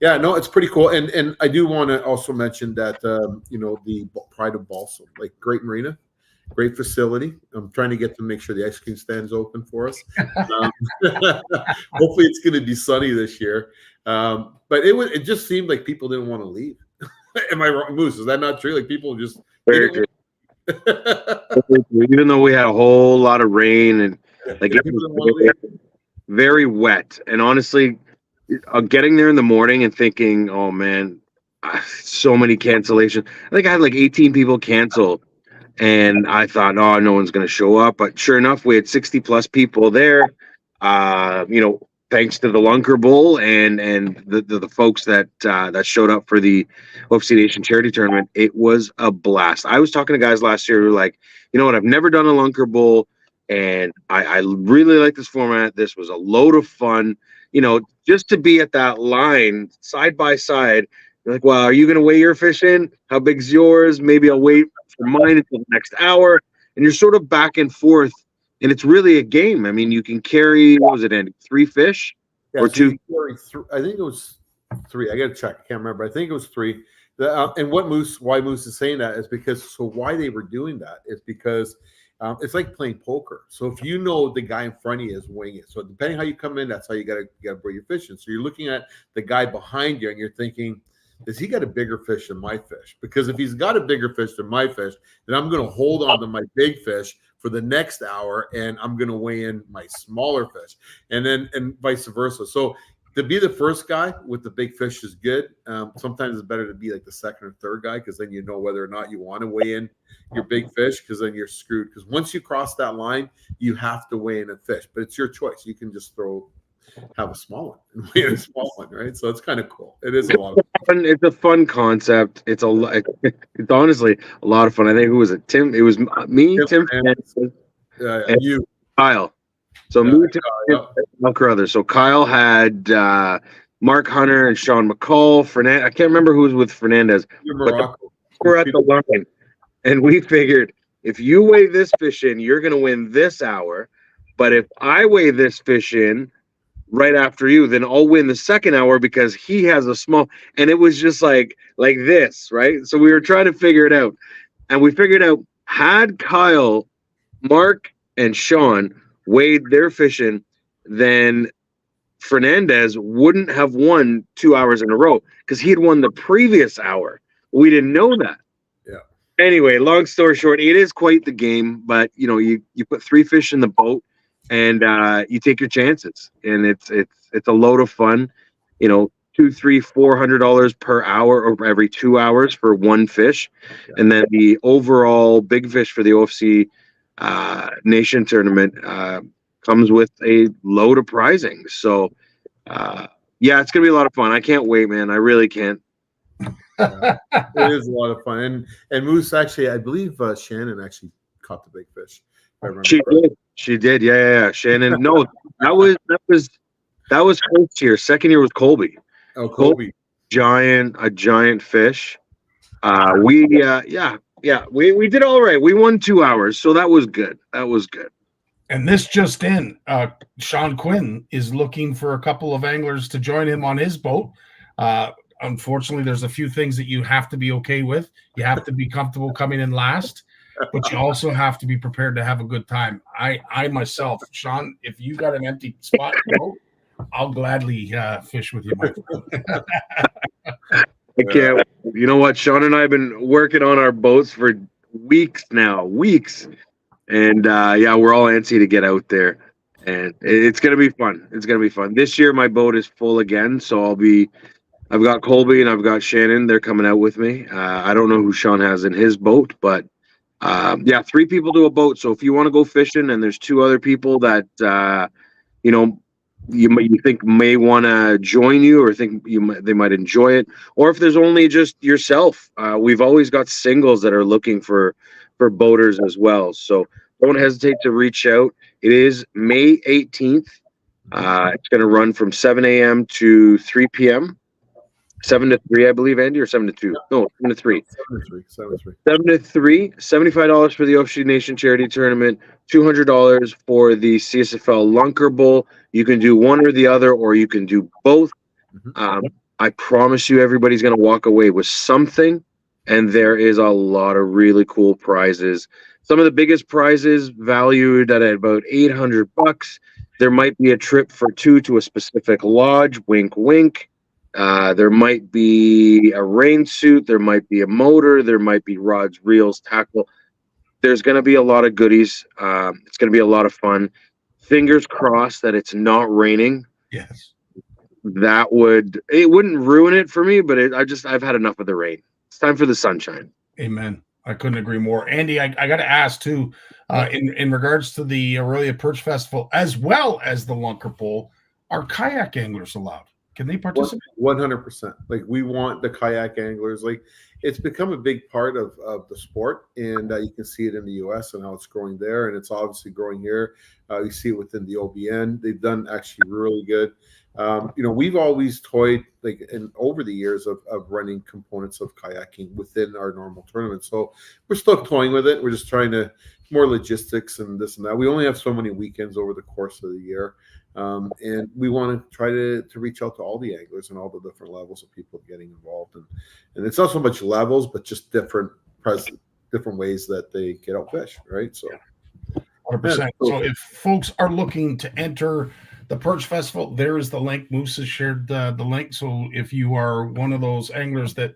it's pretty cool. And I do want to also mention that the Pride of Balsam, like great marina. Great facility. I'm trying to get to make sure the ice cream stand's open for us. Hopefully it's going to be sunny this year. But it just seemed like people didn't want to leave. Am I wrong, Moose? Is that not true? Like people just Very true. Even though we had a whole lot of rain and like it was very wet, and honestly, getting there in the morning and thinking, oh man, so many cancellations. I think I had like 18 people cancel, and I thought, oh, no one's going to show up. But sure enough, we had 60 plus people there. Thanks to the Lunker Bowl and the folks that showed up for the OFC Nation charity tournament. It was a blast. I was talking to guys last year who were like, you know what, I've never done a Lunker Bowl, and I really like this format. This was a load of fun. Just to be at that line side by side. You're like, well, are you going to weigh your fish in? How big's yours? Maybe I'll wait for mine until the next hour. And you're sort of back and forth. And it's really a game. I mean, you can carry, what was it, Andy? 3 fish or so 2? I think it was 3. I got to check. I can't remember. I think it was 3. And why Moose is saying that is because, why they were doing that is because it's like playing poker. So if you know the guy in front of you is weighing it, so depending how you come in, that's how you got to bring your fish in. So you're looking at the guy behind you and you're thinking, has he got a bigger fish than my fish? Because if he's got a bigger fish than my fish, then I'm going to hold on to my big fish for the next hour, and I'm going to weigh in my smaller fish, and vice versa. So to be the first guy with the big fish is good. Sometimes it's better to be like the second or third guy, because then you know whether or not you want to weigh in your big fish, because then you're screwed. Because once you cross that line, you have to weigh in a fish, but it's your choice. You can just have a small one and weigh in a small one, right? So it's kind of cool. It is a lot of fun. It's a fun concept. It's honestly a lot of fun. I think who was it? Tim. It was me, Tim, and you, Kyle. So me, Tim, and Carruthers. So Kyle had Mark Hunter and Sean McCall. I can't remember who was with Fernandez. But we're at the line, and we figured if you weigh this fish in, you're going to win this hour. But if I weigh this fish in right after you, then I'll win the second hour because he has a small. And it was just like this, right? So we were trying to figure it out, and we figured out, had Kyle, Mark, and Sean weighed their fish in, then Fernandez wouldn't have won 2 hours in a row because he had won the previous hour. We didn't know that. Yeah. Anyway, long story short, it is quite the game, but you put 3 fish in the boat, and you take your chances, and it's a load of fun. $200, $300, $400 per hour or every 2 hours for one fish, and then the overall big fish for the OFC Nation tournament comes with a load of prizing. So it's gonna be a lot of fun. I can't wait, man. I really can't. It is a lot of fun, and Moose, actually, I believe Shannon actually caught the big fish. She did. Yeah. Shannon. No, that was first year. Second year was Colby. Oh, Colby. A giant fish. We did all right. We won 2 hours, so that was good. And this just in, Sean Quinn is looking for a couple of anglers to join him on his boat. Unfortunately, there's a few things that you have to be okay with. You have to be comfortable coming in last, but you also have to be prepared to have a good time. I myself, Sean, if you got an empty spot, I'll gladly fish with you, my friend. I can't. You know what? Sean and I have been working on our boats for weeks now. And we're all antsy to get out there. And it's going to be fun. This year, my boat is full again. So I've got Colby and I've got Shannon. They're coming out with me. I don't know who Sean has in his boat, but 3 people to a boat. So if you want to go fishing and there's 2 other people that, you think may want to join you or think they might enjoy it, or if there's only just yourself, we've always got singles that are looking for boaters as well. So don't hesitate to reach out. It is May 18th. It's going to run from 7 a.m. to 3 p.m. 7 to 3, I believe, Andy, or 7 to 2? No, 7 to 3. 7 to 3. $75 for the OFC Nation charity tournament. $200 for the CSFL Lunker Bowl. You can do one or the other, or you can do both. I promise you, everybody's going to walk away with something, and there is a lot of really cool prizes Some of the biggest prizes valued at about $800. There might be a trip for two to a specific lodge. Wink, wink. There might be a rain suit. There might be a motor. There might be rods, reels, tackle. There's going to be a lot of goodies. It's going to be a lot of fun. Fingers crossed that it's not raining. Yes. It wouldn't ruin it for me, but I've had enough of the rain. It's time for the sunshine. Amen. I couldn't agree more. Andy, I got to ask too, in regards to the Aurelia Perch Festival, as well as the Lunker Bowl, are kayak anglers allowed? Can they participate? 100%. Like, we want the kayak anglers. Like, it's become a big part of the sport, and you can see it in the U.S. and how it's growing there, and it's obviously growing here. You see it within the OBN. They've done actually really good. We've always toyed over the years of running components of kayaking within our normal tournament. So we're still toying with it. We're just trying to more logistics and this and that. We only have so many weekends over the course of the year. And we want to try to reach out to all the anglers and all the different levels of people getting involved. And it's not so much levels, but just different ways that they get out fish, right? So 100%. So if folks are looking to enter the Perch Festival, there is the link. Moose has shared the link. So if you are one of those anglers that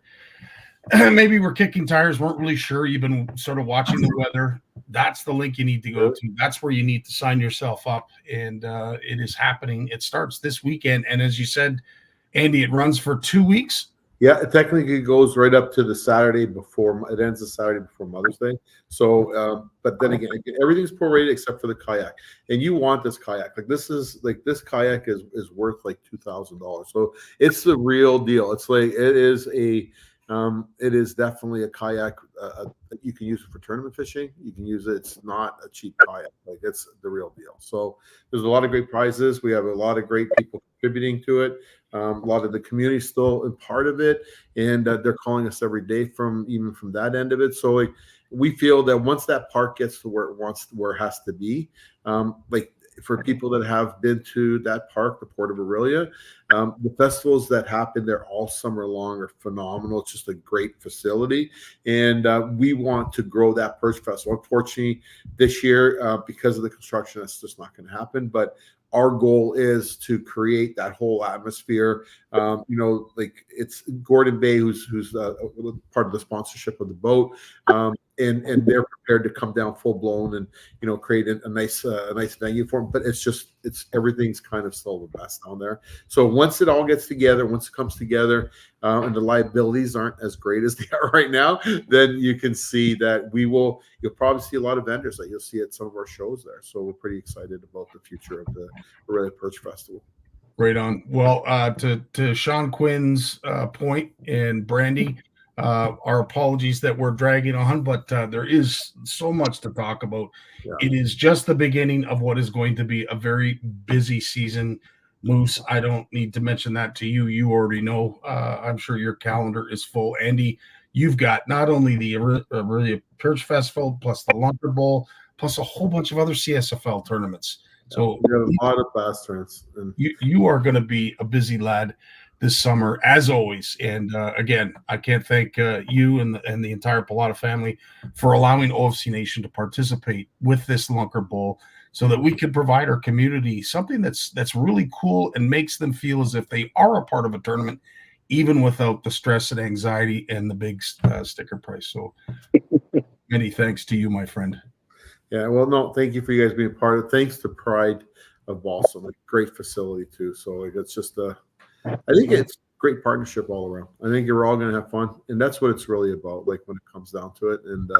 maybe were kicking tires, weren't really sure, you've been sort of watching the weather, that's the link you need to go to. That's where you need to sign yourself up. And it is happening. It starts this weekend. And as you said, Andy, it runs for 2 weeks. Yeah, it technically goes right up to the Saturday before it ends the Saturday before Mother's Day. So, but then again, everything's prorated except for the kayak. And you want this kayak? This kayak is worth like $2,000. So it's the real deal. It's like it is definitely a kayak. You can use it for tournament fishing. You can use it. It's not a cheap kayak. Like, it's the real deal. So there's a lot of great prizes. We have a lot of great people contributing to it. A lot of the community still in part of it, and they're calling us every day from that end of it. So we feel that once that park gets to where it has to be, for people that have been to that park, the Port of Aurelia, the festivals that happen there all summer long are phenomenal. It's just a great facility, and we want to grow that Perch Festival. Unfortunately, this year, because of the construction, that's just not going to happen. But our goal is to create that whole atmosphere. It's Gordon Bay who's part of the sponsorship of the boat, and they're prepared to come down full blown and create a nice venue for them. But everything's kind of still the best down there. So once it all gets together, once it comes together, and the liabilities aren't as great as they are right now, then you can see that you'll probably see a lot of vendors that you'll see at some of our shows there. So we're pretty excited about the future of the Aurelia Perch Festival. Right on. Well, to Sean Quinn's point, and Brandy, our apologies that we're dragging on, but there is so much to talk about. Yeah. It is just the beginning of what is going to be a very busy season. Moose, I don't need to mention that to you. You already know. I'm sure your calendar is full. Andy, you've got not only the Aurelia Perch Festival, plus the Lunker Bowl, plus a whole bunch of other CSFL tournaments. So we have a lot of bass tournaments. You are going to be a busy lad this summer, as always. And again, I can't thank you and the entire Pilata family for allowing OFC Nation to participate with this Lunker Bowl, so that we can provide our community something that's really cool and makes them feel as if they are a part of a tournament, even without the stress and anxiety and the big sticker price. So many thanks to you, my friend. Yeah, well, no, thank you for you guys being part of it. Thanks to Pride of Boston, great facility too. So it's just I think it's great partnership all around. I think you're all going to have fun, and that's what it's really about. When it comes down to it, and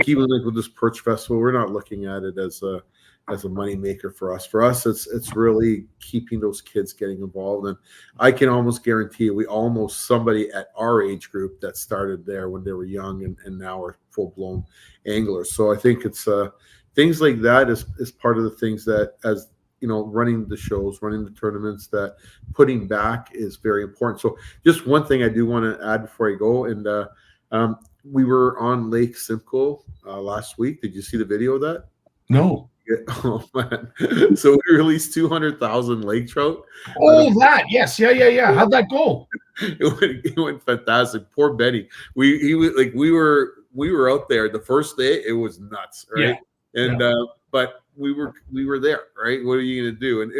even with this Perch Festival, we're not looking at it as a money maker for us. For us, it's really keeping those kids getting involved. And I can almost guarantee you, we all know somebody at our age group that started there when they were young and now are full blown anglers. So I think it's things like that is part of the things that, as running the shows, running the tournaments, that putting back is very important. So just one thing I do want to add before I go, and we were on Lake Simcoe last week. Did you see the video of that? No. Oh man! So we released 200,000 lake trout. Oh, that yes, yeah. How'd that go? It went fantastic. Poor Benny. We were we were out there the first day, it was nuts, right? And but we were there, right? What are you going to do? And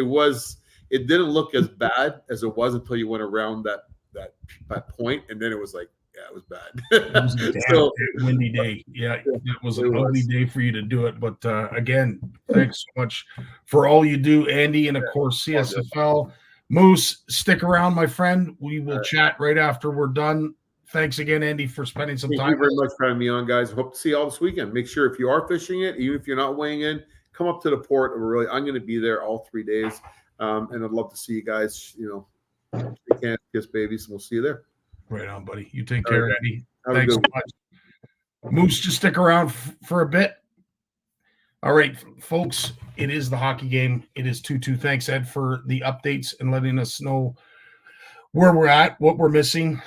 it didn't look as bad as it was until you went around that point, and then it was like, yeah, it was bad. It was a damn windy day. Yeah, it was an ugly day for you to do it. But again, thanks so much for all you do, Andy, and of course CSFL. Moose, stick around, my friend. We will chat right after we're done. Thanks again, Andy, for spending some time. Thank you very much for having me on, guys. Hope to see you all this weekend. Make sure if you are fishing it, even if you're not weighing in, come up to the port. I'm going to be there all 3 days, and I'd love to see you guys. You know, shake hands, kiss babies, and we'll see you there. Right on, buddy. You take care, Andy. Have a Thanks so good much. Moose, just stick around for a bit. All right, folks, it is the hockey game. It is 2-2. Thanks, Ed, for the updates and letting us know where we're at, what we're missing.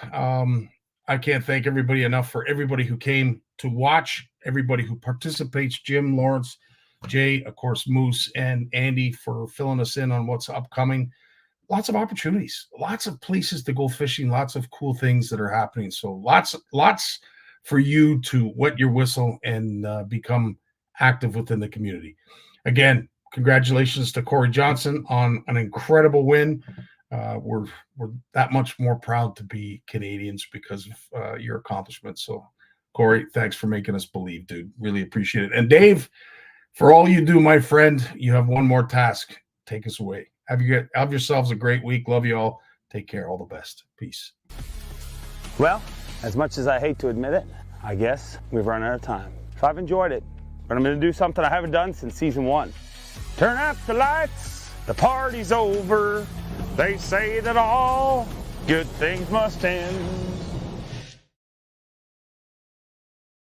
I can't thank everybody enough for everybody who came to watch, everybody who participates, Jim, Lawrence, Jay, of course, Moose, and Andy for filling us in on what's upcoming. Lots of opportunities, lots of places to go fishing, lots of cool things that are happening. So lots for you to wet your whistle and become active within the community. Again, congratulations to Corey Johnson on an incredible win. We're that much more proud to be Canadians because of your accomplishments. So, Corey, thanks for making us believe, dude. Really appreciate it. And Dave, for all you do, my friend, you have one more task. Take us away. Have yourselves a great week. Love you all. Take care. All the best. Peace. Well, as much as I hate to admit it, I guess we've run out of time. So I've enjoyed it, but I'm going to do something I haven't done since season 1. Turn out the lights. The party's over. They say that all good things must end.